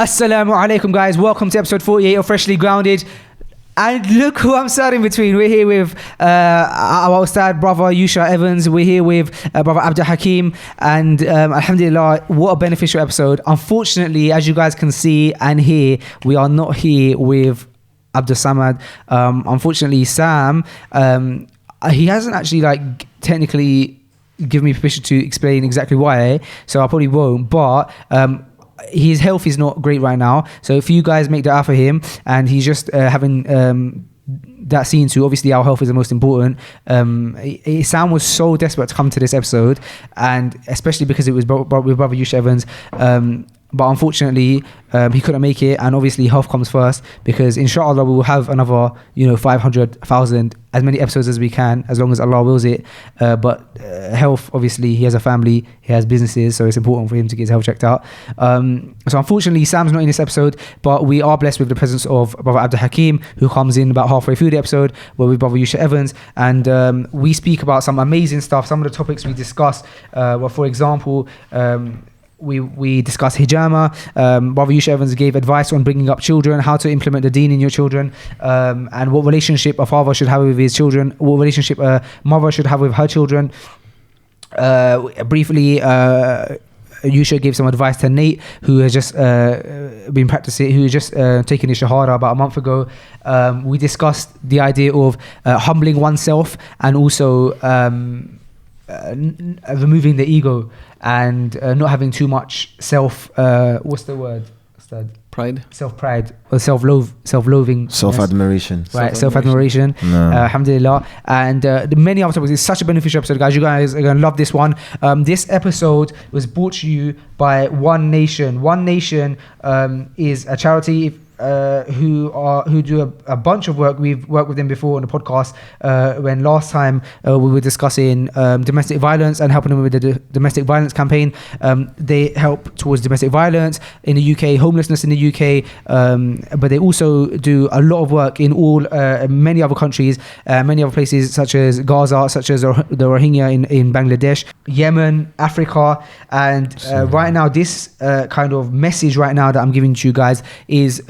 Assalamu alaikum, guys. Welcome to episode 48 of Freshly Grounded. And look who I'm sat in between. We're here with our Ustad brother Yusha Evans. We're here with brother Abdul Hakim. And alhamdulillah, what a beneficial episode. Unfortunately, as you guys can see and hear, we are not here with Abdul Samad. Unfortunately, Sam, he hasn't actually technically given me permission to explain exactly why. So I probably won't. But his health is not great right now, so if you guys make dua for him, and he's just having that scene too. Obviously our health is the most important. Sam was so desperate to come to this episode, and especially because it was with brother Yusha Evans, but unfortunately he couldn't make it. And obviously health comes first, because inshallah we will have another 500,000, as many episodes as we can, as long as Allah wills it. But health, obviously he has a family, he has businesses, so it's important for him to get his health checked out. So unfortunately Sam's not in this episode, but we are blessed with the presence of brother Abdul Hakim, who comes in about halfway through the episode, where with brother Yusha Evans, and we speak about some amazing stuff. Some of the topics we discuss, for example, we discussed hijama. Brother Yusha Evans gave advice on bringing up children, how to implement the deen in your children, and what relationship a father should have with his children, what relationship a mother should have with her children. Briefly, Yusha gave some advice to Nate, who has just been practicing, who has just taken his shahada about a month ago. We discussed the idea of humbling oneself, and also removing the ego, and not having too much what's the word? Pride. Self-pride, or self-loathing. Self-admiration. Right, self-admiration. No. Alhamdulillah. And the many other topics. It's such a beneficial episode, guys. You guys are going to love this one. This episode was brought to you by One Nation. One Nation is a charity who do a bunch of work. We've worked with them before on the podcast, when last time we were discussing domestic violence and helping them with the domestic violence campaign. They help towards domestic violence in the UK, homelessness in the UK, but they also do a lot of work in many other countries, many other places, such as Gaza, such as the Rohingya in Bangladesh, Yemen, Africa. And right now, this kind of message right now that I'm giving to you guys is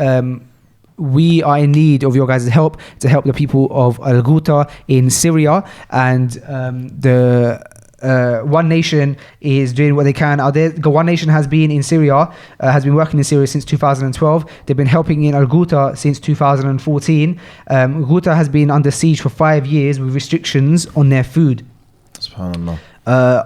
we are in need of your guys' help to help the people of Al-Ghouta in Syria, and the One Nation is doing what they can out there. One Nation has been in Syria, has been working in Syria since 2012. They've been helping in Al-Ghouta since 2014. Ghouta has been under siege for 5 years with restrictions on their food. SubhanAllah.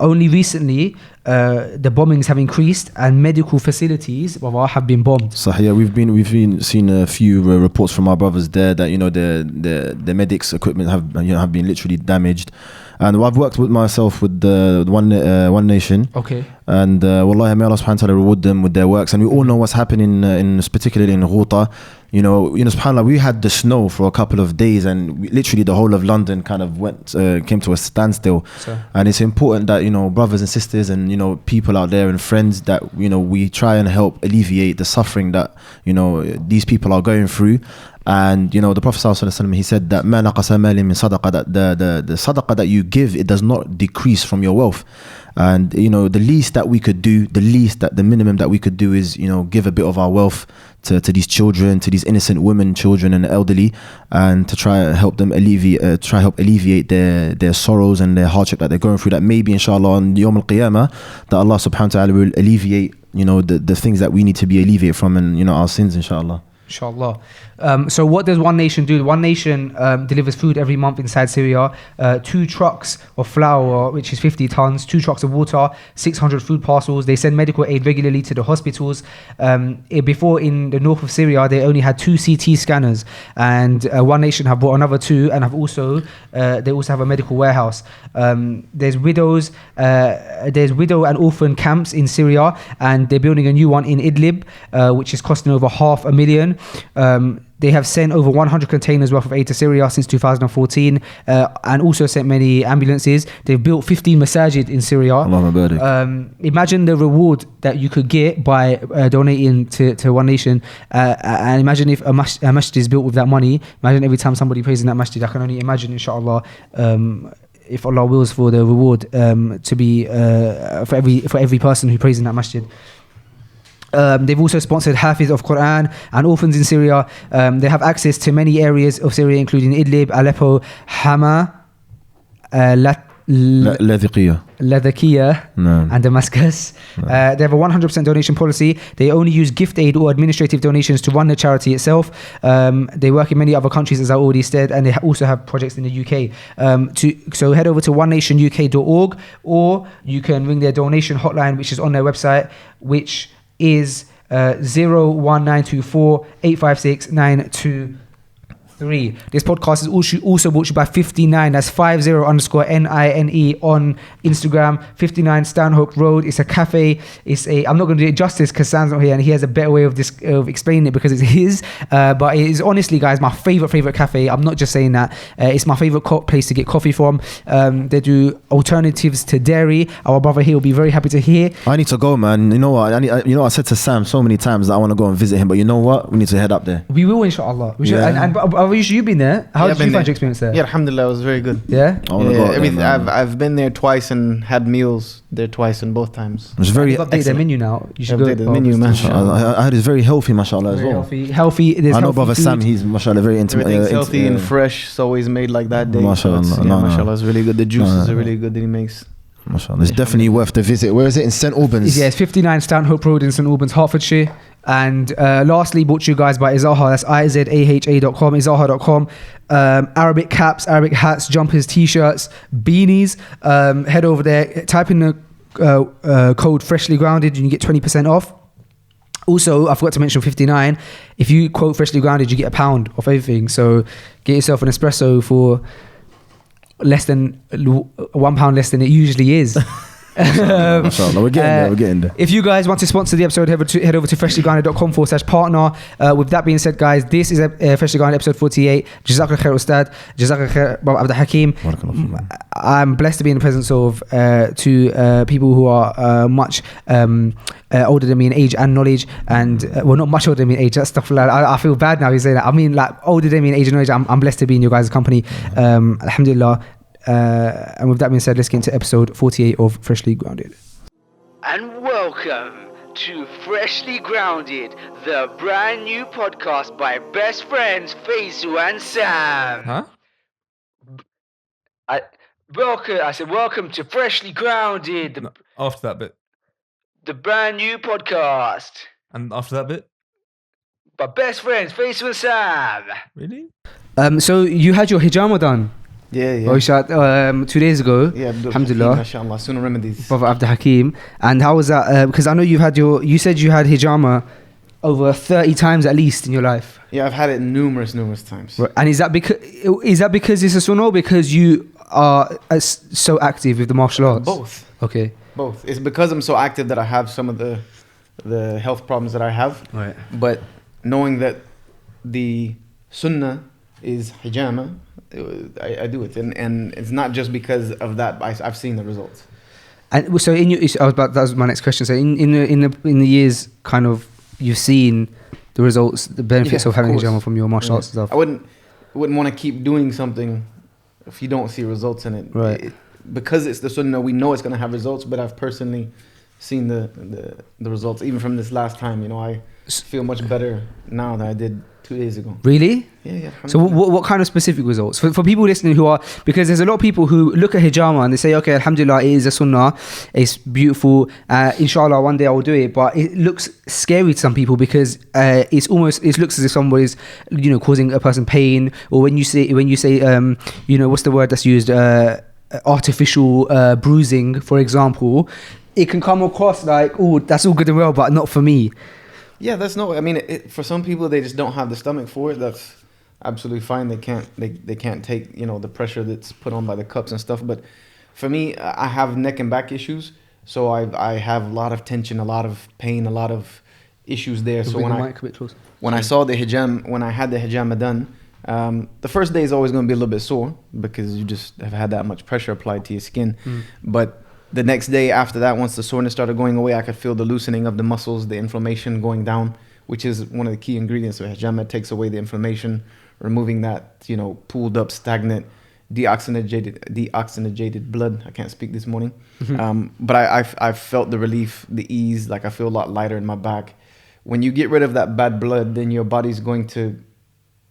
Only recently the bombings have increased, and medical facilities have been bombed. So yeah, we've seen a few reports from our brothers there that the medics equipment have been literally damaged. And I've worked with the One Nation. Okay. And wallahi, may Allah subhanahu wa ta'ala reward them with their works. And we all know what's happening particularly in Ghouta. SubhanAllah, we had the snow for a couple of days, and literally the whole of London kind of came to a standstill. And it's important that brothers and sisters and people out there and friends that we try and help alleviate the suffering that these people are going through. And the Prophet ﷺ, he said that مَا نَقَصَ مَالٍ مِّن صَدَقَةٍ, that the sadaqah that you give, it does not decrease from your wealth. And the least that we could do, the minimum that we could do is give a bit of our wealth to these children, to these innocent women, children and elderly, and to try and help them alleviate their sorrows and their hardship that they're going through, that maybe inshallah on Yawm al-Qiyamah that Allah subhanahu wa ta'ala will alleviate the things that we need to be alleviated from, and our sins inshallah. Inshallah. So what does One Nation do? One Nation delivers food every month inside Syria. 2 trucks of flour, which is 50 tons, 2 trucks of water, 600 food parcels. They send medical aid regularly to the hospitals. Before, in the north of Syria, they only had 2 CT scanners, and One Nation have bought another 2, and they also have a medical warehouse. There's widow and orphan camps in Syria, and they're building a new one in Idlib, which is costing over $500,000. They have sent over 100 containers worth of aid to Syria since 2014, and also sent many ambulances. They've built 15 masajid in Syria. Imagine the reward that you could get by donating to One Nation, and imagine if a masjid is built with that money. Imagine every time somebody prays in that masjid. I can only imagine, inshallah, if Allah wills, for the reward to be for every person who prays in that masjid. They've also sponsored Hafiz of Quran and orphans in Syria. They have access to many areas of Syria, including Idlib, Aleppo, Hama, Ladhiqiya. Latakia, No. and Damascus. They have a 100% donation policy. They only use gift aid or administrative donations to run the charity itself. They work in many other countries, as I already said, and they also have projects in the UK. So head over to onenationuk.org, or you can ring their donation hotline, which is on their website, which is 01924 856 923. This podcast is also brought to you by 59. That's 50_NINE on Instagram. 59 Stanhope Road. It's a cafe. I'm not going to do it justice because Sam's not here and he has a better way of explaining it because it's his. But it is honestly, guys, my favorite cafe. I'm not just saying that. It's my favorite place to get coffee from. They do alternatives to dairy. Our brother here will be very happy to hear. I need to go, man. You know what? I said to Sam so many times that I want to go and visit him, but you know what? We need to head up there. We will, inshallah. We should, Yeah. and you've been there. How did you find your experience there? Yeah, alhamdulillah, it was very good. Yeah? I want to go up there, everything. man. I've been there twice and had meals there twice and both times. It's very They've updated their menu now. You should Updated go. the menu, man. I heard it's very healthy, mashallah, as Very well. healthy. There's I know healthy brother food. Sam, he's mashallah very intimate. Everything's healthy and fresh. It's always made like that day. Mashallah, So it's, no. mashallah, it's really good. The juices No. are really good that he makes. Mashallah. It's definitely worth the visit. Where is it? In St Albans? Yeah, it's 59 Stanhope Road in St Albans, Hertfordshire. And lastly, brought to you guys by Izaha. That's izaha.com, izaha.com. Arabic caps, Arabic hats, jumpers, t-shirts, beanies. Head over there, type in the code Freshly Grounded and you get 20% off. Also, I forgot to mention 59. If you quote Freshly Grounded, you get £1 off everything. So get yourself an espresso for less than £1 less than it usually is. Mashallah, we're getting there. If you guys want to sponsor the episode, head over to freshlygrounded.com/partner. With that being said, guys, this is Freshly Grounded episode 48. Jazakallah khair, Ustad. Jazakallah khair, Abdul Hakim. I'm blessed to be in the presence of two people who are much older than me in age and knowledge, and well, not much older than me in age. That's stuff like I feel bad now. You say that. I mean, like older than me in age and knowledge. I'm blessed to be in your guys' company. Alhamdulillah. And with that being said, let's get into episode 48 of Freshly Grounded. And welcome to Freshly Grounded, the brand new podcast by best friends Faisal and Sam. Huh? I said welcome to Freshly Grounded, No, after that bit. the brand new podcast And after that bit? by best friends Faisal and Sam. Really? So you had your hijama done, Yeah. Oishat, 2 days ago. Yeah, Abdul Alhamdulillah. Hakim, mashallah, Sunnah remedies. Brother Abdul Hakim. And how was that? Because I know you said you had hijama over 30 times at least in your life. Yeah, I've had it numerous times. Right. And is that because it's a sunnah or because you are so active with the martial arts? Both. Okay. Both. It's because I'm so active that I have some of the health problems that I have. Right. But knowing that the sunnah is hijama, I do it, and it's not just because of that. I've seen the results. And so that was my next question. So in the years, kind of, you've seen the results, the benefits Yeah, of having course. hijama from your martial arts and stuff. I wouldn't want to keep doing something if you don't see results in it. Right. Because it's the sunnah, we know it's going to have results. But I've personally seen the results, even from this last time. You know, I feel much better now than I did 2 days ago. Really? Yeah. So what kind of specific results for people listening who are, because there's a lot of people who look at hijama and they say, okay, alhamdulillah, it is a sunnah, it's beautiful, inshallah one day I will do it, but it looks scary to some people because it looks as if somebody's causing a person pain, or when you say what's the word that's used, artificial bruising, for example, it can come across like, oh, that's all good and well, but not for me. Yeah, I mean, for some people, they just don't have the stomach for it. That's absolutely fine. They can't take the pressure that's put on by the cups and stuff. But for me, I have neck and back issues, so I have a lot of tension, a lot of pain, a lot of issues there. So when I had the hijama done, the first day is always going to be a little bit sore because you just have had that much pressure applied to your skin. But the next day after that, once the soreness started going away, I could feel the loosening of the muscles, the inflammation going down, which is one of the key ingredients of hijama. It takes away the inflammation, removing that, pooled up, stagnant, deoxygenated blood. I can't speak this morning. But I felt the relief, the ease, like I feel a lot lighter in my back. when you get rid of that bad blood, then your body's going to,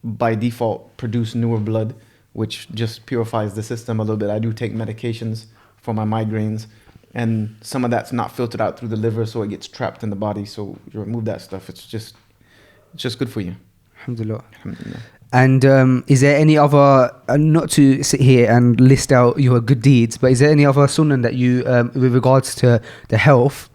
by default, produce newer blood, which just purifies the system a little bit. I do take medications for my migraines, and some of that's not filtered out through the liver, so it gets trapped in the body. So you remove that stuff. It's just good for you. Alhamdulillah. Alhamdulillah. And is there any other, not to sit here and list out your good deeds, but is there any other sunnah that you, with regards to the health,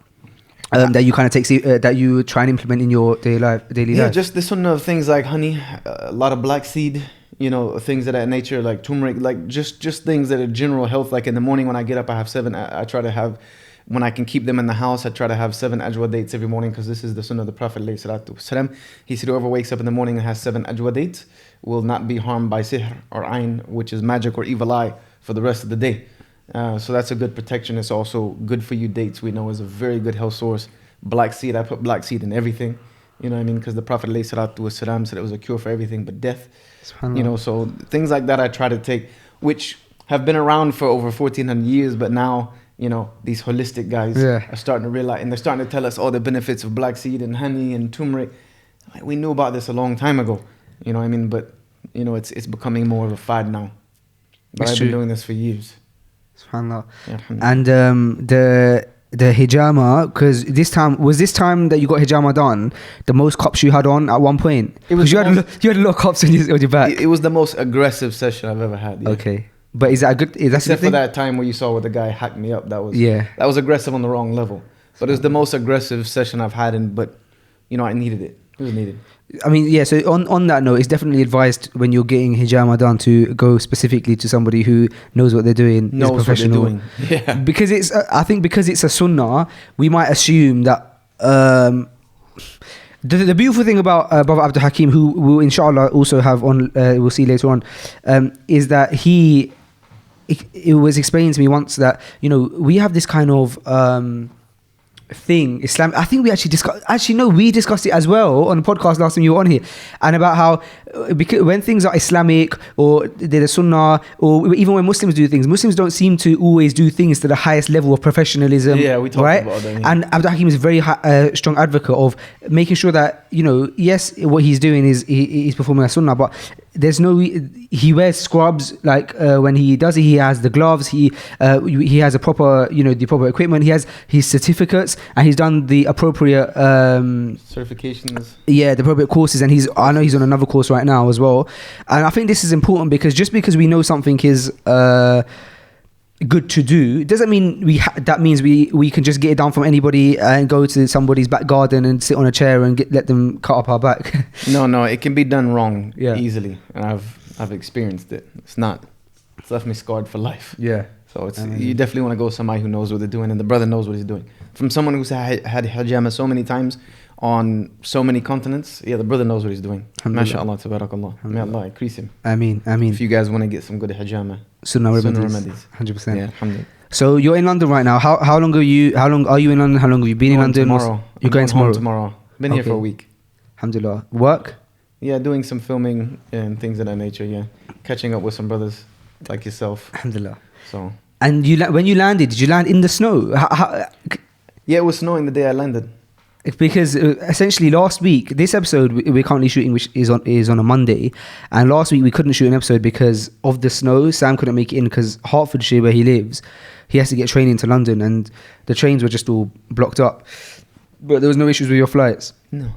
that you kind of take, that you try and implement in your daily life? Yeah, just the sunnah of things like honey, a lot of black seed, things of that nature, like turmeric, like just things that are general health. Like in the morning when I get up, I have 7. I try to have, when I can keep them in the house, I try to have 7 ajwa dates every morning, because this is the sunnah of the Prophet ﷺ. He said, whoever wakes up in the morning and has 7 ajwa dates will not be harmed by sihr or ayn, which is magic or evil eye, for the rest of the day. So that's a good protection. It's also good for you. Dates, we know, is a very good health source. Black seed, I put black seed in everything. You know what I mean? Because the Prophet ﷺ said it was a cure for everything but death. So things like that I try to take, which have been around for over 1400 years, but now, these holistic guys are starting to realize, and they're starting to tell us all the benefits of black seed and honey and turmeric. Like, we knew about this a long time ago. You know what I mean? But, it's becoming more of a fad now. But I've been doing this for years. SubhanAllah. And the hijama, because this time that you got hijama done, the most cops you had on at one point? Because you had a lot of cops on your back. It was the most aggressive session I've ever had. Yeah. Okay. But is that a good... Except for that time where you saw where the guy hacked me up. That was aggressive on the wrong level. But it was the most aggressive session I've had, but I needed it. It was needed. I mean, yeah, so on that note, it's definitely advised when you're getting hijama done to go specifically to somebody who knows what they're doing, is professional. What they're doing. Yeah. Because I think because it's a sunnah, we might assume that the beautiful thing about Brother Abdul Hakim, who we'll inshallah also have on, we'll see later on, is that it was explained to me once that, we have this kind of thing, Islam. I think we we discussed it as well on the podcast last time you were on here, and about how because when things are Islamic or they're the sunnah, or even when Muslims do things, Muslims don't seem to always do things to the highest level of professionalism. Yeah, we talked about that. Yeah. And Abdul Hakim is a very strong advocate of making sure that yes, what he's doing is he's performing a sunnah, but he wears scrubs, like when he does it, he has the gloves, he has a proper the proper equipment, he has his certificates, and he's done the appropriate certifications, the appropriate courses, and I know he's on another course right now as well. And I think this is important, because just because we know something is good to do doesn't mean that means we can just get it done from anybody and go to somebody's back garden and sit on a chair and let them cut up our back. No, it can be done wrong easily, and I've experienced it. It's left me scarred for life. Yeah. So you definitely want to go with somebody who knows what they're doing, and the brother knows what he's doing. From someone who's had hijama so many times on so many continents, the brother knows what he's doing. MashaAllah, tabarakallah. May Allah increase him. Ameen. If you guys want to get some good hijama, Sunnah remedies. 100%. Yeah, alhamdulillah. So you're in London right now. How long are you in London? How long have you been in London? Tomorrow. You're going tomorrow? Tomorrow. Been here for a week. Alhamdulillah. Work? Yeah, doing some filming and things of that nature, yeah. Catching up with some brothers like yourself. Alhamdulillah. So. And when you landed, did you land in the snow? Yeah, it was snowing the day I landed. Because essentially last week, this episode we're currently shooting, which is on a Monday, and last week we couldn't shoot an episode because of the snow. Sam couldn't make it in because Hertfordshire, where he lives, he has to get train into London, and the trains were just all blocked up. But there was no issues with your flights. No,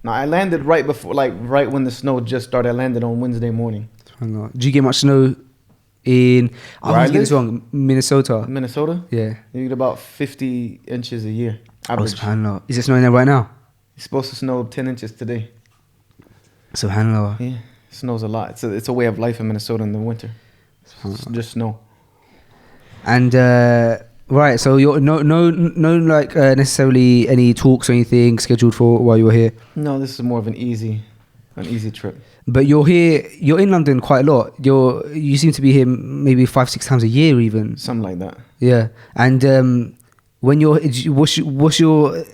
I landed right when the snow just started. I landed on Wednesday morning. Did you get much snow in? I was getting this wrong. Minnesota. Yeah, you get about 50 inches a year. Average. Oh, subhanAllah. Is it snowing there right now? It's supposed to snow 10 inches today. Subhanallah. Yeah, it snows a lot. It's a way of life in Minnesota in the winter. It's just snow. And right, so you're no necessarily any talks or anything scheduled for while you were here? No, this is more of an easy trip. But you're in London quite a lot. You seem to be here maybe 5-6 times a year even. Something like that. Yeah, and when what's your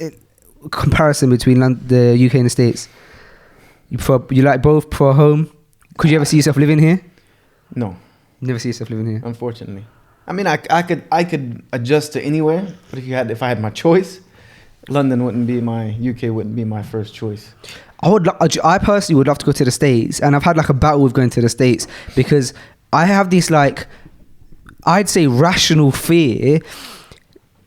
comparison between the UK and the States? You like both for home? Could you ever see yourself living here? No. Never see yourself living here? Unfortunately. I mean, I could adjust to anywhere, but if I had my choice, London wouldn't be UK wouldn't be my first choice. I personally would love to go to the States, and I've had like a battle with going to the States because I have this like, I'd say rational fear,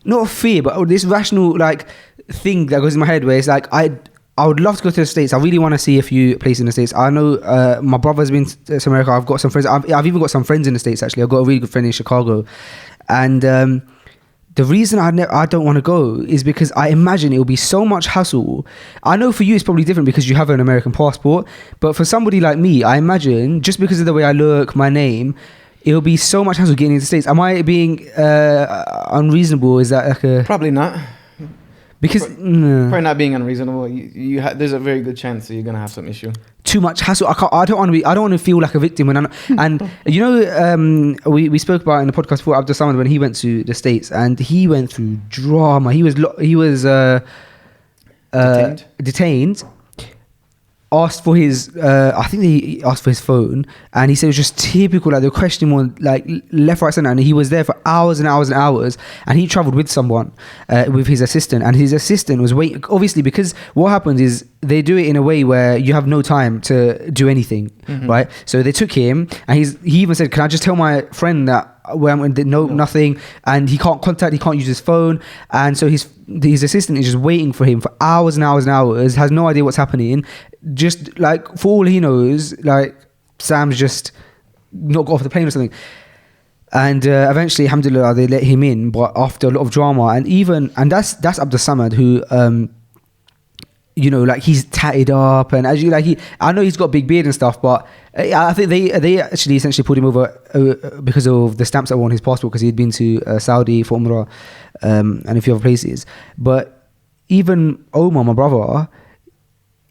not fear, but this rational like thing that goes in my head where it's like I would love to go to the States. I really want to see a few places in the States. I know my brother's been to America. I've got some friends. I've even got some friends in the States actually. I've got a really good friend in Chicago, and the reason I don't want to go is because I imagine it will be so much hassle. I know for you it's probably different because you have an American passport, but for somebody like me, I imagine just because of the way I look, my name, it will be so much hassle getting into the States. Am I being unreasonable? Is that like a... Probably not. Because... Probably not being unreasonable. There's a very good chance that you're going to have some issue. Too much hassle. I don't want to feel like a victim. And you know, we spoke about in the podcast before Abdul Hakim when he went to the States and he went through drama. He was detained. Asked for his I think they asked for his phone, and he said it was just typical, like they were questioning him on like left, right, center, and he was there for hours and hours and hours, and he traveled with someone, with his assistant, and his assistant was waiting, obviously, because what happens is they do it in a way where you have no time to do anything, right? So they took him, and he even said, can I just tell my friend that where I'm going? No, nothing, and he can't use his phone, and so his assistant is just waiting for him for hours and hours and hours, has no idea what's happening, just like for all he knows, like Sam's just not got off the plane or something. And eventually, alhamdulillah, they let him in, but after a lot of drama, and that's Abdul Samad, who you know, like he's tatted up, and as you like, I know he's got a big beard and stuff, but I think they actually essentially put him over because of the stamps that were on his passport, because he'd been to Saudi for Umrah and a few other places. But even Omar, my brother,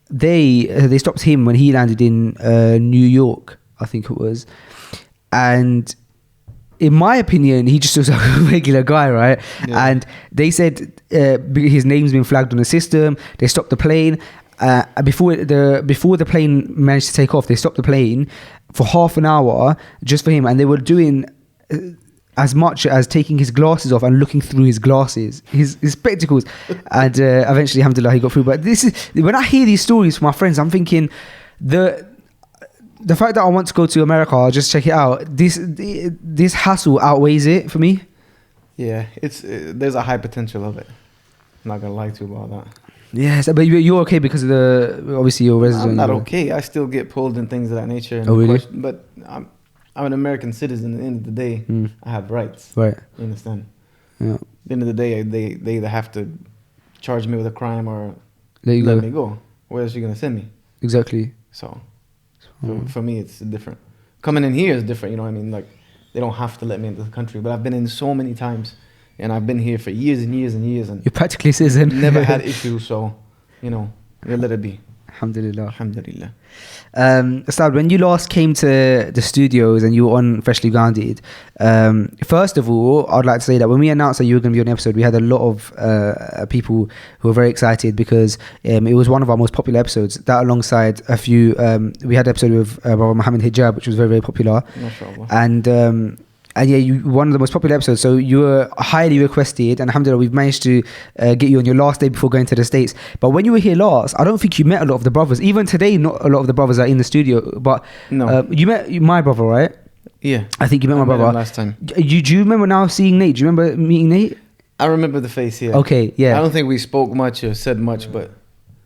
they stopped him when he landed in New York, I think it was, and in my opinion, he just looks like a regular guy, right? Yeah. And they said his name's been flagged on the system. They stopped the plane. Before the plane managed to take off, they stopped the plane for half an hour just for him, and they were doing as much as taking his glasses off and looking through his glasses, his spectacles, and eventually, alhamdulillah, he got through. But this is when I hear these stories from my friends, I'm thinking the fact that I want to go to America, I'll just check it out. This hassle outweighs it for me. Yeah, there's a high potential of it. I'm not gonna lie to you about that. Yes, but you're okay because of obviously you're resident. I'm not okay. I still get pulled in things of that nature. Oh, really? But I'm an American citizen. At the end of the day, I have rights. Right. You understand? Yeah. At the end of the day, they either have to charge me with a crime or let me go. Where else are you gonna send me? Exactly. So. For me, it's different. Coming in here is different, you know what I mean? Like, they don't have to let me into the country, but I've been in so many times, and I've been here for years and years and years, and you're practically a citizen. Never had issues, so, you know, we'll let it be. Alhamdulillah. Alhamdulillah. Ustad, when you last came to the studios and you were on Freshly Grounded, first of all, I'd like to say that when we announced that you were going to be on the episode, we had a lot of people who were very excited because it was one of our most popular episodes. That alongside a few, we had an episode with Brother Muhammad Hijab, which was very, very popular. MashaAllah. And yeah, you one of the most popular episodes. So you were highly requested, and alhamdulillah, we've managed to get you on your last day before going to the States. But when you were here last, I don't think you met a lot of the brothers. Even today, not a lot of the brothers are in the studio. But no, you met my brother, right? Yeah, I think you met my brother last time. Do you remember now seeing Nate? Do you remember meeting Nate? I remember the face. Yeah. Okay. Yeah. I don't think we spoke much or said much, but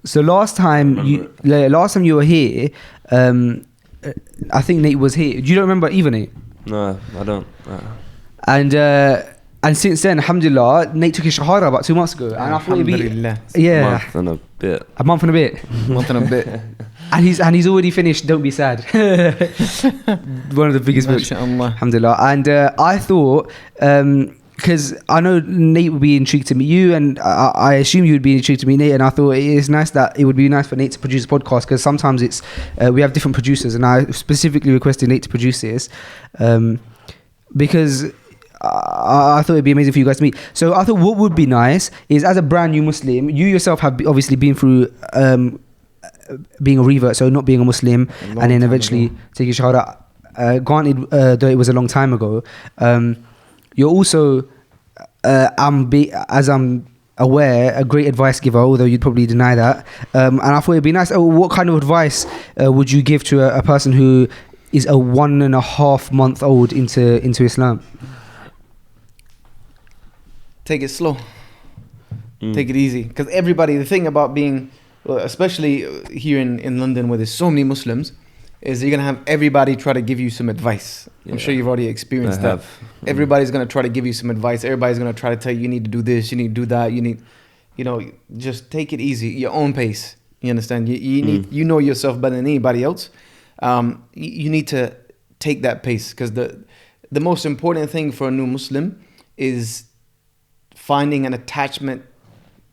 so last time you were here, I think Nate was here. You don't remember either, Nate? No, I don't. And since then, alhamdulillah, Nate took his shahada about 2 months ago, and I thought it'd be a month and a bit. A month and a bit. Month and a bit. And he's already finished Don't Be Sad. One of the biggest books. Alhamdulillah. And I thought, because I know Nate would be intrigued to meet you, and I assume you would be intrigued to meet Nate, and I thought it would be nice for Nate to produce a podcast, because sometimes it's we have different producers, and I specifically requested Nate to produce this because I thought it'd be amazing for you guys to meet. So I thought what would be nice is, as a brand new Muslim, you yourself have obviously been through being a revert, so not being a Muslim, and then eventually taking shahada. Granted, though it was a long time ago, you're also as I'm aware, a great advice giver, although you'd probably deny that. And I thought it'd be nice. What kind of advice would you give to a person who is a 1.5 month old into Islam? Take it slow. Take it easy. Because the thing about being, especially here in London where there's so many Muslims, is you're going to have everybody try to give you some advice. I'm sure you've already experienced that. Everybody's going to try to give you some advice. Everybody's going to try to tell you, you need to do this, you need to do that, you need, just take it easy, your own pace. You understand? You need, you know yourself better than anybody else. You need to take that pace, because the most important thing for a new Muslim is finding an attachment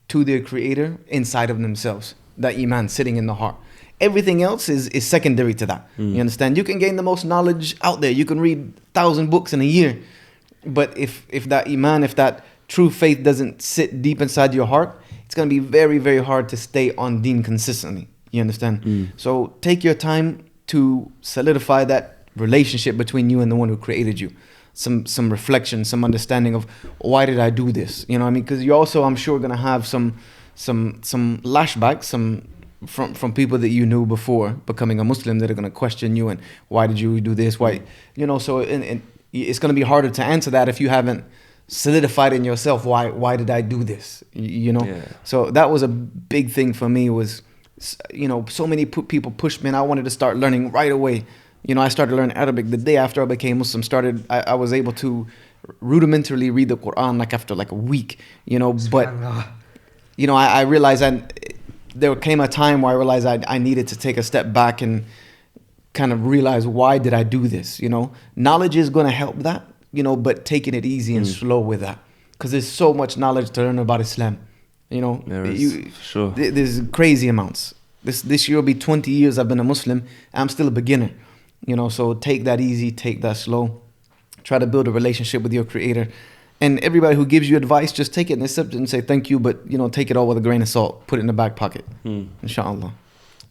to their Creator inside of themselves, that iman sitting in the heart. Everything else is secondary to that. You understand? You can gain the most knowledge out there. You can read 1,000 books in a year. But if that iman, if that true faith doesn't sit deep inside your heart, it's going to be very, very hard to stay on deen consistently. You understand? So take your time to solidify that relationship between you and the one who created you. Some reflection, some understanding of, why did I do this? You know what I mean? Because you're also, I'm sure, going to have some lashbacks, from people that you knew before becoming a Muslim, that are going to question you and, why did you do this? Why, so it's going to be harder to answer that if you haven't solidified in yourself, why did I do this? So that was a big thing for me, was, so many people pushed me, and I wanted to start learning right away. I started learning Arabic the day after I became Muslim. I was able to rudimentarily read the Quran like after like a week, but I realized there came a time where I realized I needed to take a step back and kind of realize, why did I do this? Knowledge is going to help that, but taking it easy and slow with that, because there's so much knowledge to learn about Islam. There is, for sure. There's crazy amounts. This year will be 20 years I've been a Muslim. I'm still a beginner, so take that easy, take that slow. Try to build a relationship with your Creator. And everybody who gives you advice, just take it and accept it and say thank you, but take it all with a grain of salt. Put it in the back pocket. Inshallah.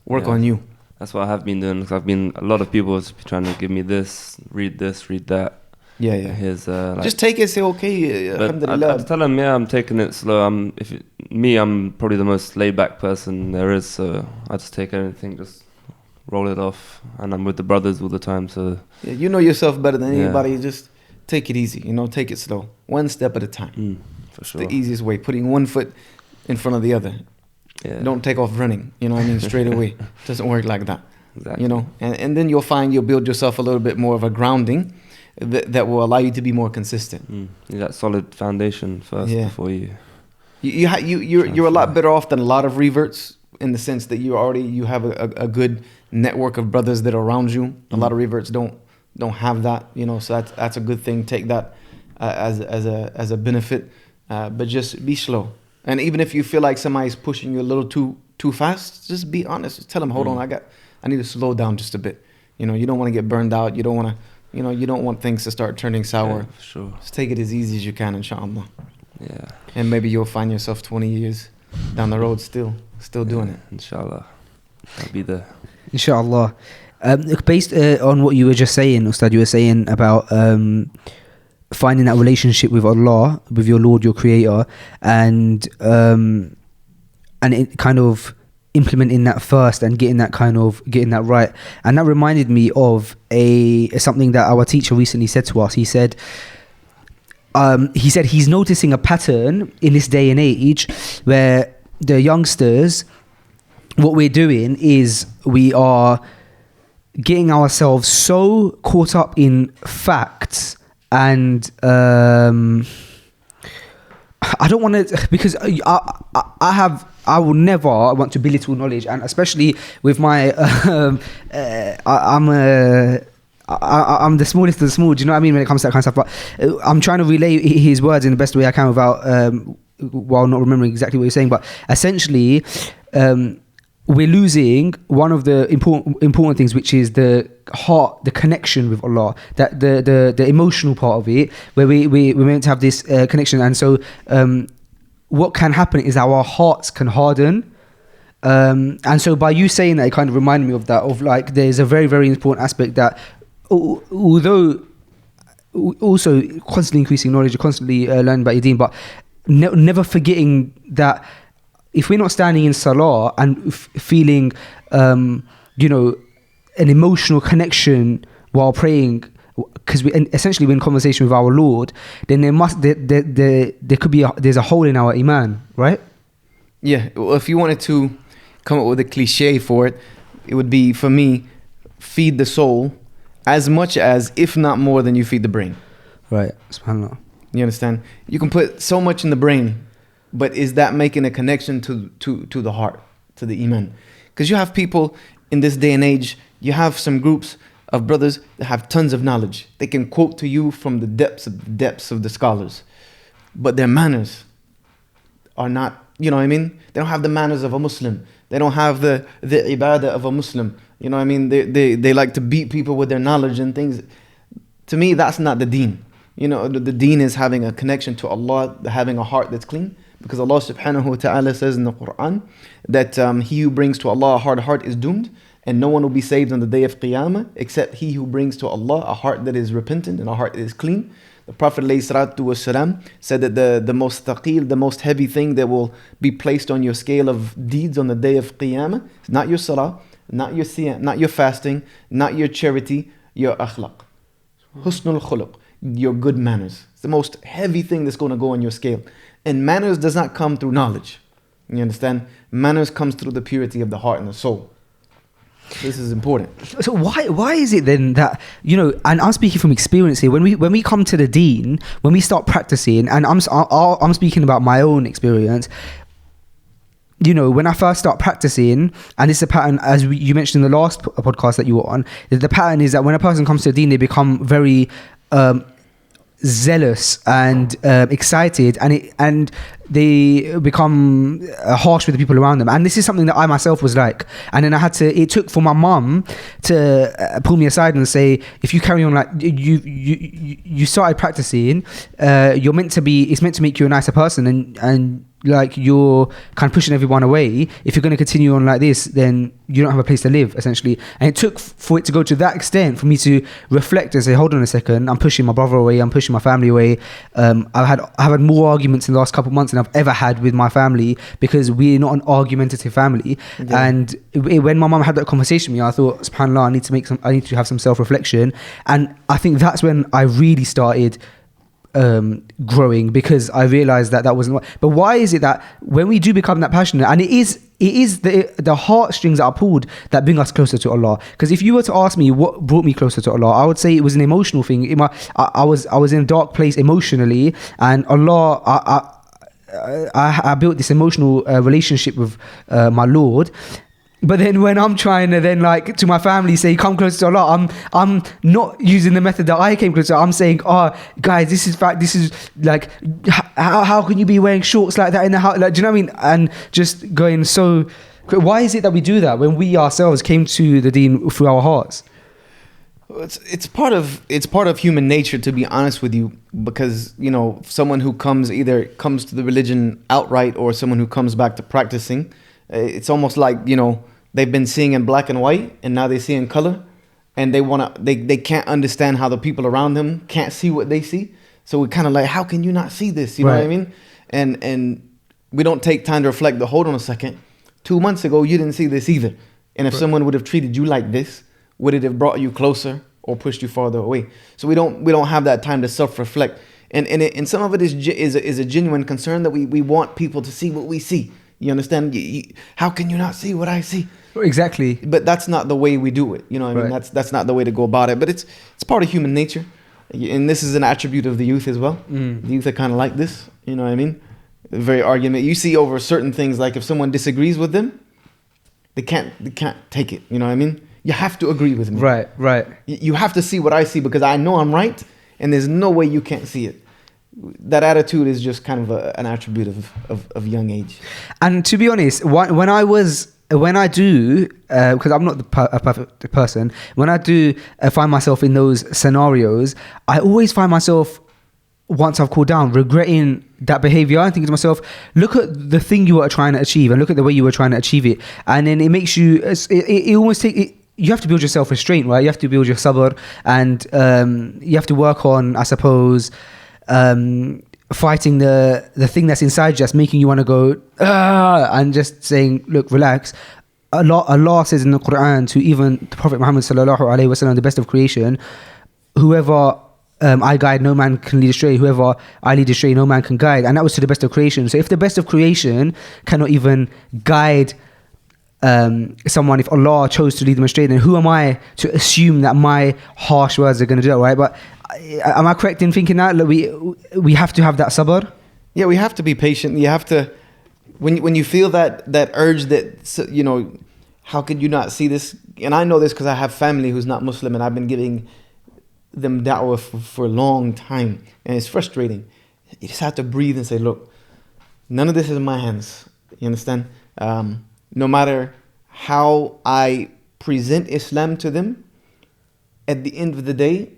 Work on you. That's what I have been doing. Cause a lot of people is trying to give me this, read that. Yeah. Here's just take it, say okay. Alhamdulillah. I tell them, I'm taking it slow. I'm probably the most laid back person there is. So I just take anything, just roll it off, and I'm with the brothers all the time. So you know yourself better than anybody. Just take it easy, take it slow. One step at a time. For sure. The easiest way, putting one foot in front of the other. Don't take off running, straight away. It doesn't work like that. Exactly. And then you'll find you'll build yourself a little bit more of a grounding that will allow you to be more consistent. You need that solid foundation first before you're a lot better off than a lot of reverts, in the sense that you have a good network of brothers that are around you. A lot of reverts don't have that, so that's a good thing. Take that as a benefit, but just be slow. And even if you feel like somebody's pushing you a little too fast, just be honest. Just tell them, hold on, I need to slow down just a bit. You don't want to get burned out. You don't want to, you don't want things to start turning sour. Yeah, for sure. Just take it as easy as you can, inshallah. Yeah. And maybe you'll find yourself 20 years down the road still doing it. Inshallah. I'll be there. Inshallah. Based on what you were just saying, Ustad, you were saying about finding that relationship with Allah, with your Lord, your Creator, and it kind of implementing that first and getting that right. And that reminded me of something that our teacher recently said to us. He said he's noticing a pattern in this day and age where the youngsters, what we're doing is we are getting ourselves so caught up in facts, and I don't want to, because I will never want to belittle knowledge, and especially with my I'm the smallest of the small, do you know what I mean, when it comes to that kind of stuff. But I'm trying to relay his words in the best way I can without while not remembering exactly what he's saying. But essentially we're losing one of the important things, which is the heart, the connection with Allah, that the emotional part of it, where we're meant to have this connection. And so what can happen is our hearts can harden. And so by you saying that, it kind of reminded me of that, of like, there's a very, very important aspect that, although also constantly increasing knowledge, constantly learning about your deen, but never forgetting that if we're not standing in salah and feeling, you know, an emotional connection while praying, because essentially we're in conversation with our Lord, then there could be there's a hole in our iman, right? Yeah. Well, if you wanted to come up with a cliche for it, it would be, for me, feed the soul as much as, if not more than, you feed the brain. Right. SubhanAllah. You understand? You can put so much in the brain, but is that making a connection to the heart, to the iman? Because you have people in this day and age, you have some groups of brothers that have tons of knowledge. They can quote to you from the depths of the scholars, but their manners are not, you know what I mean? They don't have the manners of a Muslim. They don't have the ibadah of a Muslim. You know what I mean? They like to beat people with their knowledge and things. To me, that's not the deen. You know, the deen is having a connection to Allah, having a heart that's clean. Because Allah subhanahu wa ta'ala says in the Quran that he who brings to Allah a hard heart is doomed, and no one will be saved on the day of Qiyamah except he who brings to Allah a heart that is repentant and a heart that is clean. The Prophet ﷺ said that the most thaqil, the most heavy thing that will be placed on your scale of deeds on the day of Qiyamah is not your salah, not your siyam, not your fasting, not your charity, your akhlaq. Husnul khuluq, your good manners. It's the most heavy thing that's going to go on your scale. And manners does not come through knowledge. You understand? Manners comes through the purity of the heart and the soul. This is important. So why is it then that, you know, and I'm speaking from experience here, when we come to the deen, when we start practicing, and I'm speaking about my own experience, you know, when I first start practicing, and it's a pattern, as you mentioned in the last podcast that you were on, the pattern is that when a person comes to the deen, they become very zealous and excited, and they become harsh with the people around them. And this is something that I myself was like. And then it took for my mum to pull me aside and say, if you carry on like you started practicing, it's meant to make you a nicer person, and like you're kind of pushing everyone away. If you're going to continue on like this, then you don't have a place to live, essentially. And it took for it to go to that extent for me to reflect and say, hold on a second, I'm pushing my brother away, I'm pushing my family away. I've had more arguments in the last couple of months than I've ever had with my family, because we're not an argumentative family. Yeah. And when my mum had that conversation with me, I thought, subhanAllah, I need to have some self-reflection. And I think that's when I really started growing, because I realized that wasn't. But why is it that when we do become that passionate, and it is the heartstrings that are pulled that bring us closer to Allah? Because if you were to ask me what brought me closer to Allah, I would say it was an emotional thing. I was in a dark place emotionally, and Allah, I built this emotional relationship with my Lord. But then when I'm trying to then like to my family say come closer to Allah, I'm not using the method that I came closer. I'm saying, oh guys, this is like how can you be wearing shorts like that in the house? Like, do you know what I mean? And just going so. Why is it that we do that when we ourselves came to the deen through our hearts? It's part of human nature, to be honest with you, because you know, someone who either comes to the religion outright or someone who comes back to practicing, it's almost like, you know, they've been seeing in black and white and now they see in color, and they can't understand how the people around them can't see what they see. So we're kind of like, how can you not see this? You know what I mean? And we don't take time to reflect. Hold on a second. 2 months ago, you didn't see this either. And if someone would have treated you like this, would it have brought you closer or pushed you farther away? So we don't have that time to self-reflect. And some of it is a genuine concern that we want people to see what we see. You understand? How can you not see what I see? Exactly. But that's not the way we do it. You know what I mean? That's not the way to go about it. But it's part of human nature. And this is an attribute of the youth as well. The youth are kind of like this. You know what I mean? Very argument. You see over certain things, like if someone disagrees with them, they can't take it. You know what I mean? You have to agree with me. Right. You have to see what I see, because I know I'm right, and there's no way you can't see it. That attitude is just kind of an attribute of young age. And to be honest, when I do, because I'm not a perfect person, when I do find myself in those scenarios, I always find myself, once I've cooled down, regretting that behavior. I'm thinking to myself, look at the thing you were trying to achieve and look at the way you were trying to achieve it. And then it makes you, it almost take, you have to build your self-restraint, right? You have to build your sabr, and you have to work on, I suppose, fighting the thing that's inside you, just making you want to go and just saying, look, relax. Allah says in the Quran to even the Prophet Muhammad sallallahu alaihi wasallam, the best of creation, whoever I guide, no man can lead astray. Whoever I lead astray, no man can guide. And that was to the best of creation. So if the best of creation cannot even guide someone, if Allah chose to lead them astray, then who am I to assume that my harsh words are going to do that, right? But am I correct in thinking that we have to have that sabr? Yeah, we have to be patient. You have to, when you feel that urge that, you know, how could you not see this? And I know this because I have family who's not Muslim, and I've been giving them da'wah for a long time, and it's frustrating. You just have to breathe and say, look, none of this is in my hands. You understand? No matter how I present Islam to them, at the end of the day,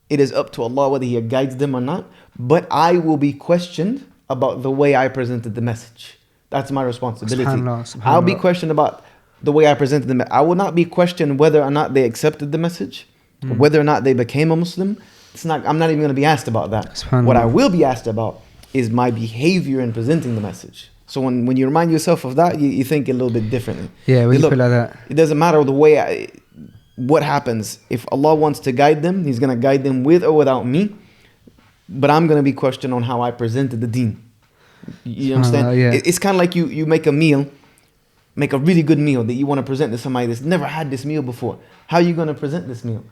it is up to Allah whether He guides them or not. But I will be questioned about the way I presented the message. That's my responsibility. SubhanAllah. I'll be questioned about the way I presented the message. I will not be questioned whether or not they accepted the message, whether or not they became a Muslim. I'm not even going to be asked about that. What I will be asked about is my behavior in presenting the message. So when you remind yourself of that, you think a little bit differently. Yeah, when you feel like that. It doesn't matter the way what happens. If Allah wants to guide them, He's going to guide them with or without me. But I'm going to be questioned on how I presented the deen. You understand? Yeah. It's kind of like you make a meal, make a really good meal that you want to present to somebody that's never had this meal before. How are you going to present this meal?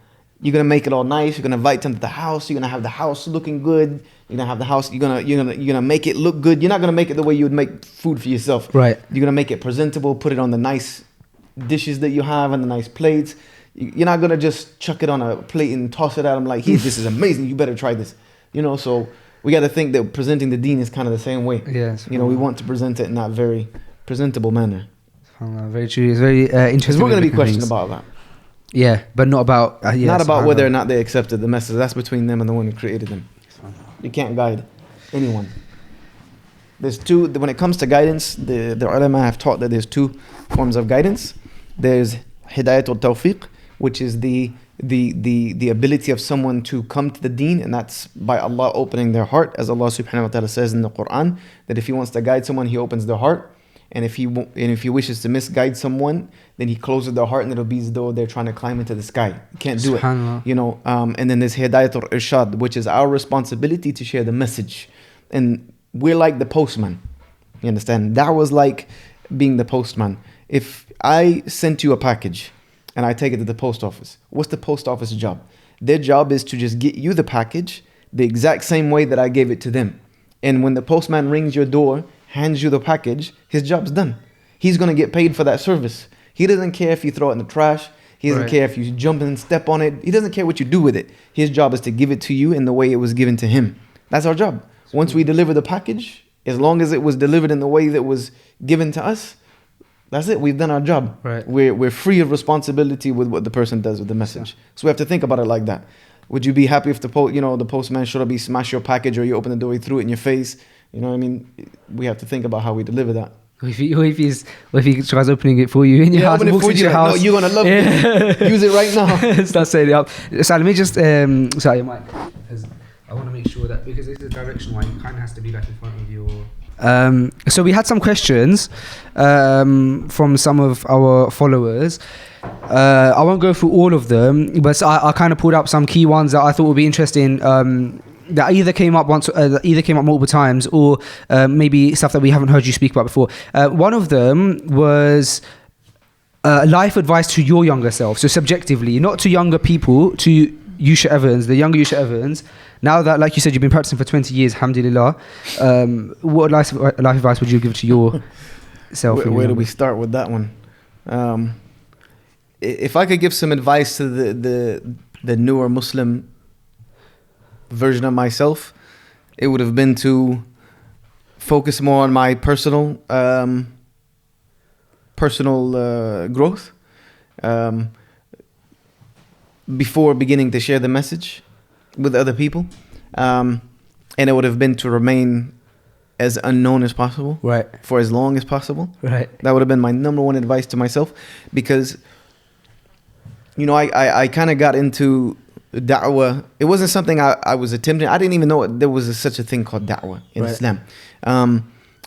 You're going to make it all nice. You're going to invite them to the house. You're going to have the house looking good. You're going to have the house. You're going to make it look good. You're not going to make it the way you would make food for yourself. Right. You're going to make it presentable, put it on the nice dishes that you have and the nice plates. You're not going to just chuck it on a plate and toss it at them like, hey, this is amazing. You better try this. You know, so we got to think that presenting the deen is kind of the same way. Yes. You know, we want to present it in that very presentable manner. Very true. It's very interesting. Because we're going to be questioned about that. Yeah, but not about... not about whether or not they accepted the message. That's between them and the one who created them. You can't guide anyone. There's two... When it comes to guidance, the ulama have taught that there's two forms of guidance. There's hidayatul tawfiq, which is the ability of someone to come to the deen, and that's by Allah opening their heart, as Allah subhanahu wa ta'ala says in the Quran, that if He wants to guide someone, He opens their heart. And if he wishes to misguide someone, then He closes their heart, and it'll be as though they're trying to climb into the sky. You can't do it. You know. And then there's hidayatul irshad, which is our responsibility to share the message. And we're like the postman. You understand? That was like being the postman. If I sent you a package and I take it to the post office, what's the post office job? Their job is to just get you the package the exact same way that I gave it to them. And when the postman rings your door, hands you the package, his job's done. He's going to get paid for that service. He doesn't care if you throw it in the trash. He doesn't care if you jump and step on it. He doesn't care what you do with it. His job is to give it to you in the way it was given to him. That's our job. Once we deliver the package, as long as it was delivered in the way that was given to us, that's it. We've done our job. Right. We're free of responsibility with what the person does with the message. So we have to think about it like that. Would you be happy if the postman showed up, he smashed your package, or you open the door, he threw it in your face? You know what I mean? We have to think about how we deliver that. If he tries opening it for you in your house, open it for you, house, no, you're gonna love it. Use it right now. Start setting it up. So let me just sorry, Mike. I want to make sure that, because it's a direction one, it kind of has to be like in front of your. So we had some questions from some of our followers. I won't go through all of them, but I kind of pulled up some key ones that I thought would be interesting. That either came up multiple times, or maybe stuff that we haven't heard you speak about before. One of them was life advice to your younger self. So subjectively, not to younger people, to Yusha Evans, the younger Yusha Evans. Now that, like you said, you've been practicing for 20 years, alhamdulillah, what life advice would you give to your self? Where do we start with that one? If I could give some advice to the newer Muslim version of myself, it would have been to focus more on my personal growth before beginning to share the message with other people, and it would have been to remain as unknown as possible, right, for as long as possible. Right. That would have been my number one advice to myself, because I kind of got into da'wah, it wasn't something I was attempting. I didn't even know there was such a thing called da'wah in Islam.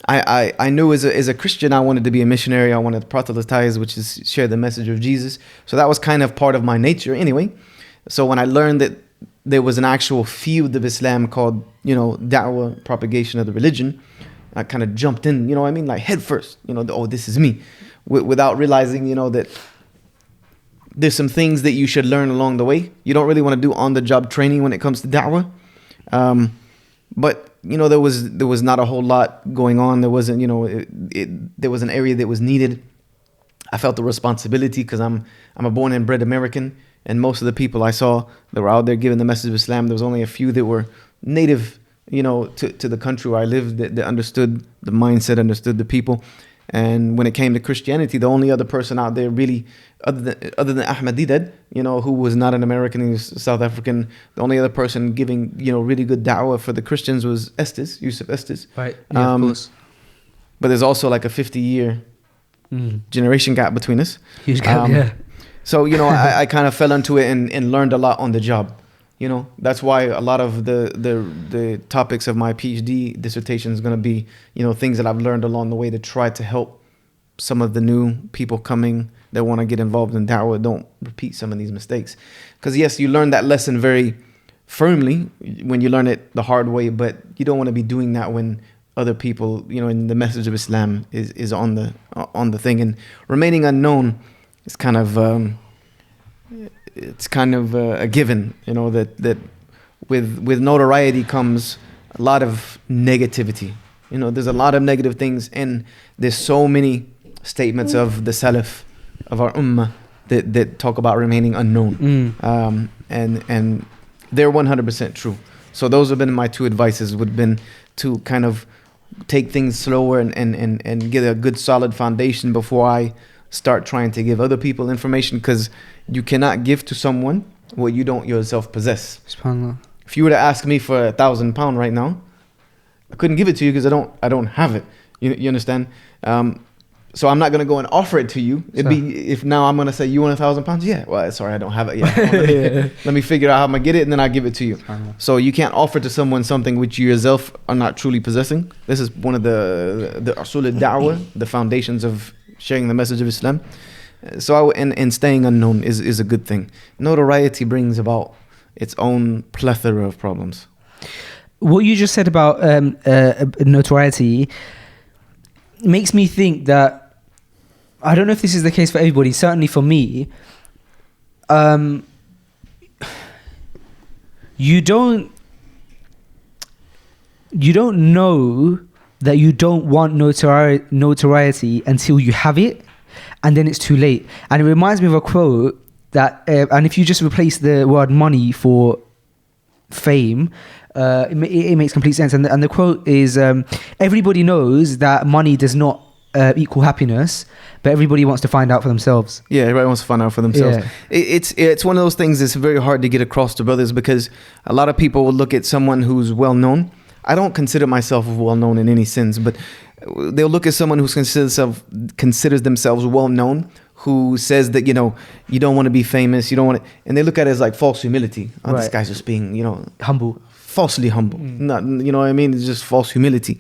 I knew as a Christian, I wanted to be a missionary. I wanted to proselytize, which is share the message of Jesus. So that was kind of part of my nature anyway. So when I learned that there was an actual field of Islam called, da'wah, propagation of the religion, I kind of jumped in, you know what I mean? Like head first, this is me. Without realizing, that there's some things that you should learn along the way. You don't really want to do on-the-job training when it comes to da'wah. But there was not a whole lot going on. There wasn't, there was an area that was needed. I felt the responsibility because I'm a born and bred American, and most of the people I saw that were out there giving the message of Islam, there was only a few that were native, to the country where I lived, that understood the mindset, understood the people. And when it came to Christianity, the only other person out there really, other than Ahmed Didat, who was not an American, he was South African, the only other person giving, really good da'wah for the Christians was Yusuf Estes. Right, yeah, of course. But there's also like a 50-year generation gap between us. Huge gap, yeah. So, I kind of fell into it and learned a lot on the job. That's why a lot of the topics of my PhD dissertation is going to be, things that I've learned along the way to try to help some of the new people coming that want to get involved in da'wah don't repeat some of these mistakes. Because yes, you learn that lesson very firmly when you learn it the hard way, but you don't want to be doing that when other people, in the message of Islam is on the thing. And remaining unknown is kind of a given, that with notoriety comes a lot of negativity. There's a lot of negative things, and there's so many statements of the Salaf of our ummah that talk about remaining unknown, and they're 100% true. So those have been my two advices. Would have been to kind of take things slower and get a good solid foundation before I start trying to give other people information, because you cannot give to someone what you don't yourself possess. SubhanAllah. If you were to ask me for £1,000 right now, I couldn't give it to you because I don't have it. You understand? So I'm not gonna go and offer it to you. It'd be if now I'm gonna say, you want £1,000? Yeah. Well, sorry, I don't have it yet. Let me figure out how I'm gonna get it, and then I'll give it to you. So you can't offer to someone something which you yourself are not truly possessing. This is one of the usul al-da'wah, the foundations of sharing the message of Islam. So and staying unknown is a good thing. Notoriety brings about its own plethora of problems. What you just said about notoriety makes me think that, I don't know if this is the case for everybody, certainly for me, you don't know that you don't want notoriety until you have it, and then it's too late. And it reminds me of a quote that, and if you just replace the word money for fame, it makes complete sense. And the quote is, everybody knows that money does not equal happiness, but everybody wants to find out for themselves. Yeah, everybody wants to find out for themselves. Yeah. It's one of those things that's very hard to get across to brothers, because a lot of people will look at someone who's well known. I don't consider myself well known in any sense, but they'll look at someone who considers themselves well known, who says that, you don't want to be famous, you don't want to, and they look at it as like false humility. Oh, right. This guy's just being, humble, falsely humble. Not, you know what I mean? It's just false humility.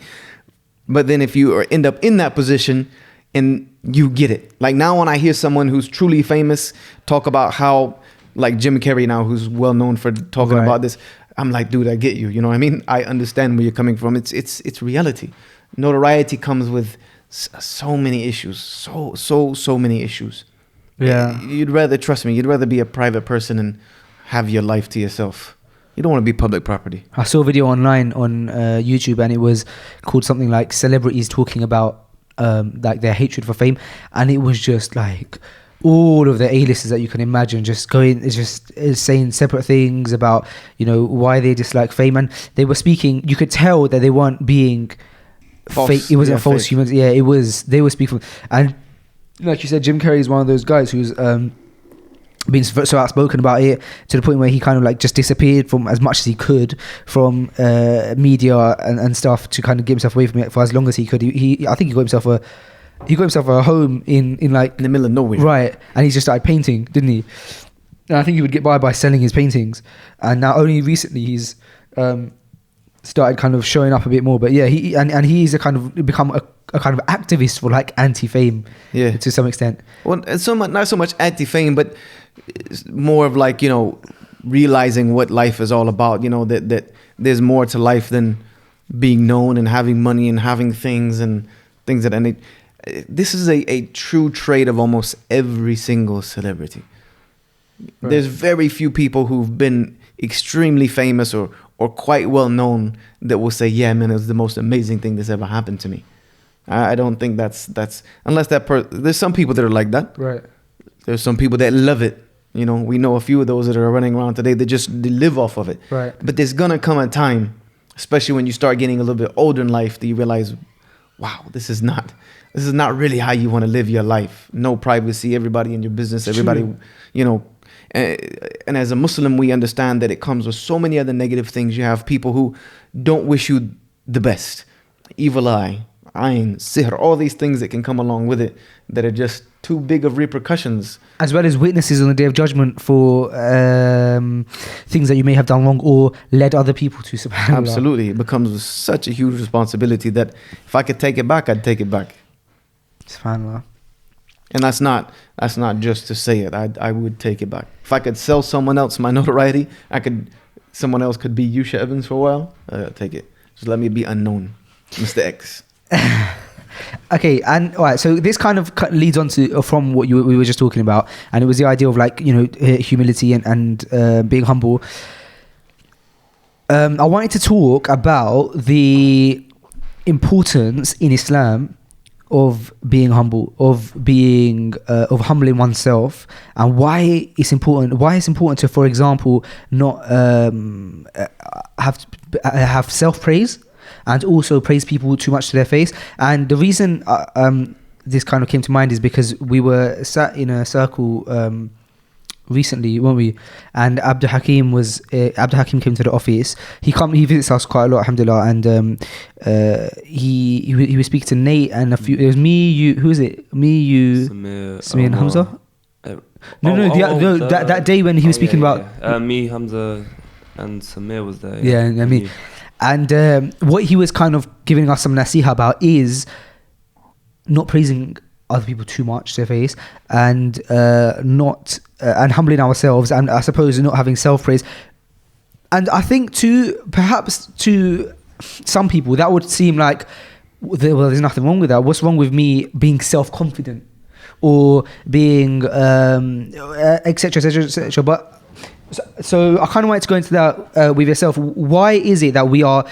But then if you end up in that position and you get it, like now when I hear someone who's truly famous talk about how, like Jim Carrey now, who's well known for talking about this, I'm like, dude, I get you. You know what I mean? I understand where you're coming from. It's reality. Notoriety comes with so many issues, so many issues. Yeah. You'd rather, trust me, you'd rather be a private person and have your life to yourself. You don't want to be public property. I saw a video online on YouTube, and it was called something like celebrities talking about like their hatred for fame, and it was just like all of the A-listers that you can imagine just saying separate things about, why they dislike fame. And they were speaking, you could tell that they weren't being fake. It wasn't false humans. Yeah, it was, they were speaking. And like you said, Jim Carrey is one of those guys who's been so outspoken about it, to the point where he kind of like just disappeared from as much as he could from media and stuff, to kind of get himself away from it for as long as he could. I think he got himself a home in like in the middle of nowhere, right? And he just started painting, didn't he? And I think he would get by selling his paintings. And now only recently he's started kind of showing up a bit more. But yeah, he's become a kind of activist for like anti-fame, Yeah, to some extent. well, it's not so much anti-fame, but it's more of like, you know, realizing what life is all about. You know, that there's more to life than being known and having money and having things and things that. And this is a true trait of almost every single celebrity. Right. There's very few people who've been extremely famous or quite well known that will say, yeah, man, it was the most amazing thing that's ever happened to me. I don't think that's unless there's some people that are like that. Right. There's some people that love it. You know, we know a few of those that are running around today. They live off of it. Right. But there's gonna come a time, especially when you start getting a little bit older in life, that you realize, wow, this is not really how you want to live your life. No privacy, everybody in your business, everybody, True. you know. And as a Muslim, we understand that it comes with so many other negative things. You have people who don't wish you the best, evil eye, ayn, sihr, all these things that can come along with it that are just too big of repercussions. As well as witnesses on the Day of Judgment for things that you may have done wrong or led other people to. Subhanallah. Absolutely. It becomes such a huge responsibility that if I could take it back, I'd take it back. Subhanallah. And that's not just to say it. I would take it back. If I could sell someone else my notoriety, someone else could be Yusha Evans for a while. Take it. Just let me be unknown, Mr. X. Okay, and all right, so this kind of leads on to from what we were just talking about, and it was the idea of like, you know, humility and being humble. I wanted to talk about the importance in Islam of being humble, of humbling oneself, and why it's important to, for example, not have self-praise and also praise people too much to their face. And the reason this kind of came to mind is because we were sat in a circle recently, weren't we? And Abdul Hakim came to the office. He visits us quite a lot, alhamdulillah. And he was speaking to Nate and a few. It was me, you. Who is it? Me, you, Samir and Hamza. That day when he was speaking about me, Hamza, and Samir was there. Yeah, and me. And what he was kind of giving us some nasiha about is not praising other people too much to their face, and and humbling ourselves, and I suppose not having self-praise. And I think perhaps to some people that would seem like, well, there's nothing wrong with that. What's wrong with me being self-confident or being etc, etc, etc? But so I kind of wanted to go into that with yourself. Why is it that we are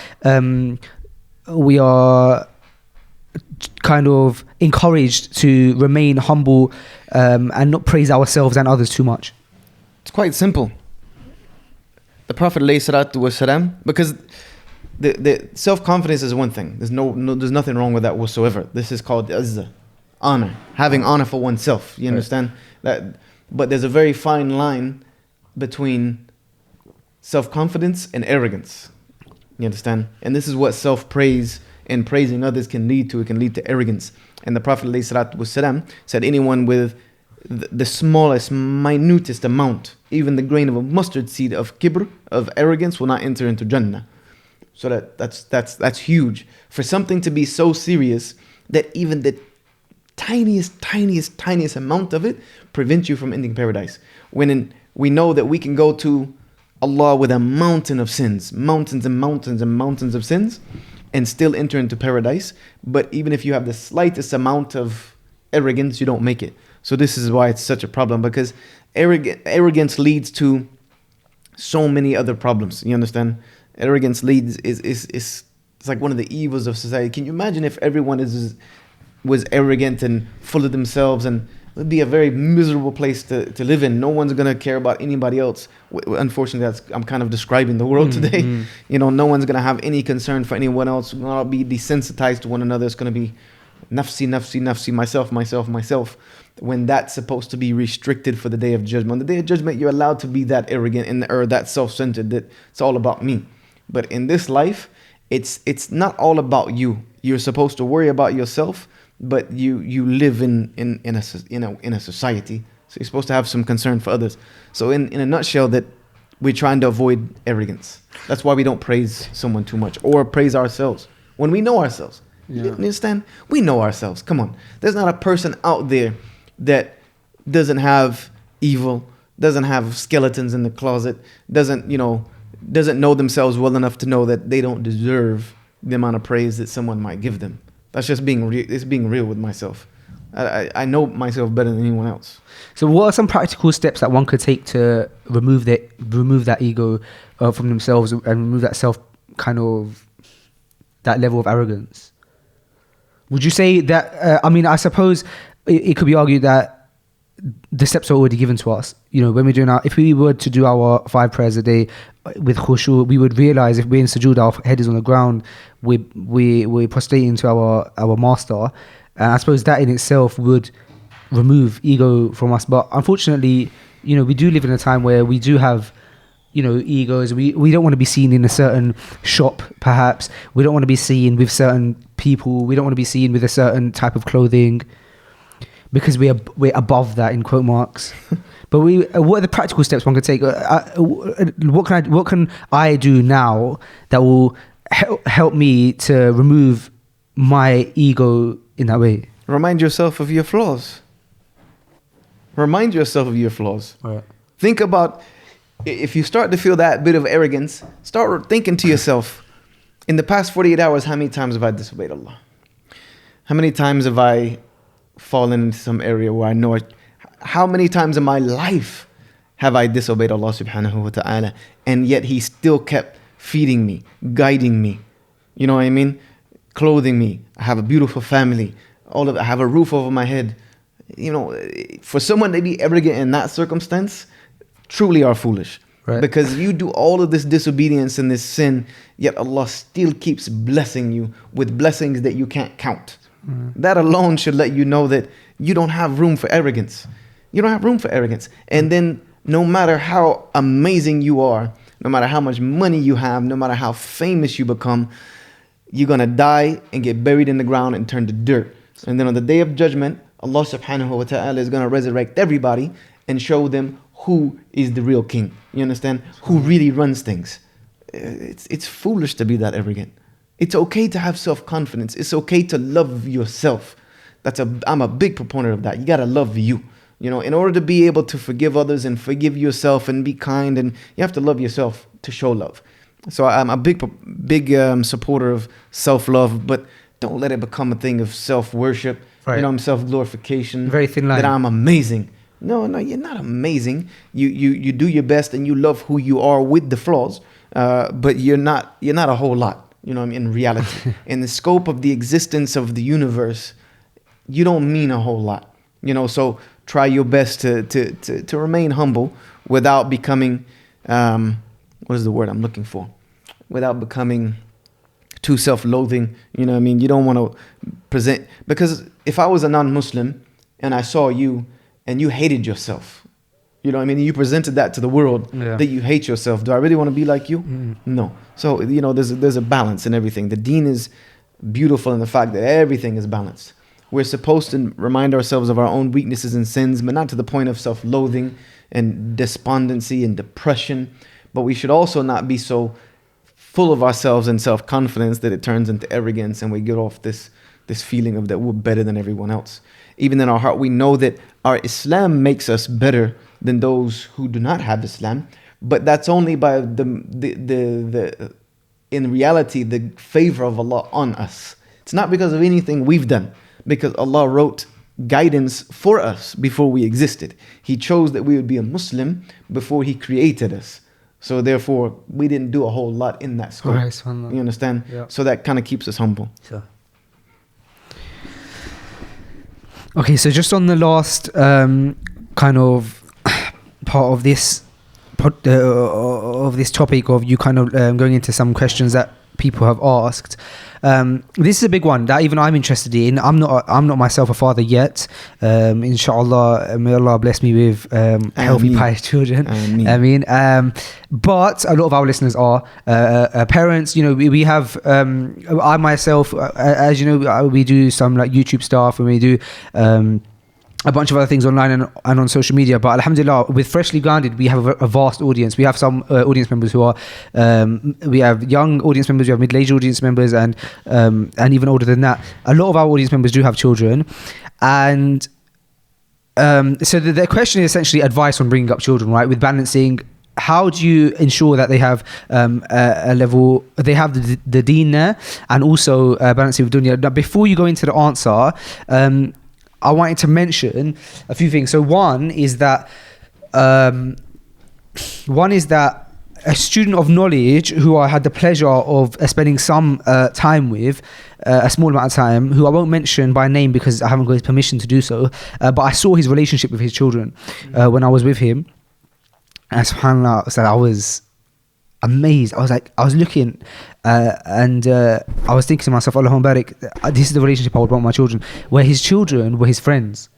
kind of encouraged to remain humble and not praise ourselves and others too much? It's quite simple. The Prophet ﷺ, because the self-confidence is one thing. There's nothing wrong with that whatsoever. This is called izzah, honor, having honor for oneself. You understand that? But there's a very fine line between self-confidence and arrogance. You understand? And this is what self-praise and praising others can lead to. It can lead to arrogance. And the Prophet ﷺ said, anyone with the smallest, minutest amount, even the grain of a mustard seed of kibr, of arrogance, will not enter into Jannah. So that's huge. For something to be so serious that even the tiniest amount of it prevents you from ending paradise. We know that we can go to Allah with a mountain of sins, mountains and mountains and mountains of sins, and still enter into paradise. But even if you have the slightest amount of arrogance, you don't make it. So this is why it's such a problem, because arrogance leads to so many other problems. You understand? Arrogance leads is like one of the evils of society. Can you imagine if everyone was arrogant and full of themselves? And it would be a very miserable place to live in. No one's gonna care about anybody else. Unfortunately, I'm kind of describing the world today. You know, no one's gonna have any concern for anyone else. We're gonna be desensitized to one another. It's gonna be nafsi, nafsi, nafsi, myself. When that's supposed to be restricted for the Day of Judgment. On the Day of Judgment, you're allowed to be that arrogant or that self-centered, that it's all about me. But in this life, it's not all about you. You're supposed to worry about yourself, but you live in a society So you're supposed to have some concern for others. So in a nutshell, that we're trying to avoid arrogance. That's why we don't praise someone too much or praise ourselves when we know ourselves. You understand? We know ourselves. Come on. There's not a person out there that doesn't have evil, doesn't have skeletons in the closet, doesn't know themselves well enough to know that they don't deserve the amount of praise that someone might give them. That's just being real. It's being real with myself. I know myself better than anyone else. So what are some practical steps that one could take to remove that ego from themselves and remove that that level of arrogance? Would you say that, I suppose it could be argued that the steps are already given to us. When we're doing if we were to do our 5 prayers a day with khushu, we would realize if we're in sujood, our head is on the ground, we're prostrating to our master. And I suppose that in itself would remove ego from us. But unfortunately, we do live in a time where we do have, egos. We don't want to be seen in a certain shop, perhaps. We don't want to be seen with certain people. We don't want to be seen with a certain type of clothing because we're above that, in quote marks. But what are the practical steps one could take? What can I do now that will help me to remove my ego in that way? Remind yourself of your flaws. Remind yourself of your flaws. Right. Think about, if you start to feel that bit of arrogance, start thinking to yourself, in the past 48 hours, how many times have I disobeyed Allah? How many times have I fallen into some area where I know it? How many times in my life have I disobeyed Allah subhanahu wa ta'ala? And yet He still kept feeding me, guiding me. You know what I mean? Clothing me. I have a beautiful family. I have a roof over my head. For someone to be arrogant in that circumstance, truly are foolish. Right. Because you do all of this disobedience and this sin, yet Allah still keeps blessing you with blessings that you can't count. That alone should let you know that you don't have room for arrogance. You don't have room for arrogance. And then no matter how amazing you are, no matter how much money you have, no matter how famous you become, you're going to die and get buried in the ground and turn to dirt. And then on the day of judgment, Allah subhanahu wa ta'ala is going to resurrect everybody and show them who is the real king. You understand? Who really runs things. It's foolish to be that arrogant. It's okay to have self-confidence. It's okay to love yourself. I'm a big proponent of that. You got to love you. In order to be able to forgive others and forgive yourself and be kind, and you have to love yourself to show love. So I'm a big supporter of self-love, but don't let it become a thing of self-worship. Right. Self-glorification. Very thin line. That I'm amazing. No, you're not amazing. You do your best and you love who you are with the flaws, but you're not a whole lot. In reality, in the scope of the existence of the universe, you don't mean a whole lot. So try your best to remain humble without becoming, what is the word I'm looking for? Without becoming too self-loathing. You don't want to present, because if I was a non-Muslim and I saw you and you hated yourself, you presented that to the world, that you hate yourself. Do I really want to be like you? No. So, there's a balance in everything. The deen is beautiful in the fact that everything is balanced. We're supposed to remind ourselves of our own weaknesses and sins, but not to the point of self-loathing and despondency and depression. But we should also not be so full of ourselves and self-confidence that it turns into arrogance and we get off this feeling of that we're better than everyone else. Even in our heart, we know that our Islam makes us better than those who do not have Islam, but that's only by in reality the favor of Allah on us. It's not because of anything we've done, because Allah wrote guidance for us before we existed. He chose that we would be a Muslim before He created us. So therefore, we didn't do a whole lot in that scope. Right, you understand? Yeah. So that kind of keeps us humble. Sure. Okay, so just on the last kind of part of this topic of you kind of going into some questions that people have asked. This is a big one that even I'm interested in. I'm not myself a father yet. Inshallah, may Allah bless me with healthy, pious children. But a lot of our listeners are parents. We have I myself, as you know, we do some like YouTube stuff, and we do a bunch of other things online and on social media. But alhamdulillah, with Freshly Grounded, we have a vast audience. We have some audience members who are, we have young audience members, we have middle-aged audience members, and even older than that. A lot of our audience members do have children. And so the question is essentially advice on bringing up children, right? With balancing, how do you ensure that they have a level, they have the deen there, and also balancing with dunya? Now, before you go into the answer, I wanted to mention a few things. So one is that a student of knowledge who I had the pleasure of spending some time with, a small amount of time, who I won't mention by name because I haven't got his permission to do so, but I saw his relationship with his children when I was with him. And subhanAllah, so I was amazed. I was looking and I was thinking to myself, Allahumma barik, this is the relationship I would want with my children, where his children were his friends.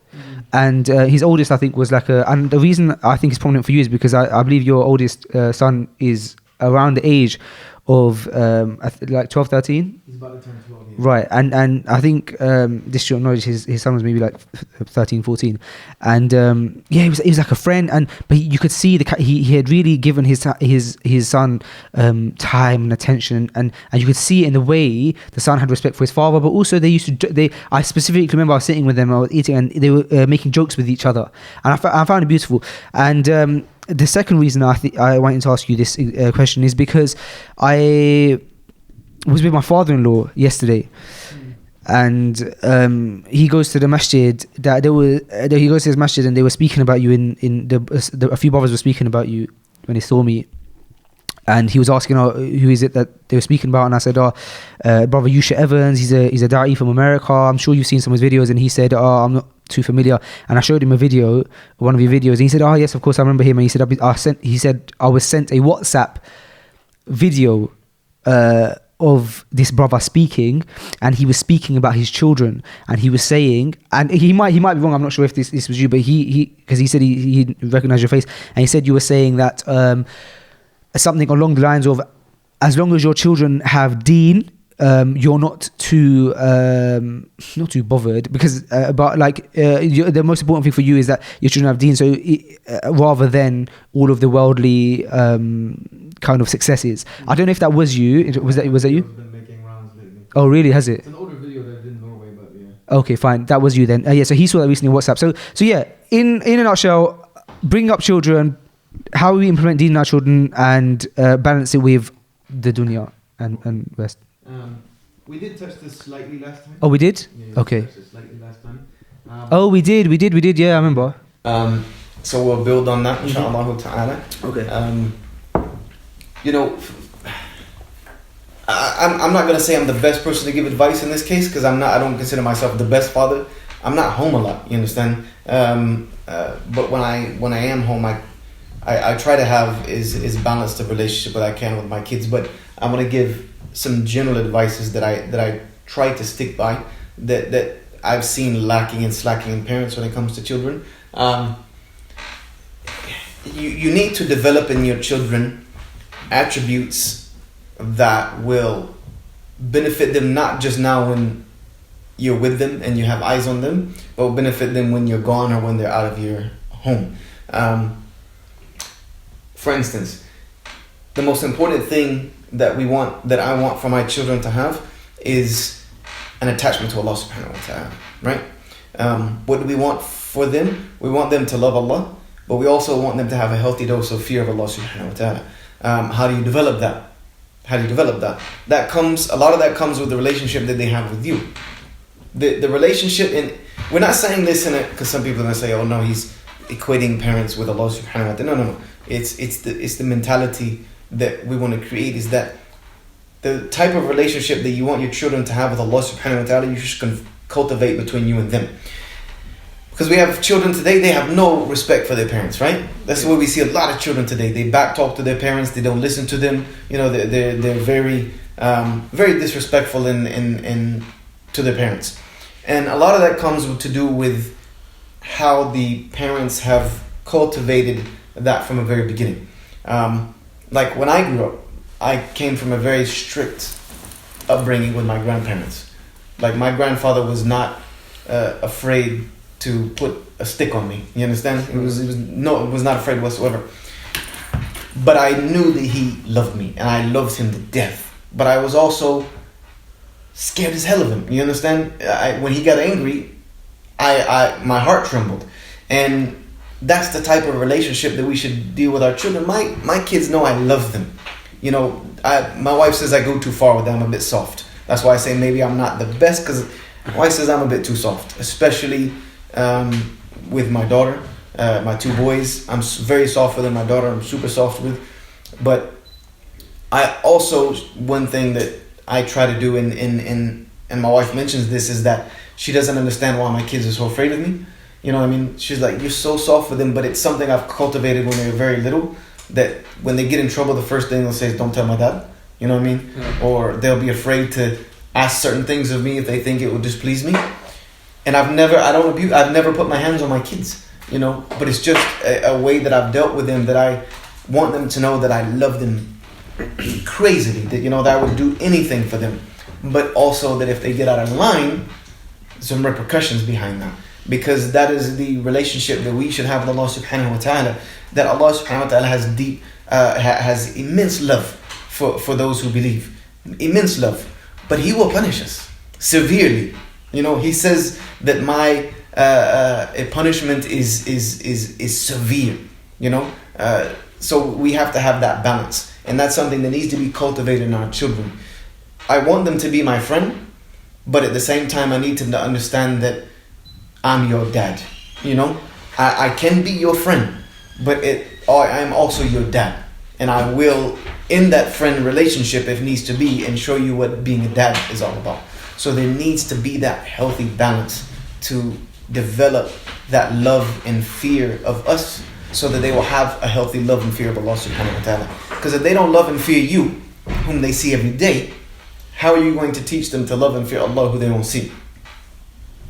And his oldest, I think, was and the reason I think it's prominent for you is because I believe your oldest son is around the age of 12, 13. He's about to turn 12. Yeah. Right, and I think this student knowledge, his son was maybe 13, 14, and he was like a friend, but you could see he had really given his son time and attention, and you could see in the way the son had respect for his father, but also I specifically remember I was sitting with them, I was eating, and they were making jokes with each other, and I found it beautiful. And the second reason I wanted to ask you this question is because I was with my father-in-law yesterday, and he goes to the masjid. He goes to his masjid, and they were speaking about you. A few brothers were speaking about you when they saw me, and he was asking, who is it that they were speaking about? And I said, brother Yusha Evans. He's a da'i from America. I'm sure you've seen some of his videos. And he said, I'm not too familiar. And I showed him one of your videos, and he said, yes, of course I remember him. And he said, I was sent a WhatsApp video of this brother speaking, and he was speaking about his children, and he was saying, and he might be wrong, I'm not sure if this was you, but because he said he recognized your face, and he said you were saying that something along the lines of, as long as your children have deen, you're not too bothered, because the most important thing for you is that your children have deen, so rather than all of the worldly kind of successes. I don't know if that was you. Was that you? Been making rounds lately. Oh really? Has it? It's an older video that I did in Norway, but yeah. Okay, fine, that was you then. Yeah, so he saw that recently on WhatsApp. So yeah, in a nutshell, bring up children, how we implement deen in our children, and balance it with the dunya and rest. We did touch this slightly last time. Oh, we did? Yeah, okay. Touched this slightly last time. Oh, we did. Yeah, I remember. So we'll build on that, inshallah ta'ala. Okay. I'm not gonna say I'm the best person to give advice in this case, because I don't consider myself the best father. I'm not home a lot, you understand? But when I am home, I try to have is balanced a relationship that I can with my kids. But I want to give some general advices that I try to stick by, that I've seen lacking and slacking in parents when it comes to children. You need to develop in your children attributes that will benefit them, not just now when you're with them and you have eyes on them, but will benefit them when you're gone or when they're out of your home. For instance, the most important thing that I want for my children to have is an attachment to Allah subhanahu wa ta'ala, right? What do we want for them? We want them to love Allah, but we also want them to have a healthy dose of fear of Allah subhanahu wa ta'ala. How do you develop that? A lot of that comes with the relationship that they have with you. The relationship, and we're not saying this because some people are going to say, oh no, he's equating parents with Allah subhanahu wa ta'ala. No. It's the mentality that we want to create, is that the type of relationship that you want your children to have with Allah subhanahu wa ta'ala, you should cultivate between you and them. Because we have children today, they have no respect for their parents, right? That's why we see a lot of children today. They backtalk to their parents, they don't listen to them. They're very very disrespectful in to their parents. And a lot of that comes to do with how the parents have cultivated that from a very beginning. Like when I grew up, I came from a very strict upbringing with my grandparents. Like my grandfather was not afraid to put a stick on me. You understand? It was not afraid whatsoever. But I knew that he loved me, and I loved him to death. But I was also scared as hell of him. You understand? When he got angry, my heart trembled. And that's the type of relationship that we should deal with our children. My kids know I love them. You know, my wife says I go too far with them. I'm a bit soft. That's why I say maybe I'm not the best, because my wife says I'm a bit too soft, especially with my daughter, my two boys. I'm very soft with them. My daughter I'm super soft with. But I also, one thing that I try to do, and my wife mentions this, is that she doesn't understand why my kids are so afraid of me. You know what I mean? She's like, you're so soft with them, but it's something I've cultivated when they were very little, that when they get in trouble, the first thing they'll say is, don't tell my dad. You know what I mean? Yeah. Or they'll be afraid to ask certain things of me if they think it would displease me. And I've never put my hands on my kids, you know, but it's just a way that I've dealt with them, that I want them to know that I love them crazily, that, you know, that I would do anything for them, but also that if they get out of line, some repercussions behind that. Because that is the relationship that we should have with Allah subhanahu wa ta'ala, that Allah subhanahu wa ta'ala has immense love for those who believe, immense love, but He will punish us severely. You know, He says that my punishment is severe, you know, so we have to have that balance, and that's something that needs to be cultivated in our children. I want them to be my friend, but at the same time I need them to understand that I'm your dad. You know, I can be your friend, but I'm also your dad, and I will, in that friend relationship, if needs to be, and show you what being a dad is all about. So there needs to be that healthy balance to develop that love and fear of us, so that they will have a healthy love and fear of Allah subhanahu wa ta'ala. Because if they don't love and fear you, whom they see every day, how are you going to teach them to love and fear Allah, who they don't see?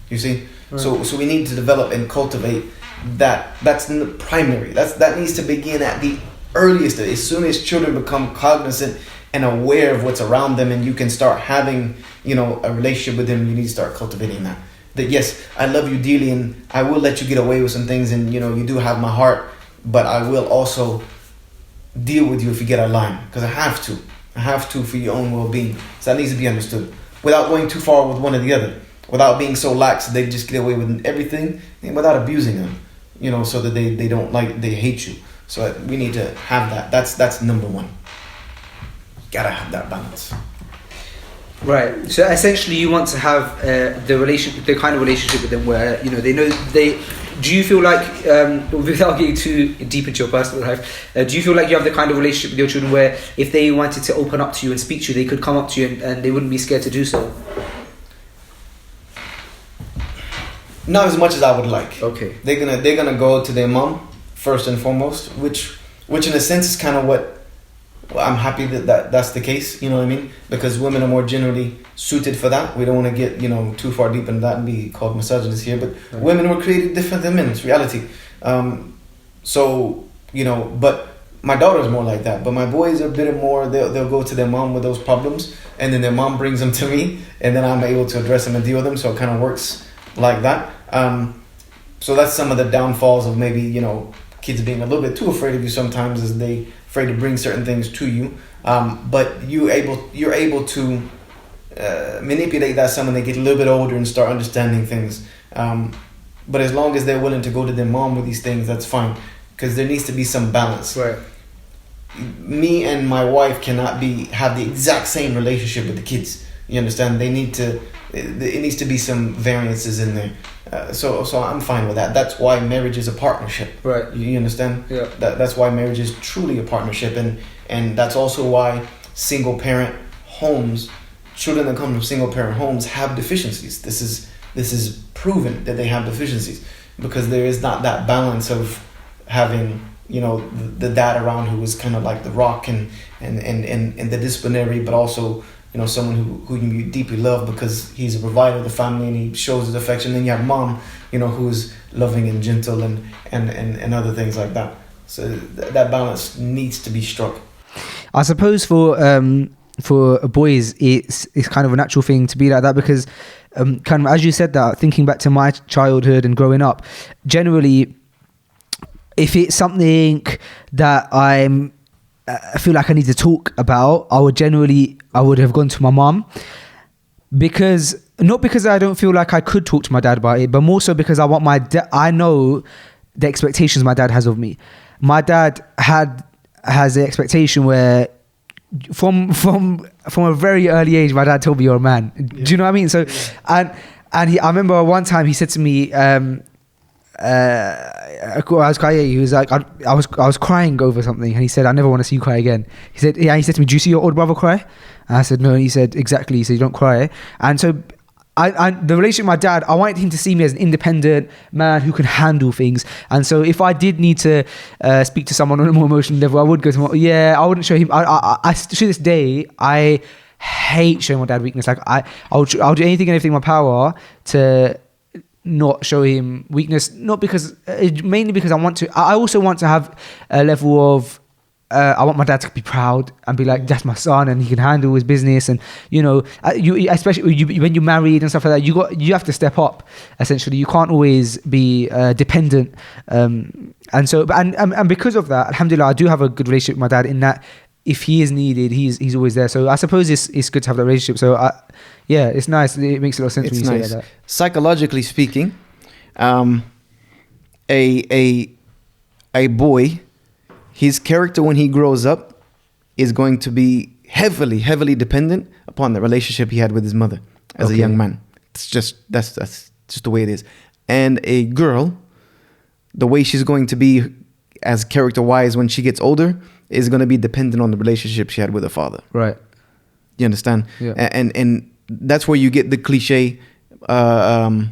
You see? Right. So we need to develop and cultivate that. That's the primary. That needs to begin at the earliest. As soon as children become cognizant and aware of what's around them, and you can start having, you know, a relationship with them, you need to start cultivating that. That yes, I love you dearly, and I will let you get away with some things, and you know, you do have my heart, but I will also deal with you if you get out of line, because I have to for your own well-being. So that needs to be understood, without going too far with one or the other, without being so lax that they just get away with everything, and without abusing them, you know, so that they hate you. So we need to have that. That's number one. Gotta have that balance. Right. So essentially, you want to have the kind of relationship with them where, you know, they know they. Do you feel like, without getting too deep into your personal life, do you feel like you have the kind of relationship with your children where if they wanted to open up to you and speak to you, they could come up to you and they wouldn't be scared to do so? Not as much as I would like. Okay. They're gonna go to their mom first and foremost, which in a sense is kind of what. Well, I'm happy that's the case, you know what I mean? Because women are more generally suited for that. We don't want to get, you know, too far deep into that and be called misogynist here, but right. Women were created different than men, it's reality. So, you know, but my daughter's more like that. But my boys are a bit more, they'll go to their mom with those problems, and then their mom brings them to me, and then I'm able to address them and deal with them, so it kind of works like that. So that's some of the downfalls of maybe, you know, kids being a little bit too afraid of you sometimes, as they afraid to bring certain things to you, but you're able to manipulate that some when they get a little bit older and start understanding things. But as long as they're willing to go to their mom with these things, that's fine, because there needs to be some balance. Right. Me and my wife cannot have the exact same relationship with the kids. You understand? It needs to be some variances in there. So I'm fine with that. That's why marriage is a partnership. Right. You understand? Yeah. That's why marriage is truly a partnership, and that's also why single parent homes, children that come from single parent homes have deficiencies. This is proven that they have deficiencies, because there is not that balance of having, you know, the dad around who is kind of like the rock and the disciplinary, but also, you know, someone who you deeply love because he's a provider of the family and he shows his affection. Then you have mom, you know, who's loving and gentle and other things like that. So that balance needs to be struck. I suppose for boys, it's kind of a natural thing to be like that, because kind of, as you said that, thinking back to my childhood and growing up, generally, if it's something that I feel like I need to talk about, I would have gone to my mum, not because I don't feel like I could talk to my dad about it, but more so because I want I know the expectations my dad has of me. My dad has the expectation where from a very early age, my dad told me, you're a man. Yeah. Do you know what I mean? So, I remember one time he said to me, I was crying. He was like, I was crying over something, and he said, I never want to see you cry again. He said to me, do you see your older brother cry? And I said, no. And he said, exactly. He said, you don't cry. And so the relationship with my dad, I wanted him to see me as an independent man who can handle things. And so if I did need to speak to someone on a more emotional level, I would go to him. Yeah, I wouldn't show him. I to this day, I hate showing my dad weakness. Like I'll do anything and everything in my power to not show him weakness. Not because, mainly because I also want to have a level of, I want my dad to be proud and be like, that's my son and he can handle his business. And you especially when you're married and stuff like that, you have to step up. Essentially, you can't always be dependent. And because of that, alhamdulillah, I do have a good relationship with my dad in that if he is needed, he's always there. So I suppose it's good to have that relationship. So it's nice. It makes a lot of sense when you say that. Psychologically speaking, a boy, his character when he grows up is going to be heavily, heavily dependent upon the relationship he had with his mother as a young man. That's just the way it is. And a girl, the way she's going to be as character-wise when she gets older is going to be dependent on the relationship she had with her father. Right. You understand? Yeah. And that's where you get the cliche, a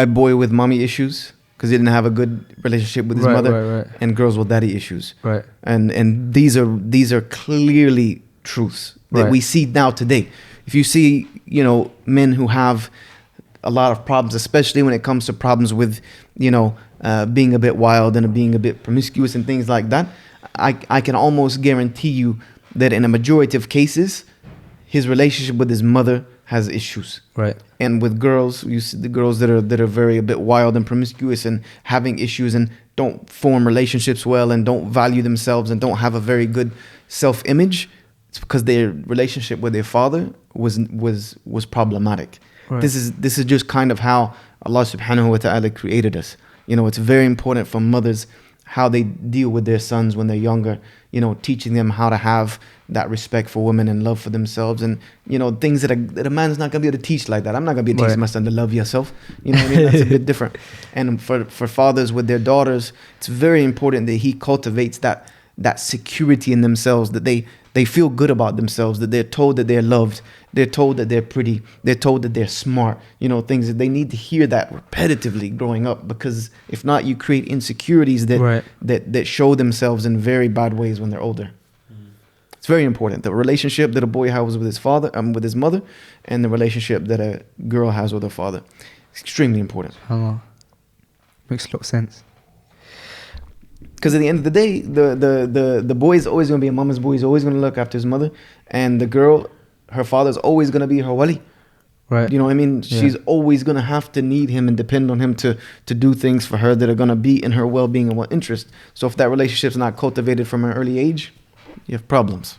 boy with mommy issues, because he didn't have a good relationship with his mother, and girls with daddy issues. Right. And these are clearly truths that we see now today. If you see, men who have a lot of problems, especially when it comes to problems with, being a bit wild and being a bit promiscuous and things like that, I can almost guarantee you that in a majority of cases, his relationship with his mother has issues. Right. And with girls, you see the girls that are very a bit wild and promiscuous and having issues and don't form relationships well and don't value themselves and don't have a very good self-image. It's because their relationship with their father was problematic. Right. This is just kind of how Allah subhanahu wa ta'ala created us. It's very important for mothers how they deal with their sons when they're younger, teaching them how to have that respect for women and love for themselves, and things that a man's not gonna be able to teach like that. I'm not gonna be able to teach my son to love yourself. That's a bit different. And for fathers with their daughters, it's very important that he cultivates that security in themselves, that they feel good about themselves, that they're told that they're loved, they're told that they're pretty, they're told that they're smart, things that they need to hear that repetitively growing up, because if not, you create insecurities that show themselves in very bad ways when they're older. It's very important. The relationship that a boy has with his father, with his mother, and the relationship that a girl has with her father. It's extremely important. Makes a lot of sense. Because at the end of the day, the boy is always going to be a mama's boy. He's always going to look after his mother. And the girl, her father's always going to be her wali. Right. You know what I mean? Yeah. She's always going to have to need him and depend on him to do things for her that are going to be in her well-being and interest. So if that relationship's not cultivated from an early age, you have problems.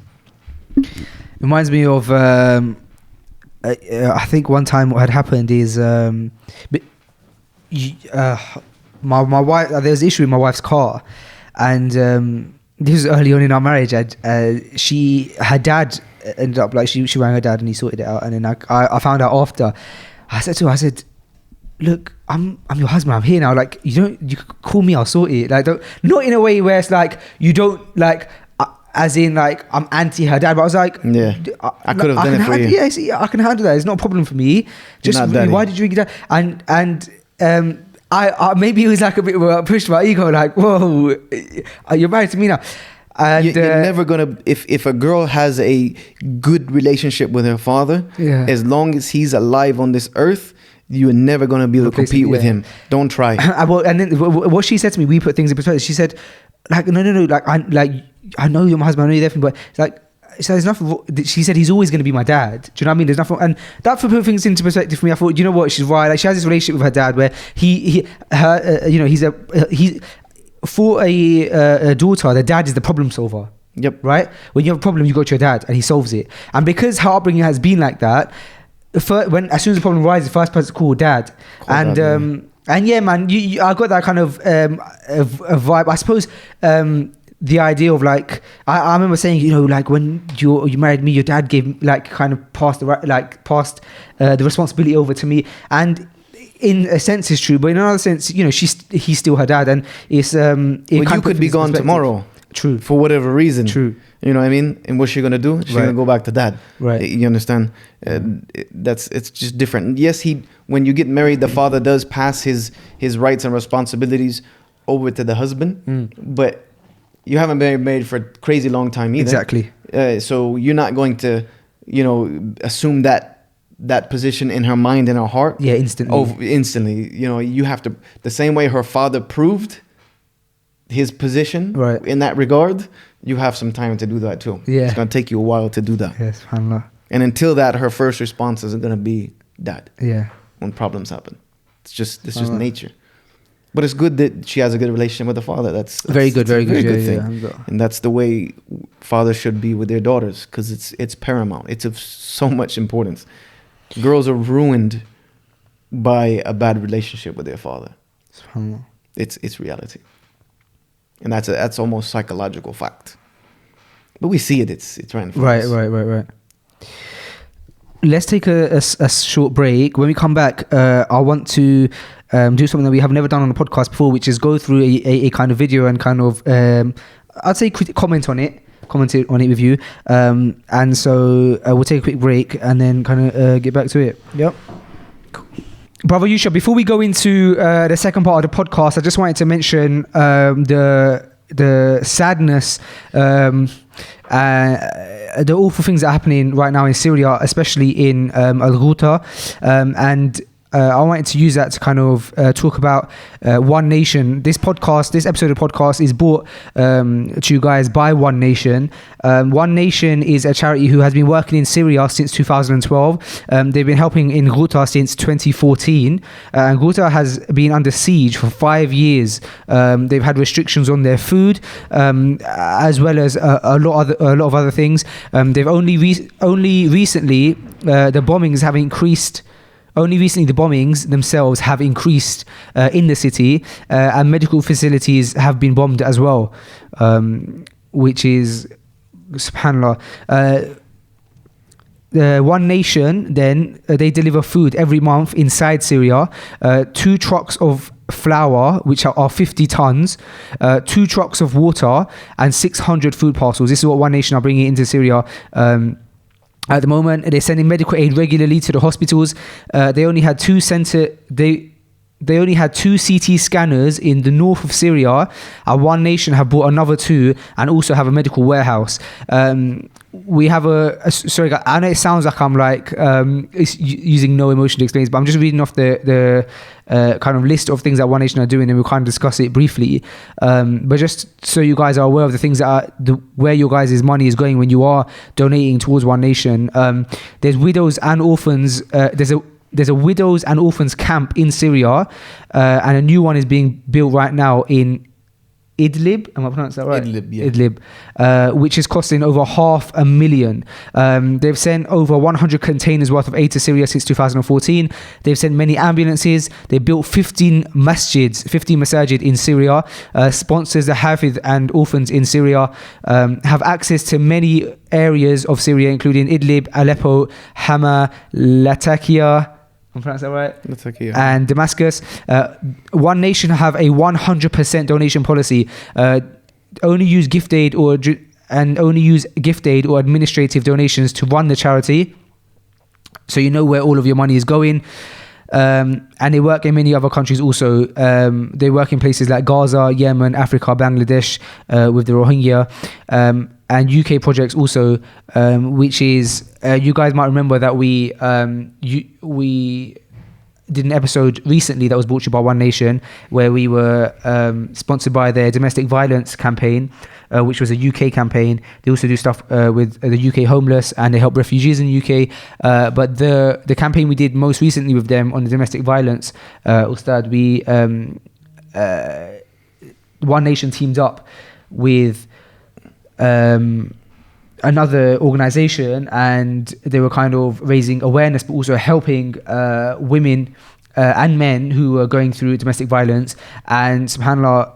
Reminds me of, I think one time what had happened is, my wife, there was an issue with my wife's car, and this was early on in our marriage. Her dad ended up she rang her dad and he sorted it out, and then I found out after. I said to her, look, I'm your husband, I'm here now, like you can call me, I'll sort it, like not in a way where it's like you don't like as in like I'm anti her dad, but I was like, yeah, I could have done it for you. Yeah, see, I can handle that, it's not a problem for me. Just why did you ring your dad? And I maybe it was like a bit pushed my ego, like, whoa, you're married to me now. And you're never gonna, if a girl has a good relationship with her father, as long as he's alive on this earth, you're never gonna be able to compete with him. Don't try. And then what she said to me, we put things in perspective. She said, like, no, like I know you're my husband, I know you're there for me, but it's like, so there's nothing. She said he's always going to be my dad. Do you know what I mean? There's nothing, and that put things into perspective for me. I thought, you know what, she's right. Like, she has this relationship with her dad where he's for a daughter. The dad is the problem solver. Yep. Right. When you have a problem, you go to your dad, and he solves it. And because her upbringing has been like that, as soon as the problem arises, the first person to call dad. And yeah, man, I got that kind of a vibe. I suppose. The idea of like I remember saying, you know, like when you married me, your dad gave like kind of passed the responsibility over to me, and in a sense it's true, but in another sense, you know, he's still her dad, and it's you could be gone tomorrow, true, for whatever reason, true, you know what I mean, and what's she gonna do? She's gonna go back to dad, right? You understand? It's just different. Yes, when you get married, the father does pass his rights and responsibilities over to the husband, but you haven't been married for a crazy long time either. Exactly. So you're not going to, you know, assume that position in her mind and her heart. Yeah, instantly. Instantly. You know, you have to, the same way her father proved his position in that regard, you have some time to do that too. Yeah. It's going to take you a while to do that. Yes, subhanAllah. And until that, her first response isn't going to be dad. Yeah. When problems happen. It's just nature. But it's good that she has a good relationship with the father. That's very good thing. Yeah. And that's the way fathers should be with their daughters, because it's paramount. It's of so much importance. Girls are ruined by a bad relationship with their father. It's reality, and that's almost psychological fact. But we see it. It's right in front of us. Right. Let's take a short break. When we come back, I want to do something that we have never done on the podcast before, which is go through a kind of video and kind of I'd say comment on it with you, and so we'll take a quick break and then kind of get back to it. Yep. Cool. Brother Yusha, before we go into the second part of the podcast, I just wanted to mention the sadness, the awful things that are happening right now in Syria, especially in Al-Ghouta, and I wanted to use that to kind of talk about One Nation. This episode of the podcast is brought to you guys by One Nation. One Nation is a charity who has been working in Syria since 2012. They've been helping in Ghouta since 2014. And Ghouta has been under siege for 5 years. They've had restrictions on their food, as well as a lot of other things. They've only recently the bombings have increased. Only recently, the bombings themselves have increased in the city, and medical facilities have been bombed as well, which is, subhanAllah. One Nation, then, they deliver food every month inside Syria, 2 trucks of flour, which are 50 tons, 2 trucks of water, and 600 food parcels. This is what One Nation are bringing into Syria. At the moment, they're sending medical aid regularly to the hospitals. They only had 2 CT scanners in the north of Syria, and One Nation have bought another 2 and also have a medical warehouse. We have sorry, I know it sounds like I'm like using no emotion to explain this, but I'm just reading off the kind of list of things that One Nation are doing, and we'll kind of discuss it briefly. But just so you guys are aware of the things that where your guys' money is going when you are donating towards One Nation. There's widows and orphans. There's a widows and orphans camp in Syria, and a new one is being built right now in Idlib, am I pronouncing that right? Idlib, yeah. Idlib, which is costing over $500,000. They've sent over 100 containers worth of aid to Syria since 2014. They've sent many ambulances. They built 15 masajid in Syria. Sponsors the Hafid and orphans in Syria. Have access to many areas of Syria, including Idlib, Aleppo, Hama, Latakia, I'm pronouncing that right? Latakia. And Damascus. One Nation have a 100% donation policy. Only use gift aid or administrative donations to run the charity, so you know where all of your money is going. And they work in many other countries also. They work in places like Gaza, Yemen, Africa, Bangladesh, with the Rohingya, and UK projects also, which is you guys might remember that we did an episode recently that was brought to you by One Nation, where we were sponsored by their domestic violence campaign, which was a UK campaign. They also do stuff with the UK homeless, and they help refugees in the UK. But the campaign we did most recently with them on the domestic violence, Ustad, we One Nation teamed up with another organization, and they were kind of raising awareness but also helping women and men who are going through domestic violence. And subhanAllah,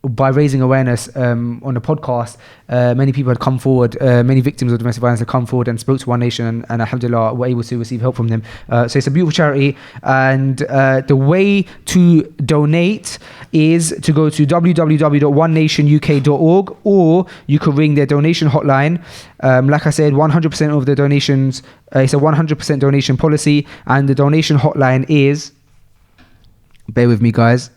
by raising awareness on the podcast, many people had come forward, many victims of domestic violence had come forward and spoke to One Nation, and alhamdulillah were able to receive help from them. So it's a beautiful charity, and the way to donate is to go to www.onenationuk.org, or you could ring their donation hotline. Like I said, 100% of the donations, it's a 100% donation policy, and the donation hotline is, bear with me guys,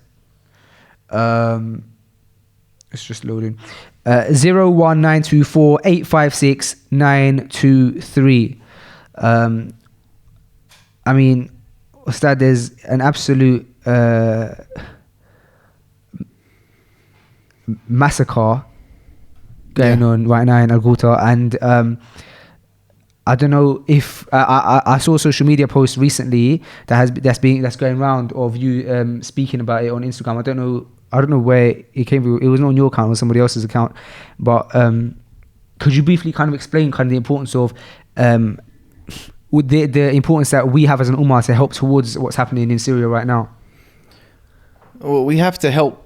it's just loading. 01924 856 923. I mean, Ustad, there's an absolute massacre going on right now in Al Ghouta, and I don't know if I saw a social media post recently that's going around of you speaking about it on Instagram. I don't know where it came from. It wasn't on your account, it was somebody else's account. But could you briefly kind of explain kind of the importance of the importance that we have as an ummah to help towards what's happening in Syria right now? Well, we have to help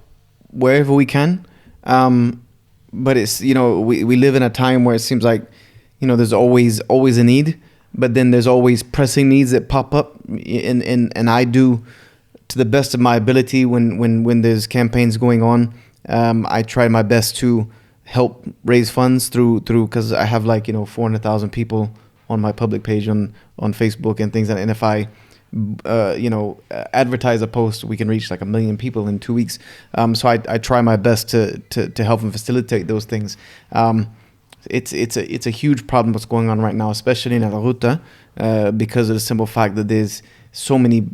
wherever we can. But it's, we live in a time where it seems like, there's always a need, but then there's always pressing needs that pop up. And I do, to the best of my ability, when there's campaigns going on, I try my best to help raise funds through because I have 400,000 people on my public page on Facebook and things, and if I advertise a post, we can reach 1 million people in 2 weeks. So I try my best to help and facilitate those things. It's a huge problem what's going on right now, especially in Al Ghouta, because of the simple fact that there's so many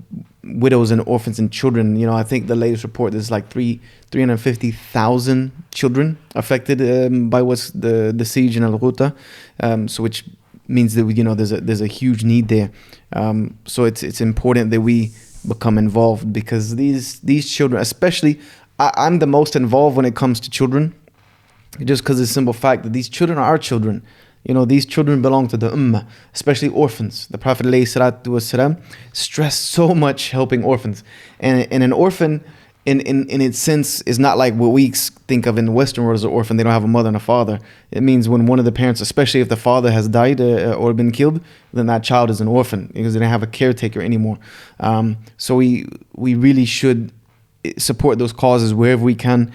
widows and orphans and children. I think the latest report, there's 350,000 children affected by what's the siege in Al Ghouta, so which means that there's a huge need there. So it's important that we become involved, because these children, especially, I'm the most involved when it comes to children, just because of the simple fact that these children are our children. These children belong to the ummah, especially orphans. The Prophet ﷺ stressed so much helping orphans, and an orphan in its sense is not like what we think of in the Western world as an orphan. They don't have a mother and a father. It means when one of the parents, especially if the father has died or been killed, then that child is an orphan because they don't have a caretaker anymore. So we really should support those causes wherever we can.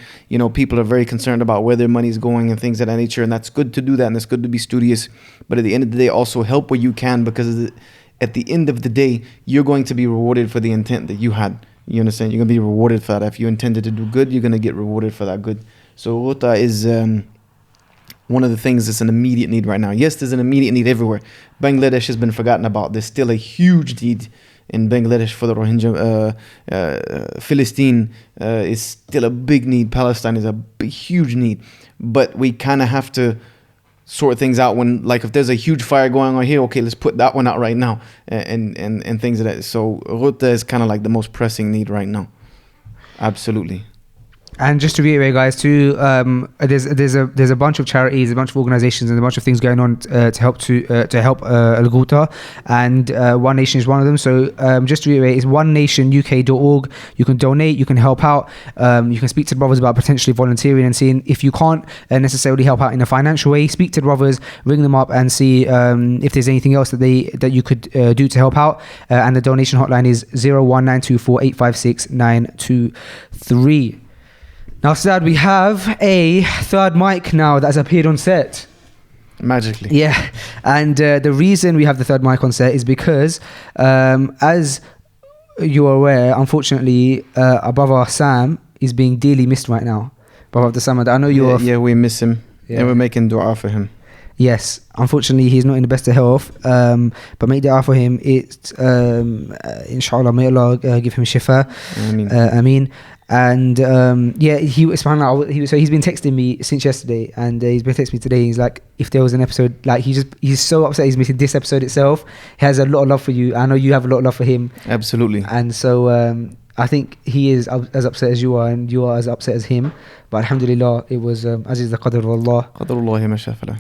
People are very concerned about where their money is going and things of that nature, and that's good to do that, and it's good to be studious. But at the end of the day, also help where you can, because at the end of the day, you're going to be rewarded for the intent that you had. You understand? You're going to be rewarded for that. If you intended to do good, you're going to get rewarded for that good. So Ghouta is one of the things that's an immediate need right now. Yes, there's an immediate need everywhere. Bangladesh has been forgotten about. There's still a huge need in Bangladesh for the Rohingya. Philistine is still a big need. Palestine is a huge need. But we kind of have to sort things out when, if there's a huge fire going on here, okay, let's put that one out right now, and things like that. So Ghouta is kind of the most pressing need right now. Absolutely. And just to reiterate, guys, too, there's a bunch of charities, a bunch of organizations, and a bunch of things going on to help Al Ghouta, and One Nation is one of them. So just to reiterate, it's onenationuk.org. You can donate, you can help out, you can speak to the brothers about potentially volunteering and seeing if you can't necessarily help out in a financial way. Speak to the brothers, ring them up, and see if there's anything else that you could do to help out. And the donation hotline is 01924 856 923. Now, Sad, we have a third mic now that's appeared on set. Magically. Yeah. And the reason we have the third mic on set is because, as you're aware, unfortunately, our brother Sam is being dearly missed right now. Brother Abdul Samad, I know you're... Yeah, we miss him. Yeah. And we're making dua for him. Yes, unfortunately, he's not in the best of health. But make dua for him. It's inshallah, may Allah give him shifa. Ameen. And so he's been texting me since yesterday, and he's been texting me today. He's like, if there was an episode, like he's so upset he's missing this episode itself. He has a lot of love for you. I know you have a lot of love for him. Absolutely. And so I think he is as upset as you are, and you are as upset as him. But alhamdulillah, it was as is the qadr of Allah. Qadrullahi ma shaa fa'ala.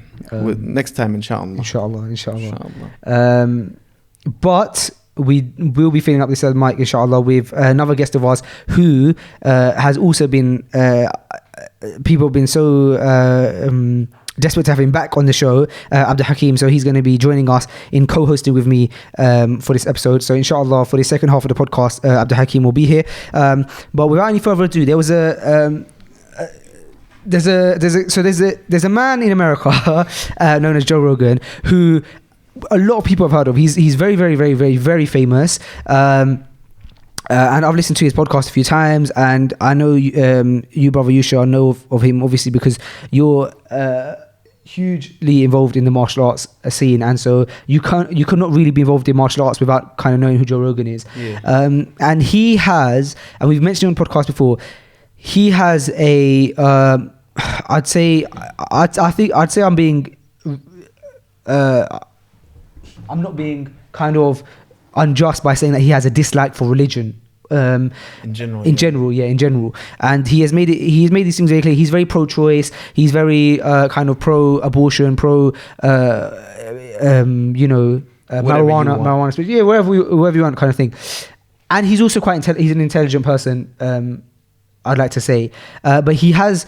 Next time, inshallah. Inshallah. But we will be filling up this mic, inshallah, with another guest of ours who has also been people have been so desperate to have him back on the show, Abdul Hakim. So he's going to be joining us in co-hosting with me for this episode. So inshallah, for the second half of the podcast, Abdul Hakim will be here. But without any further ado, there's a man in America known as Joe Rogan who a lot of people have heard of. He's very, very, very, very, very famous. And I've listened to his podcast a few times, and I know you, brother Yusha, know of him obviously because you're hugely involved in the martial arts scene, and so you could not really be involved in martial arts without kind of knowing who Joe Rogan is. Yeah. And he has, and we've mentioned it on the podcast before, he has a I'd say I'm not being kind of unjust by saying that he has a dislike for religion. In general, and he's made these things very clear. He's very pro-choice. He's very kind of pro-abortion, marijuana, yeah, wherever you want, kind of thing. And he's also he's an intelligent person. I'd like to say, but he has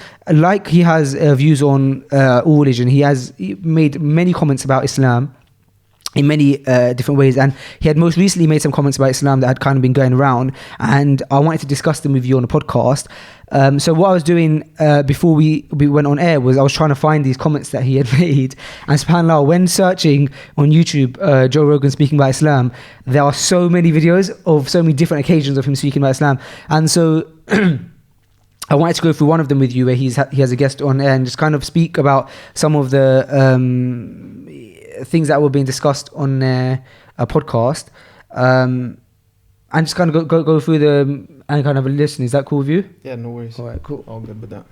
views on all religion. He has made many comments about Islam in many different ways, and he had most recently made some comments about Islam that had kind of been going around, and I wanted to discuss them with you on the podcast. So what I was doing before we went on air was I was trying to find these comments that he had made, and subhanAllah, when searching on YouTube Joe Rogan speaking about Islam, there are so many videos of so many different occasions of him speaking about Islam, and so I wanted to go through one of them with you where he has a guest on air and just kind of speak about some of the things that were being discussed on a podcast, and just kind of go through them and kind of listen. Is that cool with you? Yeah, no worries. All right, cool. All good with that.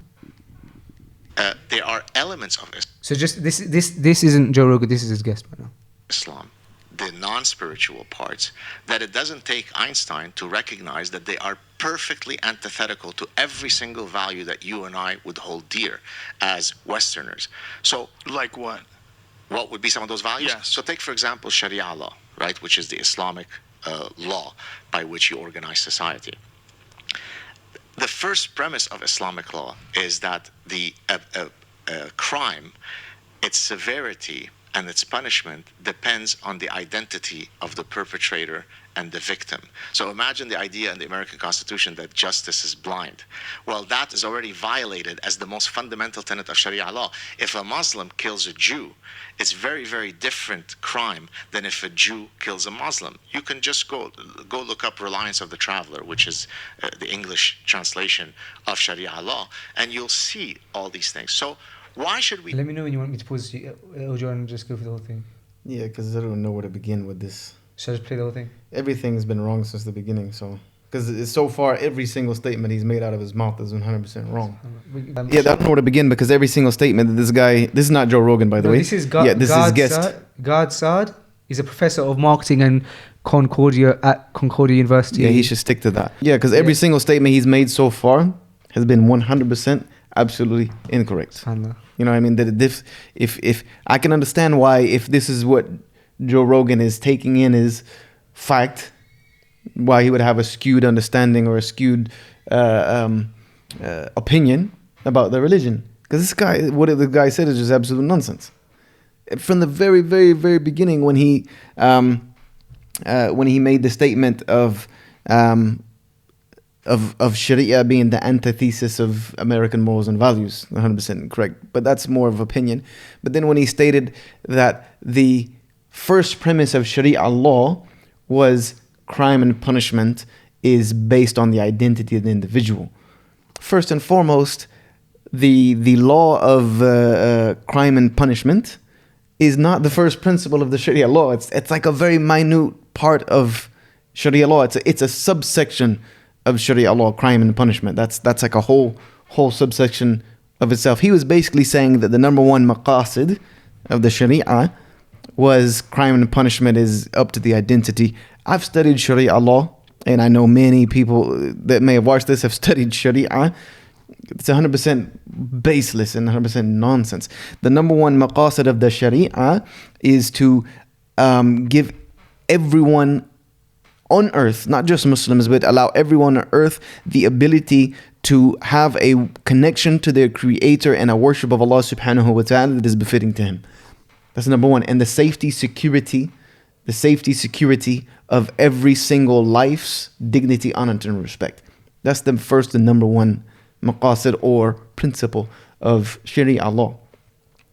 There are elements of So just this isn't Joe Rogan. This is his guest right now. Islam, the non-spiritual parts, that it doesn't take Einstein to recognize that they are perfectly antithetical to every single value that you and I would hold dear as Westerners. So, like what? What would be some of those values? Yes. So take, for example, Sharia law, right, which is the Islamic law by which you organize society. The first premise of Islamic law is that the crime, its severity and its punishment depends on the identity of the perpetrator and the victim. So imagine the idea in the American Constitution that justice is blind. Well, that is already violated as the most fundamental tenet of Sharia law. If a Muslim kills a Jew, it's very, very different crime than if a Jew kills a Muslim. You can just go look up Reliance of the Traveler, which is the English translation of Sharia law, and you'll see all these things. So why should we... Let me know when you want me to pause or do you want to just go for the whole thing? Yeah, because I don't know where to begin with this. Should I just play the whole thing? Everything's been wrong since the beginning, so... Because so far, every single statement he's made out of his mouth is 100% wrong. Yeah, I don't know where to begin because every single statement that this guy... This is not Joe Rogan, by the way. This is this is guest. Gard Saad. He's a professor of marketing and Concordia at Concordia University. Yeah, he should stick to that. Yeah, because every single statement he's made so far has been 100% absolutely incorrect. You know what I mean? That if I can understand why, if this is what Joe Rogan is taking in as fact, why he would have a skewed understanding or a skewed opinion about the religion. Because this guy, what the guy said is just absolute nonsense. From the very, very, very beginning, when he made the statement of Sharia being the antithesis of American morals and values, 100% correct. But that's more of opinion. But then when he stated that the first premise of Sharia law was crime and punishment is based on the identity of the individual. First and foremost, the law of crime and punishment is not the first principle of the Sharia law. It's like a very minute part of Sharia law. It's a subsection of Sharia law, crime and punishment. That's like a whole subsection of itself. He was basically saying that the number one maqasid of the Sharia was crime and punishment is up to the identity. I've studied Sharia law, and I know many people that may have watched this have studied Sharia. It's 100% baseless and 100% nonsense. The number one maqasid of the Sharia is to give everyone on earth, not just Muslims, but allow everyone on earth the ability to have a connection to their creator and a worship of Allah subhanahu wa ta'ala that is befitting to him. That's number one. And the safety security of every single life's dignity, honor, and respect. That's the first and number one maqasid or principle of Sharia law.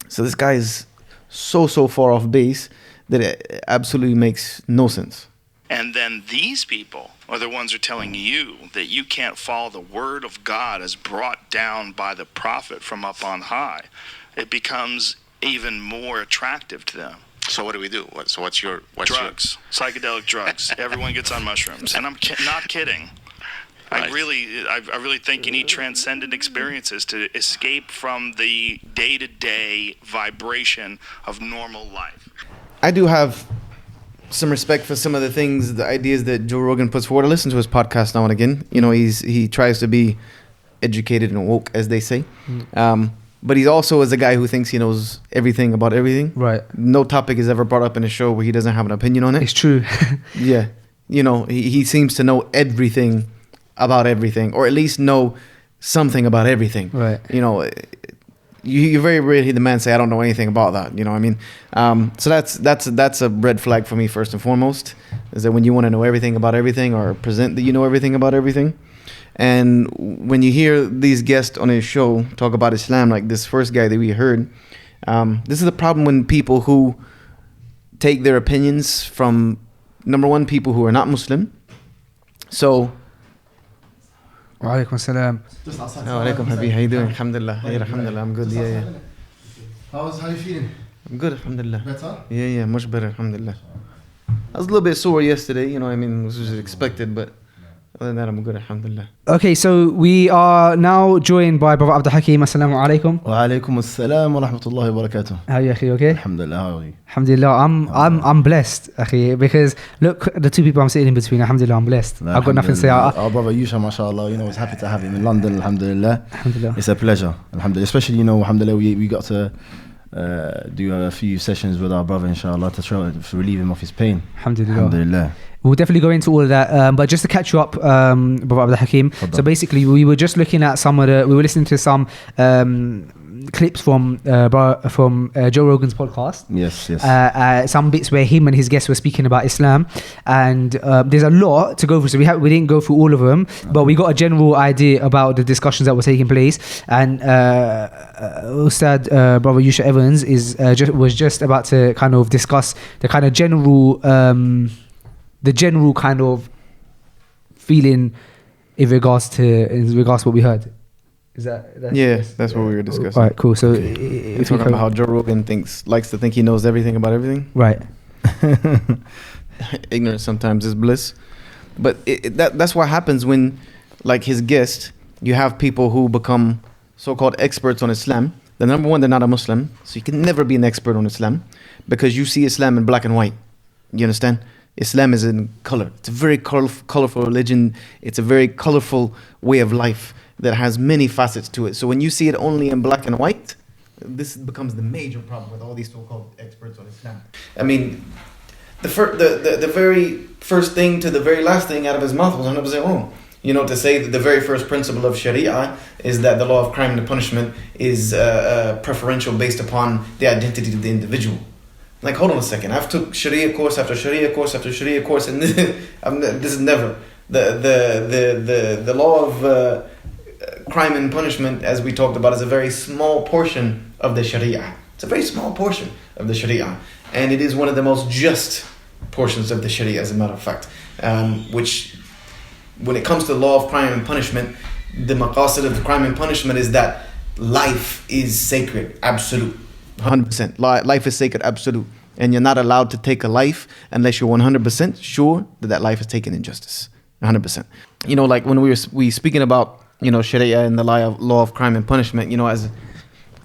So this guy is so far off base that it absolutely makes no sense. And then these people are the ones who are telling you that you can't follow the word of God as brought down by the prophet from up on high. It becomes even more attractive to them. So what do we do? What's Drugs, psychedelic drugs. Everyone gets on mushrooms, and I'm not kidding. Right. I really think you need transcendent experiences to escape from the day-to-day vibration of normal life. I do have some respect for some of the things, the ideas that Joe Rogan puts forward. I listen to his podcast now and again. You know, he tries to be educated and woke, as they say. But he also is a guy who thinks he knows everything about everything. Right. No topic is ever brought up in a show where he doesn't have an opinion on it. It's true. Yeah. You know, he seems to know everything about everything, or at least know something about everything. Right. You know, you very rarely hear the man say, I don't know anything about that. You know what I mean? So that's a red flag for me, first and foremost, is that when you want to know everything about everything or present that you know everything about everything. And when you hear these guests on his show talk about Islam, like this first guy that we heard, this is the problem when people who take their opinions from, number one, people who are not Muslim. So, Wa alaikum salam. Wa alaikum habibi, how you doing? Alhamdulillah. Yeah, alhamdulillah, I'm good. Yeah. How you feeling? I'm good, alhamdulillah. Better? Yeah, much better, alhamdulillah. I was a little bit sore yesterday, you know what I mean, this was expected, but other than that, I'm good, alhamdulillah. Okay, so we are now joined by Brother Abdul Hakim. Assalamu alaikum. Wa alaikum assalam wa rahmatullahi wa barakatuh. How are you, akhi? Okay? Alhamdulillah, how are you? Alhamdulillah, I'm blessed, akhi, because look, the two people I'm sitting in between, alhamdulillah, I'm blessed. I've got nothing to say. Our brother Yusha, mashallah, you know, was happy to have him in London, alhamdulillah. Alhamdulillah. It's a pleasure, alhamdulillah. Especially, you know, alhamdulillah, we got to do a few sessions with our brother, inshallah, to try to relieve him of his pain. Alhamdulillah. Alhamdulillah. We'll definitely go into all of that, but just to catch you up, Brother Abdul Hakim. So basically, we were just looking at we were listening to some clips from Joe Rogan's podcast. Yes. Some bits where him and his guests were speaking about Islam, and there's a lot to go through. So we didn't go through all of them, but we got a general idea about the discussions that were taking place. And Ustad Brother Yusha Evans was just about to kind of discuss the kind of general kind of feeling in regards to what we heard. Is that? Yeah, that's what we were discussing. All right, cool. So we're talking about how Joe Rogan likes to think he knows everything about everything. Right. Ignorance sometimes is bliss, but that's what happens when, like his guest, you have people who become so-called experts on Islam. The number one, they're not a Muslim, so you can never be an expert on Islam because you see Islam in black and white. You understand? Islam is in color. It's a very colorful religion. It's a very colorful way of life that has many facets to it. So when you see it only in black and white, this becomes the major problem with all these so-called experts on Islam. I mean, the very first thing to the very last thing out of his mouth was 100% wrong. You know, to say that the very first principle of Sharia is that the law of crime and punishment is preferential based upon the identity of the individual. Like, hold on a second. I've took Sharia course after Sharia course after Sharia course, and this is never the law of crime and punishment, as we talked about, is a very small portion of the Sharia. It's a very small portion of the Sharia, and it is one of the most just portions of the Sharia, as a matter of fact. Which, when it comes to the law of crime and punishment, the maqasid of the crime and punishment is that life is sacred, absolute. 100%. Life is sacred, absolute. And you're not allowed to take a life unless you're 100% sure that that life is taken in justice. 100%. You know, like when we speaking about, you know, Sharia and the law of crime and punishment, you know, as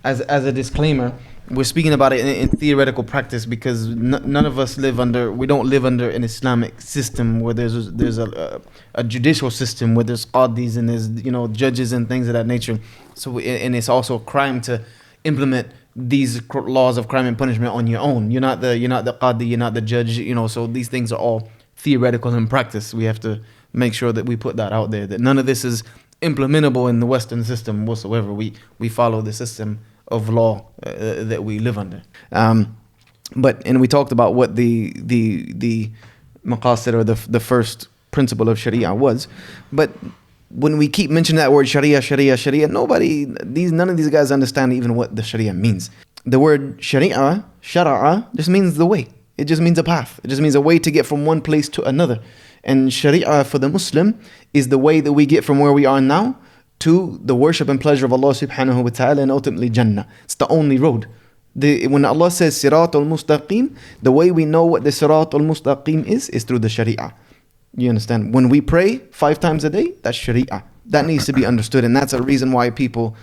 a disclaimer, we're speaking about it in theoretical practice because none of us we don't live under an Islamic system where there's a judicial system where there's qadis and there's, you know, judges and things of that nature. So, and it's also a crime to implement these laws of crime and punishment on your own. You're not the qadi, you're not the judge, you know, so these things are all theoretical in practice. We have to make sure that we put that out there, that none of this is implementable in the Western system whatsoever. We follow the system of law that we live under. And we talked about what the maqasid or the first principle of Sharia was. But when we keep mentioning that word Sharia, none of these guys understand even what the Sharia means. The word Sharia, Shara'a, just means the way. It just means a path. It just means a way to get from one place to another. And Sharia for the Muslim is the way that we get from where we are now to the worship and pleasure of Allah subhanahu wa ta'ala and ultimately Jannah. It's the only road. When Allah says Sirat al-Mustaqim, the way we know what the Sirat al-Mustaqim is through the Sharia. You understand? When we pray 5 times a day, that's Sharia. That needs to be understood. And that's a reason why people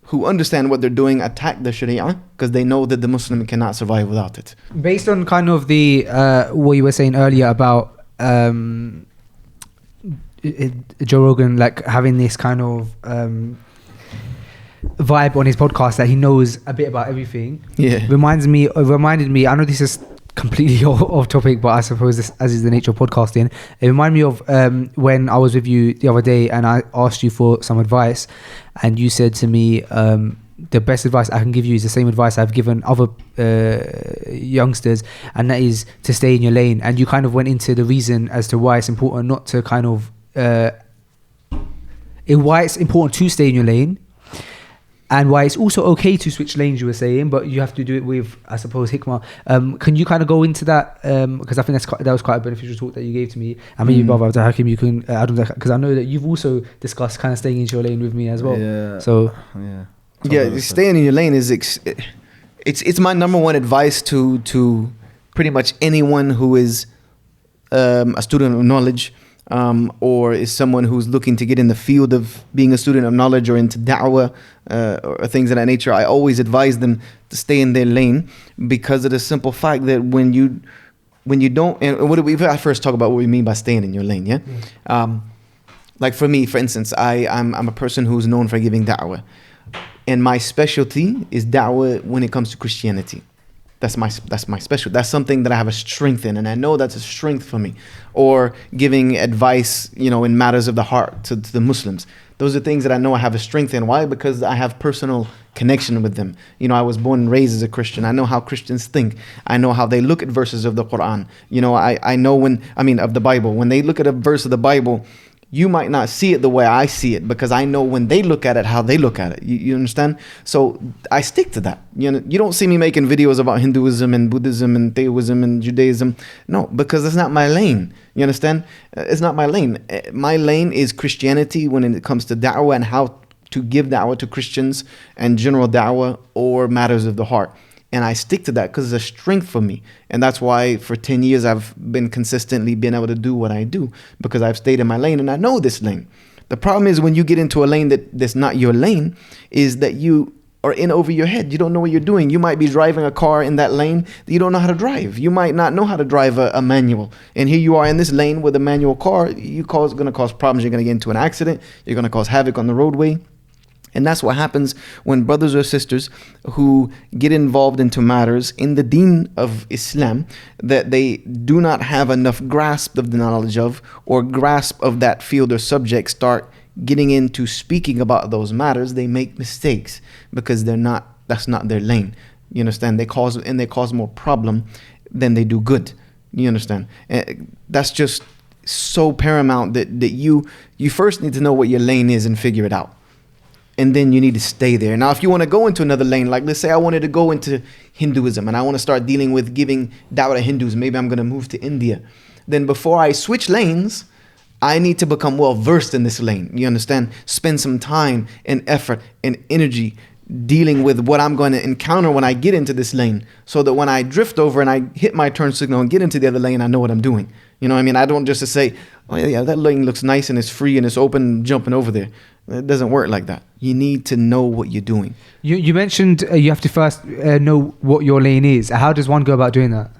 who understand what they're doing attack the Sharia, because they know that the Muslim cannot survive without it. Based on kind of the what you were saying earlier about Joe Rogan, like having this kind of vibe on his podcast that he knows a bit about everything. Yeah. Reminded me, I know this is completely off topic, but I suppose this, as is the nature of podcasting, it reminded me of when I was with you the other day and I asked you for some advice and you said to me, the best advice I can give you is the same advice I've given other youngsters, and that is to stay in your lane. And you kind of went into the reason as to why it's important not to kind of why it's important to stay in your lane, and why it's also okay to switch lanes, you were saying, but you have to do it with, I suppose, hikmah. Can you kind of go into that? Because I think that was quite a beneficial talk that you gave to me. I mean, brother Abdul Hakim, you can add on that, because I know that you've also discussed kind of staying in your lane with me as well. Yeah. So yeah, staying in your lane is it's my number one advice to pretty much anyone who is a student of knowledge, or is someone who's looking to get in the field of being a student of knowledge or into da'wah or things of that nature. I always advise them to stay in their lane, because of the simple fact that when you don't, and what do we first talk about what we mean by staying in your lane, yeah? Like for me, for instance, I'm a person who's known for giving da'wah, and my specialty is da'wah when it comes to Christianity. That's my special. That's something that I have a strength in, and I know that's a strength for me. Or giving advice, you know, in matters of the heart to the Muslims. Those are things that I know I have a strength in. Why? Because I have personal connection with them. You know, I was born and raised as a Christian. I know how Christians think. I know how they look at verses of the Quran. You know, I know of the Bible. When they look at a verse of the Bible, you might not see it the way I see it, because I know when they look at it, how they look at it. You understand? So I stick to that. You know, you don't see me making videos about Hinduism and Buddhism and Theism and Judaism. No, because it's not my lane. You understand? It's not my lane. My lane is Christianity when it comes to da'wah and how to give da'wah to Christians and general da'wah or matters of the heart. And I stick to that because it's a strength for me. And that's why for 10 years I've been consistently been able to do what I do, because I've stayed in my lane and I know this lane. The problem is when you get into a lane that's not your lane, is that you are in over your head. You don't know what you're doing. You might be driving a car in that lane that you don't know how to drive. You might not know how to drive a manual. And here you are in this lane with a manual car. Going to cause problems. You're going to get into an accident. You're going to cause havoc on the roadway. And that's what happens when brothers or sisters who get involved into matters in the deen of Islam that they do not have enough grasp of the knowledge of, or grasp of that field or subject, start getting into speaking about those matters. They make mistakes because that's not their lane. You understand? They cause more problem than they do good. You understand? That's just so paramount that you first need to know what your lane is and figure it out. And then you need to stay there. Now, if you want to go into another lane, like let's say I wanted to go into Hinduism and I want to start dealing with giving da'wah to Hindus, maybe I'm going to move to India. Then before I switch lanes, I need to become well versed in this lane. You understand? Spend some time and effort and energy dealing with what I'm going to encounter when I get into this lane, so that when I drift over and I hit my turn signal and get into the other lane, I know what I'm doing. You know what I mean? I don't just to say, oh yeah, that lane looks nice and it's free and it's open, jumping over there. It doesn't work like that. You need to know what you're doing. You mentioned you have to first know what your lane is. How does one go about doing that?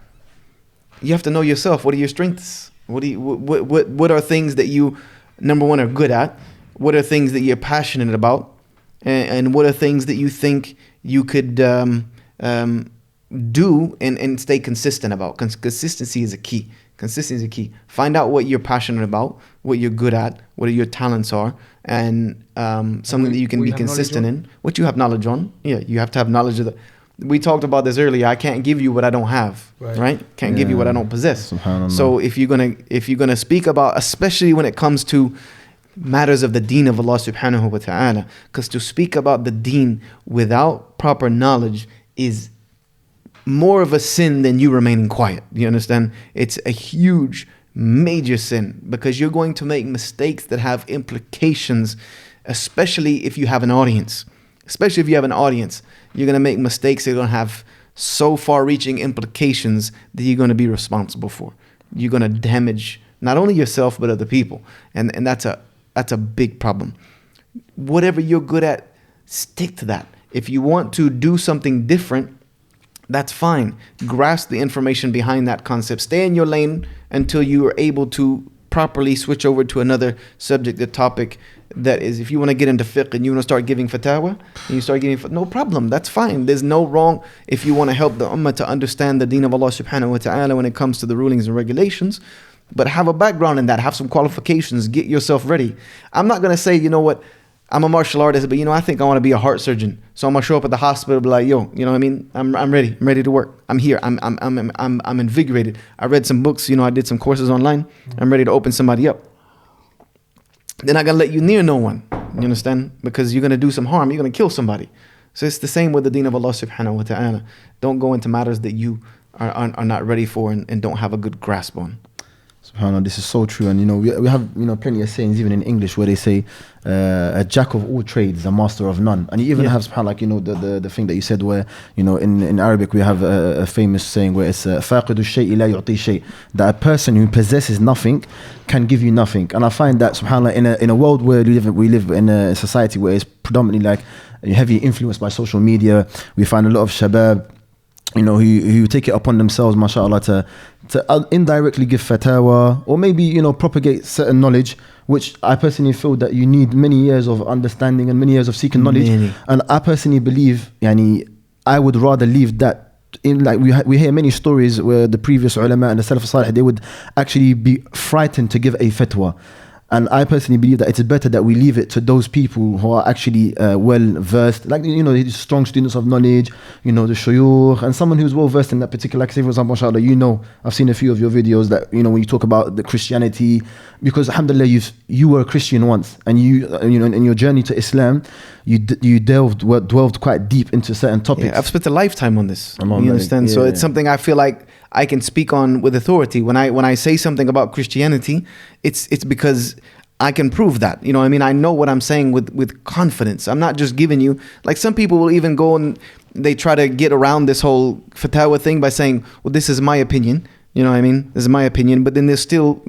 You have to know yourself. What are your strengths? What are things that you, number one, are good at? What are things that you're passionate about? And what are things that you think you could do and stay consistent about? Consistency is a key. Consistency is a key. Find out what you're passionate about, what you're good at, what your talents are, and something that you can be consistent in. What you have knowledge on. Yeah, you have to have knowledge of the. We talked about this earlier. I can't give you what I don't have, right? Can't give you what I don't possess. So if you're gonna speak about, especially when it comes to matters of the deen of Allah subhanahu wa ta'ala, because to speak about the deen without proper knowledge is more of a sin than you remaining quiet. You understand? It's a huge, major sin, because you're going to make mistakes that have implications, especially if you have an audience. Especially if you have an audience, you're going to make mistakes that are going to have so far-reaching implications that you're going to be responsible for. You're going to damage not only yourself but other people, and that's a big problem. Whatever you're good at, stick to that. If you want to do something different, that's fine. Grasp the information behind that concept. Stay in your lane until you are able to properly switch over to another subject, a topic. That is, if you want to get into fiqh and you want to start giving fatwa, and you start giving, no problem, that's fine. There's no wrong if you want to help the ummah to understand the deen of Allah subhanahu wa ta'ala when it comes to the rulings and regulations. But have a background in that, have some qualifications, get yourself ready. I'm not going to say, you know what, I'm a martial artist, but I think I want to be a heart surgeon. So I'm going to show up at the hospital and be like, yo, you know what I mean? I'm ready. I'm ready to work. I'm here. I'm invigorated. I read some books, I did some courses online. I'm ready to open somebody up. They're not going to let you near no one, you understand? Because you're going to do some harm, you're going to kill somebody. So it's the same with the deen of Allah subhanahu wa ta'ala. Don't go into matters that you are not ready for and don't have a good grasp on. SubhanAllah, this is so true. And we have plenty of sayings even in English where they say a jack of all trades, a master of none. And you even have SubhanAllah, the thing that you said where in Arabic we have a famous saying where it's فاقد الشيء لا يعطي شيء, that a person who possesses nothing can give you nothing. And I find that SubhanAllah in a world where we live in a society where it's predominantly like heavily influenced by social media, we find a lot of shabab who take it upon themselves, mashallah, to indirectly give fatwa or maybe propagate certain knowledge, which I personally feel that you need many years of understanding and many years of seeking knowledge. And I personally believe, I would rather leave that in, like we hear many stories where the previous ulama and the Salaf Salih, they would actually be frightened to give a fatwa. And I personally believe that it's better that we leave it to those people who are actually well versed, like strong students of knowledge, the shuyukh, and someone who's well versed in that particular. Like, say for example, mashallah, I've seen a few of your videos that when you talk about the Christianity, because alhamdulillah you were a Christian once, and in your journey to Islam, you dwelled quite deep into certain topics. Yeah, I've spent a lifetime on this. You understand? So it's something I feel like I can speak on with authority. When I say something about Christianity, it's because I can prove that. I know what I'm saying with confidence. I'm not just giving you, like some people will even go and they try to get around this whole fatwa thing by saying, well, this is my opinion. This is my opinion. But then they still,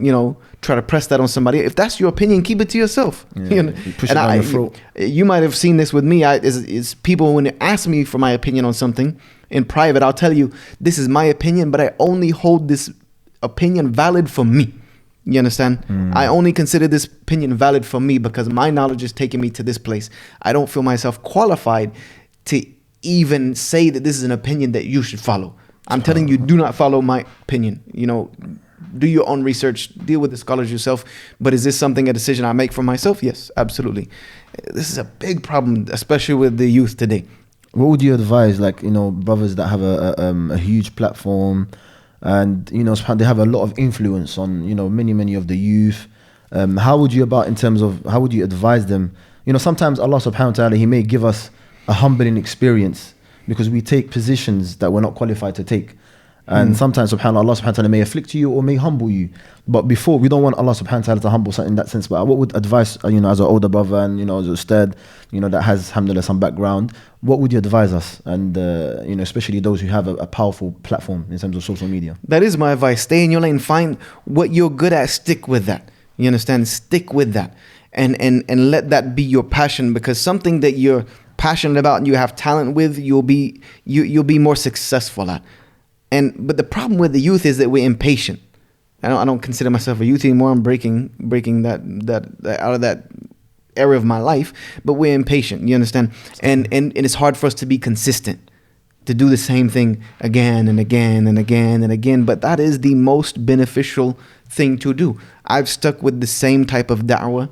try to press that on somebody. If that's your opinion, keep it to yourself. You push it down your throat. You might have seen this with me. Is people, when they ask me for my opinion on something in private, I'll tell you, this is my opinion, but I only hold this opinion valid for me. You understand? I only consider this opinion valid for me because my knowledge is taking me to this place. I don't feel myself qualified to even say that this is an opinion that you should follow. I'm telling you, do not follow my opinion. Do your own research, deal with the scholars yourself. But is this a decision I make for myself? Yes, absolutely. This is a big problem, especially with the youth today. What would you advise, brothers that have a huge platform and, they have a lot of influence on, many of the youth? How would you advise them? Sometimes Allah subhanahu wa ta'ala, He may give us a humbling experience because we take positions that we're not qualified to take. And sometimes, subhanAllah, Allah subhanahu wa ta'ala may afflict you or may humble you. But before, we don't want Allah subhanahu wa ta'ala to humble something in that sense. But what would advise, as an older brother and, as a ustad, that has, alhamdulillah, some background, what would you advise us? And, especially those who have a powerful platform in terms of social media. That is my advice. Stay in your lane. Find what you're good at. Stick with that. You understand? Stick with that. And let that be your passion, because something that you're passionate about and you have talent with, you'll be more successful at. But the problem with the youth is that we're impatient. I don't consider myself a youth anymore. I'm breaking that out of that area of my life. But we're impatient. You understand? And it's hard for us to be consistent, to do the same thing again and again and again and again. But that is the most beneficial thing to do. I've stuck with the same type of da'wah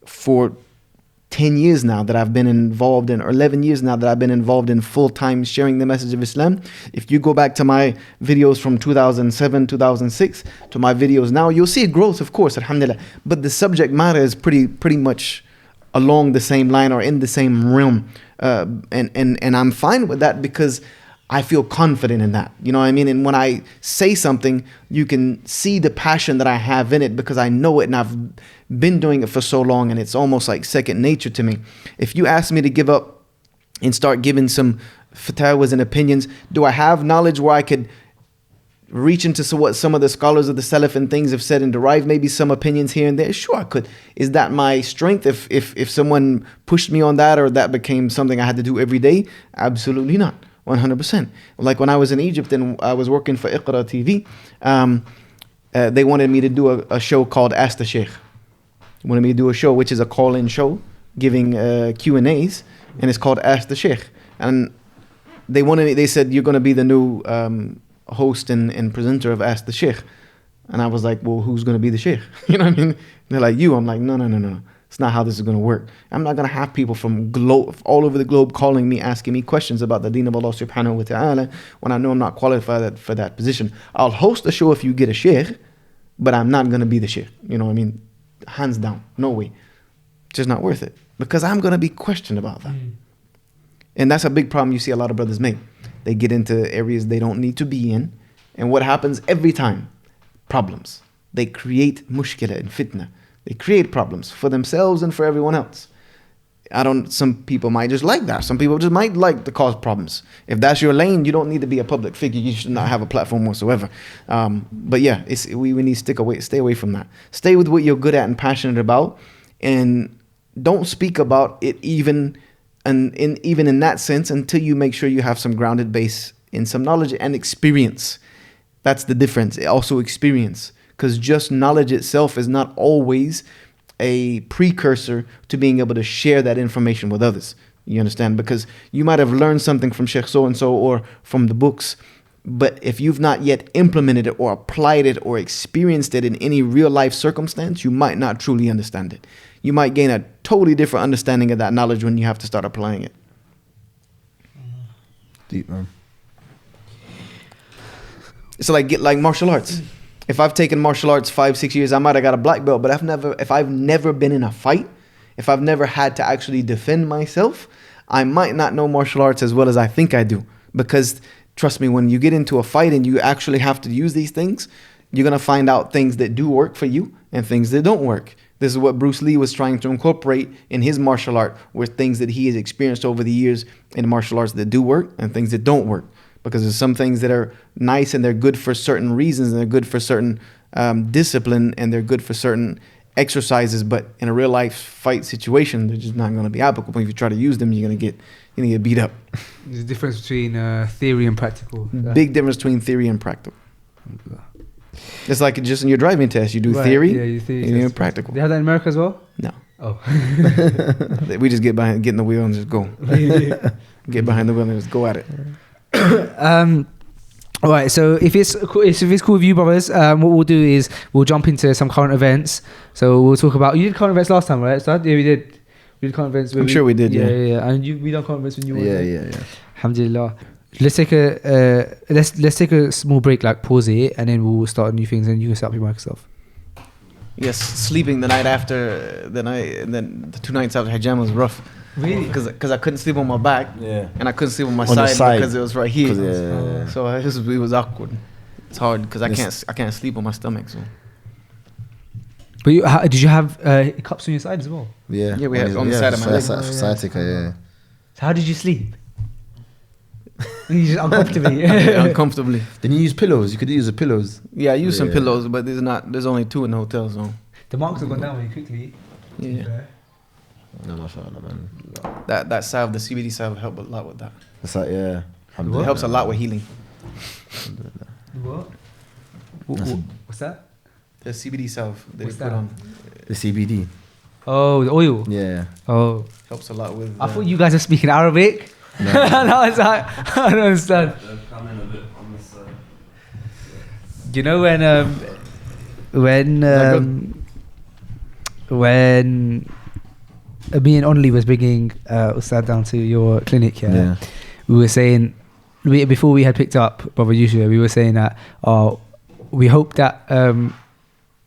for 10 years now that I've been involved in, or 11 years now that I've been involved in full-time sharing the message of Islam. If you go back to my videos from 2007, 2006 to my videos now, you'll see growth, of course, alhamdulillah. But the subject matter is pretty much along the same line or in the same realm. And I'm fine with that because I feel confident in that. You know what I mean? And when I say something, you can see the passion that I have in it because I know it and I've been doing it for so long, and it's almost like second nature to me. If you ask me to give up and start giving some fatwas and opinions, do I have knowledge where I could reach into what some of the scholars of the Salaf and things have said and derive maybe some opinions here and there? Sure, I could. Is that my strength? If someone pushed me on that, or that became something I had to do every day? Absolutely not. 100%. Like when I was in Egypt and I was working for Iqra TV, they wanted me to do a show called Ask the Sheikh. They wanted me to do a show which is a call-in show giving Q&As, and it's called Ask the Sheikh. And they said, you're going to be the new host and presenter of Ask the Sheikh. And I was like, well, who's going to be the Sheikh? You know what I mean? They're like, you. I'm like, no. It's not how this is going to work. I'm not going to have people from all over the globe calling me, asking me questions about the deen of Allah subhanahu wa ta'ala when I know I'm not qualified for that position. I'll host a show if you get a sheikh, but I'm not going to be the sheikh. You know what I mean? Hands down. No way. It's just not worth it. Because I'm going to be questioned about that. And that's a big problem you see a lot of brothers make. They get into areas they don't need to be in. And what happens every time? Problems. They create mushkila and fitna. They create problems for themselves and for everyone else. Some people might just like that. Some people just might like to cause problems. If that's your lane, you don't need to be a public figure. You should not have a platform whatsoever. But yeah, we need to stay away from that. Stay with what you're good at and passionate about, and don't speak about it even in that sense until you make sure you have some grounded base in some knowledge and experience. That's the difference. Also experience. Because just knowledge itself is not always a precursor to being able to share that information with others. You understand? Because you might have learned something from Sheikh so-and-so or from the books, but if you've not yet implemented it or applied it or experienced it in any real life circumstance, you might not truly understand it. You might gain a totally different understanding of that knowledge when you have to start applying it. Deep, man. It's like martial arts. If I've taken martial arts 5-6 years, I might have got a black belt. But if I've never been in a fight, if I've never had to actually defend myself, I might not know martial arts as well as I think I do. Because trust me, when you get into a fight and you actually have to use these things, you're going to find out things that do work for you and things that don't work. This is what Bruce Lee was trying to incorporate in his martial art, were things that he has experienced over the years in martial arts that do work and things that don't work. Because there's some things that are nice and they're good for certain reasons and they're good for certain discipline and they're good for certain exercises, but in a real life fight situation, they're just not going to be applicable. If you try to use them, you're going to get beat up. There's a difference between theory and practical. Big difference between theory and practical. It's like just in your driving test, you do theory and you do practical. They have that in America as well? No. Oh. We just get in the wheel and just go. Get behind the wheel and just go at it. All right, so if it's cool with you, brothers, what we'll do is we'll jump into some current events. So we'll talk about, you did current events last time, right, Ustad? Yeah, we did current events. I'm sure we did. Yeah. And we done current events when you were there. Yeah. Alhamdulillah. Let's take a small break, like pause it, and then we'll start new things, and you can set up your mic yourself. Yes, sleeping the night after the night, and then the 2 nights after hijama was rough. Really? Because I couldn't sleep on my back, and I couldn't sleep on my On side because it was right here. Yeah. So it was awkward. it's hard because I can't sleep on my stomach. So But did you have cups on your side as well? Yeah. Yeah, we had on the side of my leg. Sciatica, yeah. So how did you sleep? You just uncomfortably. uncomfortably. Then you use pillows. You could use the pillows. Yeah, I use some Yeah. pillows, but there's only 2 in the hotel, so The marks have gone down very quickly. yeah. No, mashallah, man. That salve, the CBD salve, help a lot with that. It's like, yeah. It helps a lot with healing. What? What's that? The CBD salve that What's you put that? on The CBD. Oh, the oil. Yeah. Oh, helps a lot with. I thought you guys were speaking Arabic. No. No, it's like, I don't understand. Come in a bit on this side. You know when me and Only was bringing Ustad down to your clinic, Yeah. we were saying before we had picked up Brother Yusha, we were saying that we hope that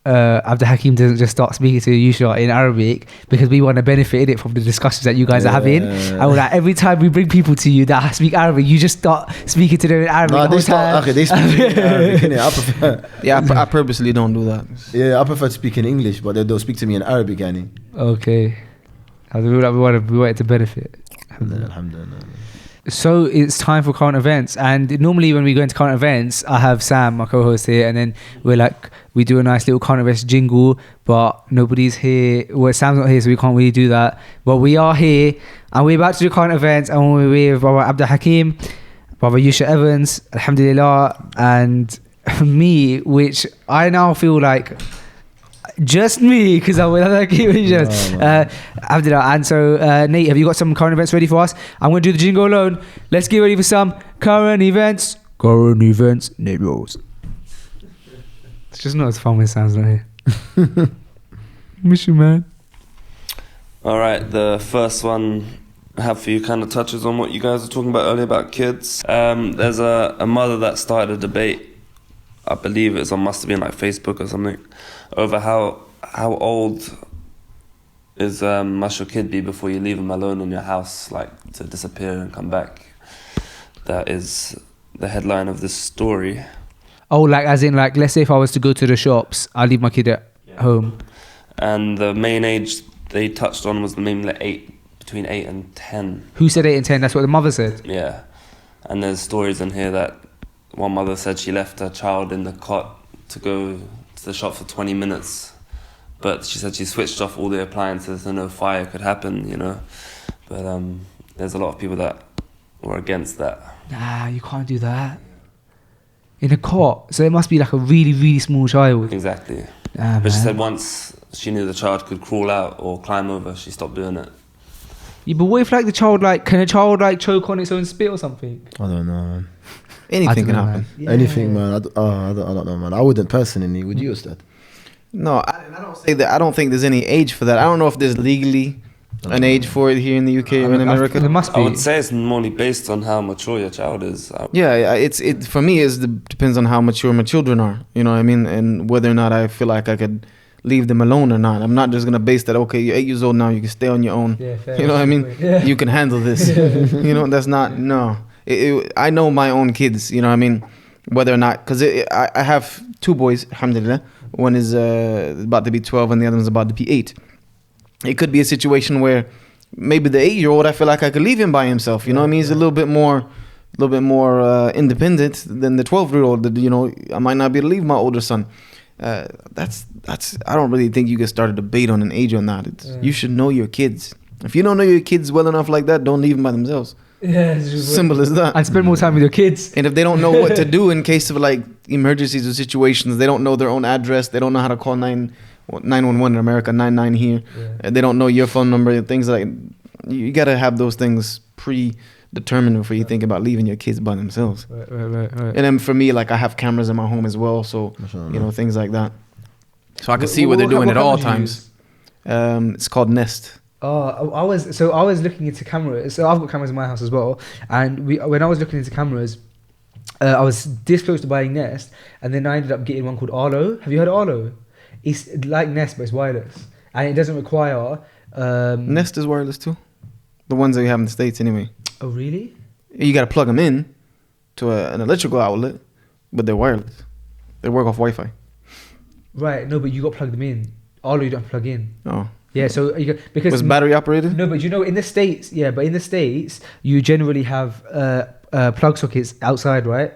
Abdul Hakim doesn't just start speaking to Yusha in Arabic because we want to benefit in it from the discussions that you guys are having. And we're like, every time we bring people to you that speak Arabic, you just start speaking to them in Arabic. No, the whole time. they speak in Arabic, innit? I prefer. Yeah, I purposely don't do that. Yeah, I prefer to speak in English, but they'll speak to me in Arabic, yani. Okay. We want it to benefit. Alhamdulillah. So it's time for current events, and normally when we go into current events, I have Sam, my co-host, here, and then we do a nice little current events jingle, but nobody's here. Well, Sam's not here, so we can't really do that. But we are here, and we're about to do current events, and we're with Brother Abdul Hakim, Brother Yusha Evans, Alhamdulillah, and me, which I now feel like just me, because I'm with Abdullah. And so Nate, have you got some current events ready for us? I'm going to do the jingle alone. Let's get ready for some current events. Current events, Nate Rose. It's just not as fun when it sounds like here. Miss you, man. All right, the first one I have for you kind of touches on what you guys were talking about earlier about kids. There's a mother that started a debate, I believe must have been like Facebook or something, over how old must your kid be before you leave him alone in your house, like to disappear and come back. That is the headline of this story. Oh, like as in like, let's say if I was to go to the shops, I'll leave my kid at home. And the main age they touched on was the main between 8 and 10. Who said 8 and 10? That's what the mother said. Yeah. And there's stories in here that one mother said she left her child in the cot to go to the shop for 20 minutes. But she said she switched off all the appliances so no fire could happen, you know. But there's a lot of people that were against that. Nah, you can't do that. In a cot. So it must be like a really, really small child. Exactly. Ah, But she man. said once she knew the child could crawl out or climb over, she stopped doing it. Yeah, but what if like the child can a child like choke on its own spit or something? I don't know, man. Anything can know, happen. man. Yeah. Anything, man. I don't know, man. I wouldn't personally. Would you, Ustad? No, I don't say that. I don't think there's any age for that. I don't know if there's legally an age for it here in the UK or in America. There must I be. would say it's normally based on how mature your child is. Yeah, it for me depends on how mature my children are. You know what I mean, and whether or not I feel like I could leave them alone or not. I'm not just gonna base that. Okay, you're 8 years old now. You can stay on your own. Yeah, fair. You know what I mean? Yeah. You can handle this. You know, that's not no. I know my own kids. You know what I mean? Whether or not, because I have 2 boys. Alhamdulillah. One is about to be 12, and the other one's about to be 8. It could be a situation where maybe the 8-year-old, I feel like I could leave him by himself. You know what I mean? He's a little bit more independent than the 12-year-old. That, you know, I might not be able to leave my older son. That's. I don't really think you can start a debate on an age on that. You should know your kids. If you don't know your kids well enough like that, don't leave them by themselves. Yeah, it's just Simple as that. and spend more time with your kids. And if they don't know what to do in case of like emergencies or situations, they don't know their own address, they don't know how to call 911 in America, 99 here. Yeah. They don't know your phone number, things like you got to have those things predetermined before you think about leaving your kids by themselves. Right. And then for me, like I have cameras in my home as well, so you know, things like that. So I can see what they're doing at all times. It's called Nest. Oh, I was looking into cameras. So I've got cameras in my house as well. And when I was looking into cameras, I was this close to buying Nest, and then I ended up getting one called Arlo. Have you heard of Arlo? It's like Nest, but it's wireless, and it doesn't require. Nest is wireless too. The ones that you have in the States, anyway. Oh, really? You got to plug them in to an electrical outlet, but they're wireless. They work off Wi-Fi. Right. No, but you got to plug them in. All you don't plug in. Oh. Yeah. So because Was battery operated? No, but in the States, but in the States, you generally have plug sockets outside, right?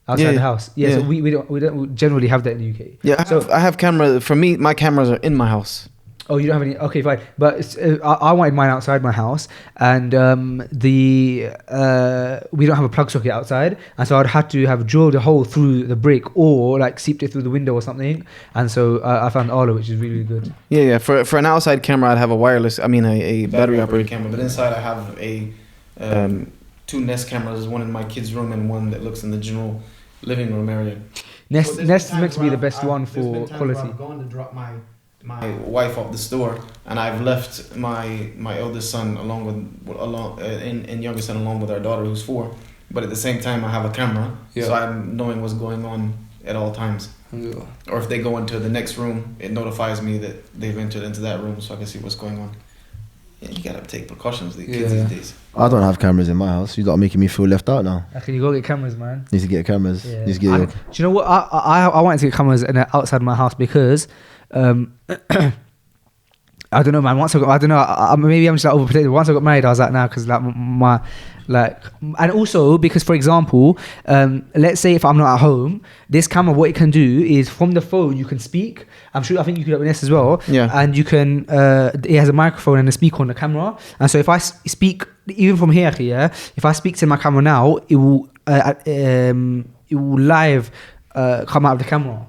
Outside the house. Yeah. So we don't generally have that in the UK. Yeah. I have camera. For me, my cameras are in my house. Oh, you don't have any? Okay, fine. But I wanted mine outside my house, and we don't have a plug socket outside, and so I'd had to have drilled a hole through the brick or like seeped it through the window or something. And so I found Arlo, which is really, really good. Yeah. For an outside camera, I'd have a battery operated camera. But inside, I have a 2 Nest cameras, one in my kids' room and one that looks in the general living room area. Nest is meant to be the best one for quality. I've gone to drop my wife off the store, and I've left my eldest son and youngest son along with our daughter who's 4. But at the same time, I have a camera, so I'm knowing what's going on at all times. Yeah. Or if they go into the next room, it notifies me that they've entered into that room, so I can see what's going on. Yeah, you gotta take precautions, the kids these days. I don't have cameras in my house. You lot making me feel left out now. Can you go get cameras, man? Need to get cameras. Yeah. Need to get. Do you know what? I wanted to get cameras outside my house because. I don't know, man. Maybe I'm just like overprotective. Once I got married, I was like, nah, because and also because, for example, let's say if I'm not at home, this camera, what it can do is from the phone you can speak. I think you could have an S as well. Yeah. And you can. It has a microphone and a speaker on the camera, and so if I speak even from here, if I speak to my camera now, it will live come out of the camera.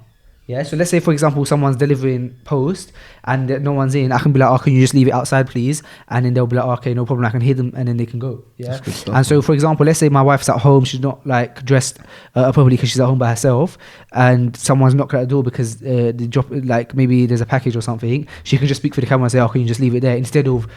Yeah, so let's say, for example, someone's delivering post and no one's in. I can be like, can you just leave it outside, please? And then they'll be like, okay, no problem. I can hear them, and then they can go. Yeah. And so, for example, let's say my wife's at home. She's not like dressed appropriately because she's at home by herself, and someone's knocked at the door because the job, like maybe there's a package or something. She can just speak for the camera and say, can you just leave it there instead of,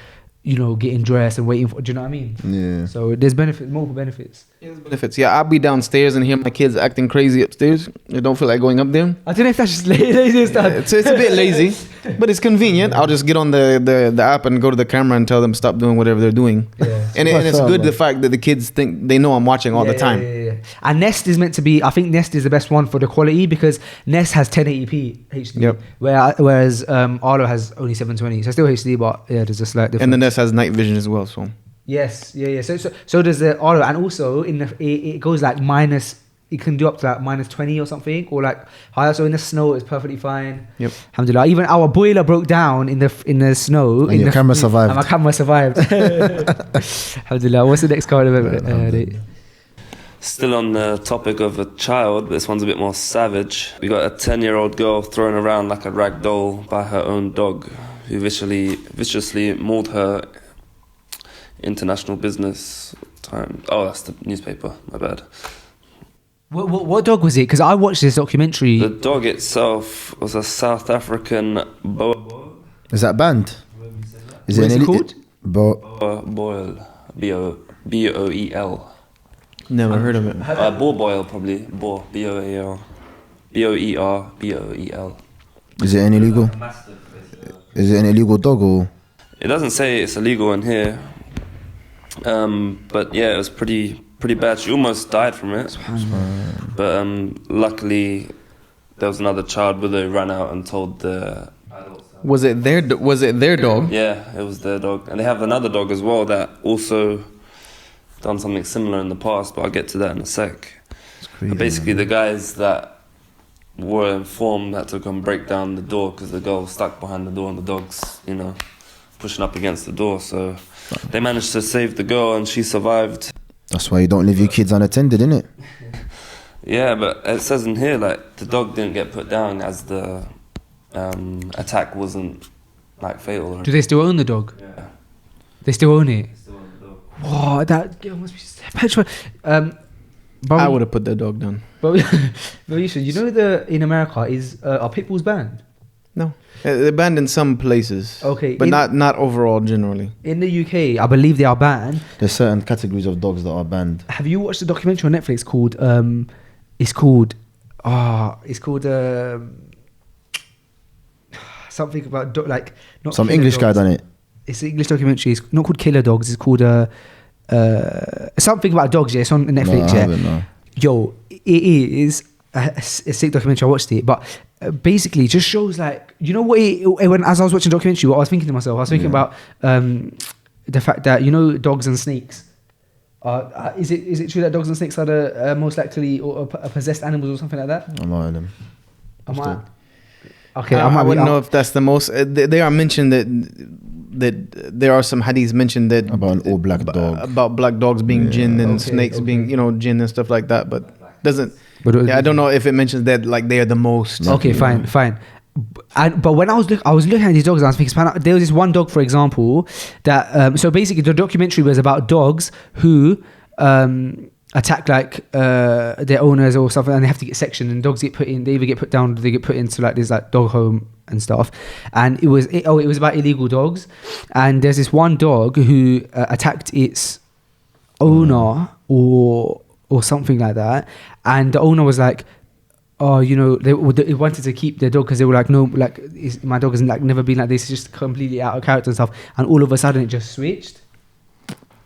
getting dressed and waiting for. Do you know what I mean? Yeah. So there's multiple benefits. Yeah, there's benefits. Yeah, I'll be downstairs and hear my kids acting crazy upstairs. I don't feel like going up there. I don't know if that's just lazy stuff. It's a bit lazy, but it's convenient. I'll just get on the app and go to the camera and tell them stop doing whatever they're doing. Yeah. And it's good the fact that the kids think they know I'm watching all the time. Yeah. And Nest is meant to be. I think Nest is the best one for the quality because Nest has 1080p HD. Yep. Whereas Arlo has only 720. So still HD, but there's a slight difference. And the Nest has night vision as well. So. Yes, yeah. So does the Arlo, and also it goes like minus. It can do up to like minus 20 or something, or like higher. So in the snow, it's perfectly fine. Yep. Alhamdulillah. Even our boiler broke down in the snow. And your camera survived. And my camera survived. Alhamdulillah. What's the next card event? Still on the topic of a child, but this one's a bit more savage. We got a 10-year-old girl thrown around like a rag doll by her own dog, who viciously mauled her. International Business Times. Oh, that's the newspaper. My bad. What dog was it? Because I watched this documentary. The dog itself was a South African boa. Is that banned? Is it called? Boil. B-O-E-L. Never heard of it. Boil probably. B-O-E-R. B-O-E-R. B-O-E-L. Is it an illegal? Is it an illegal dog or? It doesn't say it's illegal in here. But yeah, it was pretty bad. She almost died from it. But luckily, there was another child with her who ran out and told the adults. Was it their dog? Yeah, it was their dog. And they have another dog as well that also done something similar in the past, but I'll get to that in a sec. Crazy, but basically, the guys that were informed had to come break down the door because the girl was stuck behind the door and the dog's, pushing up against the door. So they managed to save the girl and she survived. That's why you don't leave your kids unattended, innit? Yeah, but it says in here like the dog didn't get put down as the attack wasn't like fatal. Do they still own the dog? Yeah. They still own it? They still own the dog. Whoa, that girl must be petrified. I would have put that dog down. But in America are pit bulls banned? No, they're banned in some places. Okay, but not overall generally. In the UK, I believe they are banned. There's certain categories of dogs that are banned. Have you watched the documentary on Netflix called? Something about not some English dogs. Guy done it. It's an English documentary. It's not called Killer Dogs. It's called something about dogs. Yeah, it's on Netflix. No, I haven't, no. Yo, it is. a sick documentary. I watched it, but basically it just shows like, you know what, when as I was watching the documentary, what I was thinking to myself, I was thinking about the fact that, you know, dogs and snakes. Is it true that dogs and snakes are the most likely or possessed animals or something like that? I'm not in them. Okay, I wouldn't know if that's the most. They are mentioned that there are some hadiths mentioned that About an all black dog. about black dogs being jinn and Okay, snakes being, you know, jinn and stuff like that, but doesn't. But I don't know if it mentions that like they are the most. Okay, fine. But when I was looking at these dogs, I was thinking, there was this one dog, for example, that so basically the documentary was about dogs who attack like their owners or something, and they have to get sectioned, and dogs get put in. They either get put down, or they get put into like this like dog home and stuff. And it was about illegal dogs, and there's this one dog who attacked its owner or something like that, and the owner was like, oh, you know, they wanted to keep their dog because they were like, no, like my dog has like never been like this. It's just completely out of character and stuff. And all of a sudden, it just switched.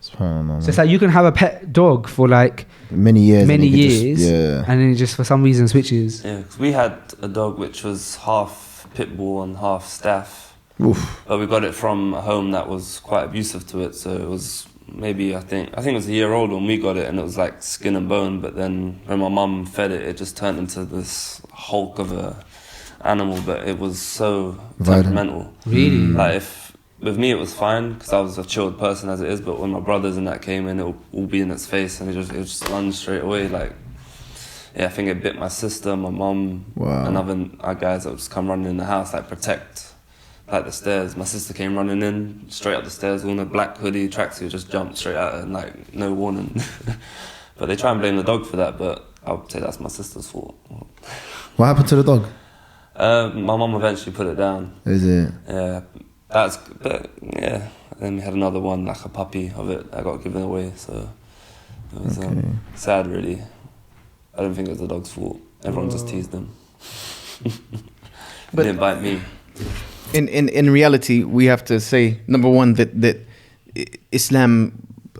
So it's like you can have a pet dog for like many years, and then it just for some reason switches. Yeah, 'cause we had a dog which was half pit bull and half staff. Oof. But we got it from a home that was quite abusive to it, so it was maybe I think it was a year old when we got it, and it was like skin and bone. But then when my mum fed it, it just turned into this hulk of a animal. But it was so temperamental. Really? Like with me it was fine because I was a chilled person as it is. But when my brothers and that came in, it would all be in its face, and it just lunged straight away. Like I think it bit my sister, my mum, and other guys that would just come running in the house like protect. Like the stairs, my sister came running in straight up the stairs, all in a black hoodie, tracksuit, just jumped straight at her, and like no warning. But they try and blame the dog for that, but I would say that's my sister's fault. What happened to the dog? My mum eventually put it down. Is it? Yeah, then we had another one, like a puppy of it, that got given away, so it was sad really. I don't think it was the dog's fault. Everyone just teased him. But didn't bite me. In reality, we have to say, number one, that Islam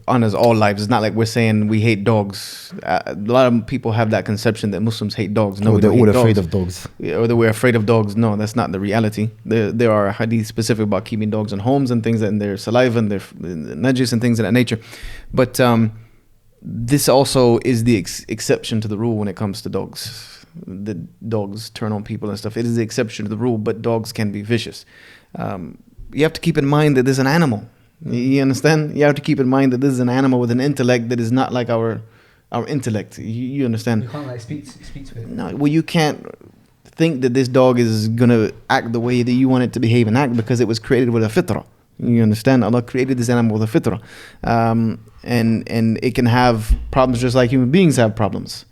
honors all lives. It's not like we're saying we hate dogs. A lot of people have that conception that Muslims hate dogs. No, they're all afraid of dogs. Or that we're afraid of dogs. No, that's not the reality. There are hadith specific about keeping dogs in homes and things, and their saliva and their najis and things of that nature. But this also is the exception to the rule when it comes to dogs. The dogs turn on people and stuff. It is the exception to the rule, but dogs can be vicious. You have to keep in mind that there's an animal. You understand? You have to keep in mind that this is an animal with an intellect that is not like our intellect. You understand? You can't like speak to it. No, well, you can't think that this dog is gonna act the way that you want it to behave and act because it was created with a fitrah. You understand? Allah created this animal with a fitrah, and it can have problems just like human beings have problems.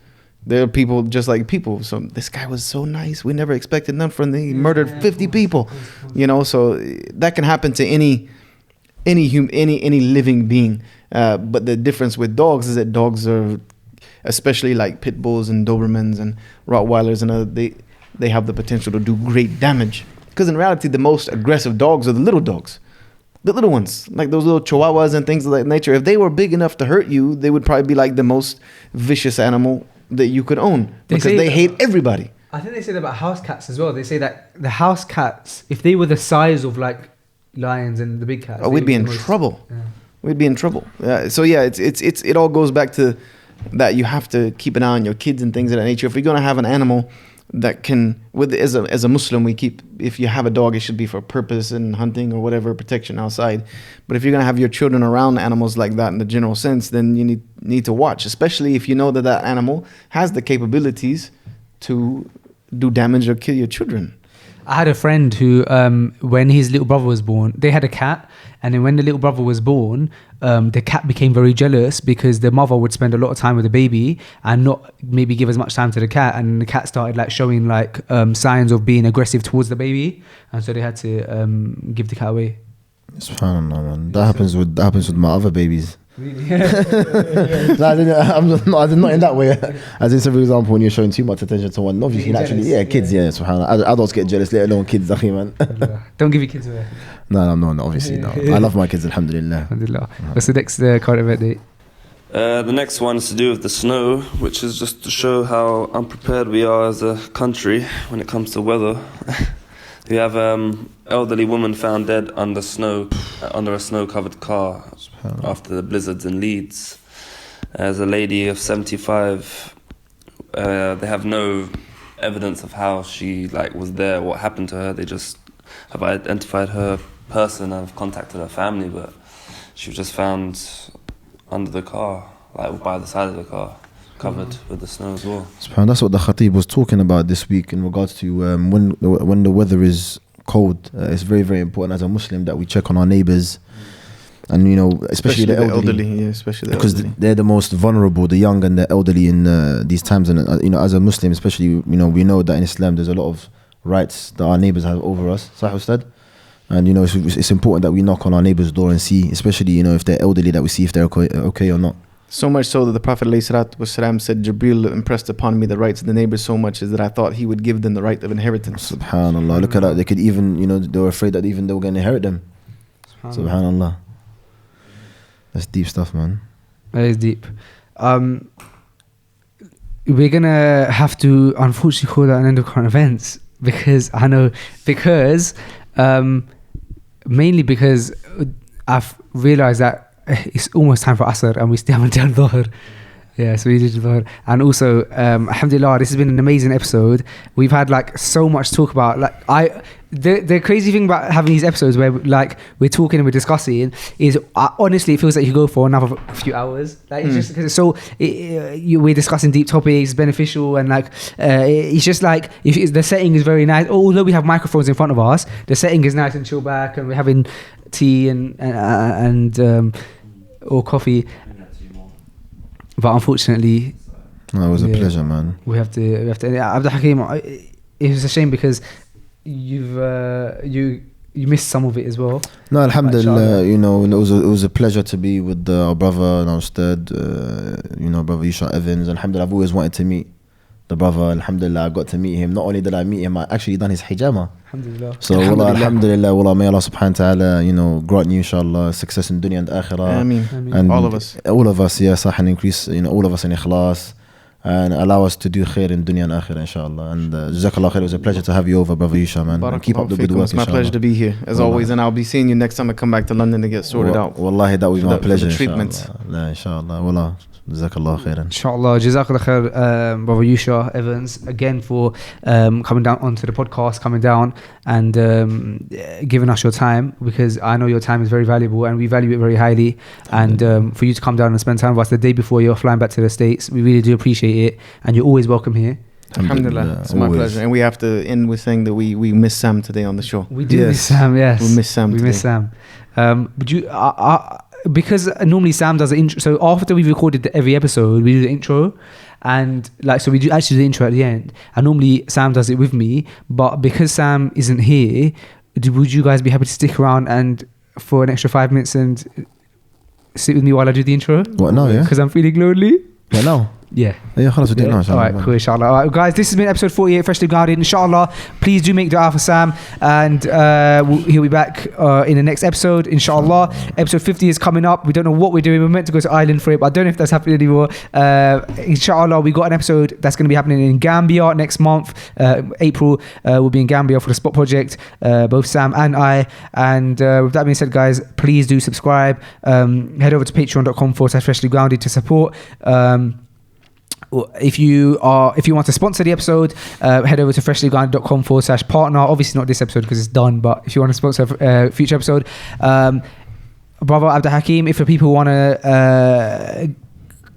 There are people just like people. So this guy was so nice. We never expected none from him. He murdered 50 people. You know, so that can happen to any living being. But the difference with dogs is that dogs are, especially like pit bulls and Dobermans and Rottweilers and other, they have the potential to do great damage. Because in reality, the most aggressive dogs are the little dogs. The little ones, like those little chihuahuas and things of that nature. If they were big enough to hurt you, they would probably be like the most vicious animal that you could own, because they hate everybody. I think they say that about house cats as well. They say that the house cats, if they were the size of like lions and the big cats, we'd be in trouble. Yeah. We'd be in trouble. So yeah, it all goes back to that. You have to keep an eye on your kids and things of that nature. If you're gonna have an animal that can, as a Muslim, if you have a dog, it should be for purpose and hunting or whatever, protection outside. But if you're gonna have your children around animals like that in the general sense, then you need to watch, especially if you know that animal has the capabilities to do damage or kill your children. I had a friend who, when his little brother was born, they had a cat, and then when the little brother was born, the cat became very jealous because the mother would spend a lot of time with the baby and not maybe give as much time to the cat, and the cat started like showing like signs of being aggressive towards the baby, and so they had to give the cat away. SubhanAllah, man. That happens with my other babies. Really? No, I'm not in that way. As in, so for example, when you're showing too much attention to one, obviously, naturally, kids, subhanAllah. Adults get jealous, let alone kids, man. Don't give your kids away. No, obviously, no. I love my kids, alhamdulillah. Alhamdulillah. What's the next current event date? The next one is to do with the snow, which is just to show how unprepared we are as a country when it comes to weather. We have elderly woman found dead under a snow-covered car after the blizzards in Leeds. There's a lady of 75. They have no evidence of how she was there, what happened to her. They just have identified her person and have contacted her family, but she was just found under the car, by the side of the car, covered with the snow as well. That's what the Khatib was talking about this week in regards to when the weather is cold. It's very, very important as a Muslim that we check on our neighbours, and especially the elderly, because they're the most vulnerable, the young and the elderly in these times. And as a Muslim, especially we know that in Islam there's a lot of rights that our neighbours have over us. Sahih Ustad. And it's important that we knock on our neighbour's door and see, especially if they're elderly, that we see if they're okay or not. So much so that the Prophet ﷺ said, Jibreel impressed upon me the rights of the neighbors so much is that I thought he would give them the right of inheritance. Subhanallah. Look at that. They could even, they were afraid that even they were going to inherit them. Subhanallah. That's deep stuff, man. That is deep. We're going to have to, unfortunately, call that an end of current events mainly because I've realised that it's almost time for Asr and we still haven't done Dhuhr. Yeah, so we did Dhuhr. And also, alhamdulillah, this has been an amazing episode. We've had so much to talk about. The crazy thing about having these episodes where we're talking and we're discussing is honestly it feels like you go for another few hours. It's just because it's so we're discussing deep topics, it's beneficial, and it's just if the setting is very nice. Although we have microphones in front of us, the setting is nice and chill back, and we're having tea and or coffee. But unfortunately, no, it was a pleasure, man. We have to. Abdul Hakim, it was a shame because you missed some of it as well. No, alhamdulillah, it was a pleasure to be with our brother and our ustad, brother Yusha Evans. Alhamdulillah, I've always wanted to meet the brother. Alhamdulillah, I got to meet him. Not only did I meet him, I actually done his hijama. Alhamdulillah. So alhamdulillah, may Allah subhanahu wa ta'ala, grant you inshallah success in dunya and akhirah. Ameen. And all of us, yes, and increase, all of us in ikhlas, and allow us to do khair in dunya and akhirah, inshallah. And jazakallah khair. It was a pleasure to have you over, brother Yusha, man. And keep up the good work. It's my pleasure to be here as always, and I'll be seeing you next time I come back to London to get sorted out. Wallahi, that was my pleasure. The treatment. Inshallah. Wallah. Jazakallah khairan. Inshallah, Jazakallah khair, brother Yusha Evans, again for coming down onto the podcast, coming down and giving us your time, because I know your time is very valuable and we value it very highly. And for you to come down and spend time with us the day before you're flying back to the States, we really do appreciate it, and you're always welcome here. Alhamdulillah, it's my pleasure. And we have to end with saying that we miss Sam today on the show. We do miss Sam, yes. We miss Sam. We miss Sam. But you because normally Sam does the intro, so after we've recorded every episode we do the intro, and so we do actually the intro at the end, and normally Sam does it with me, but because Sam isn't here, would you guys be happy to stick around and for an extra 5 minutes and sit with me while I do the intro? What now? Yeah, because I'm feeling lonely. Yeah, now. Yeah. Khalas, we do it now, all right, cool, inshallah. All right, guys, this has been episode 48, Freshly Grounded. Inshallah, please do make dua for Sam, and he'll be back in the next episode, inshallah. Episode 50 is coming up. We don't know what we're doing. We're meant to go to Ireland for it, but I don't know if that's happening anymore. Inshallah, we got an episode that's going to be happening in Gambia next month. April, we'll be in Gambia for the Spot Project, both Sam and I. And with that being said, guys, please do subscribe. Head over to patreon.com/freshly grounded to support. If you want to sponsor the episode, head over to freshlygrounded.com/partner. Obviously not this episode because it's done, but if you want to sponsor a future episode, brother Abdul Hakim, if the people want to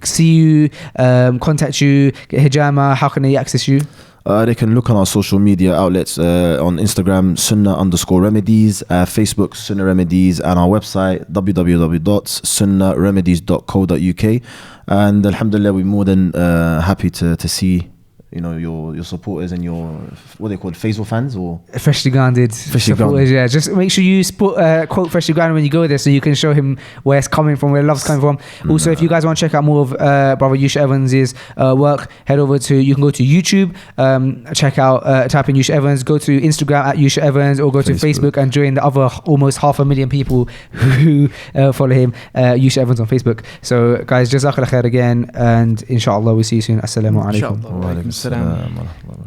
see you, contact you, get hijama, how can they access you? They can look on our social media outlets, on Instagram, Sunnah_remedies, Facebook, Sunnah Remedies, and our website, www.sunnahremedies.co.uk. And alhamdulillah, we're more than happy to see your supporters and your what they called Faisal fans or Freshly Grounded supporters. Yeah, just make sure you quote Freshly Grounded when you go there, so you can show him where it's coming from, where love's coming from. Also, if you guys want to check out more of brother Yusha Evans' work, head over to, you can go to YouTube, check out, type in Yusha Evans, go to Instagram at Yusha Evans, or go to Facebook and join the other almost 500,000 people who follow him, Yusha Evans on Facebook. So guys, jazakallah khair again, and inshallah we'll see you soon. Assalamu alaikum. Inshallah.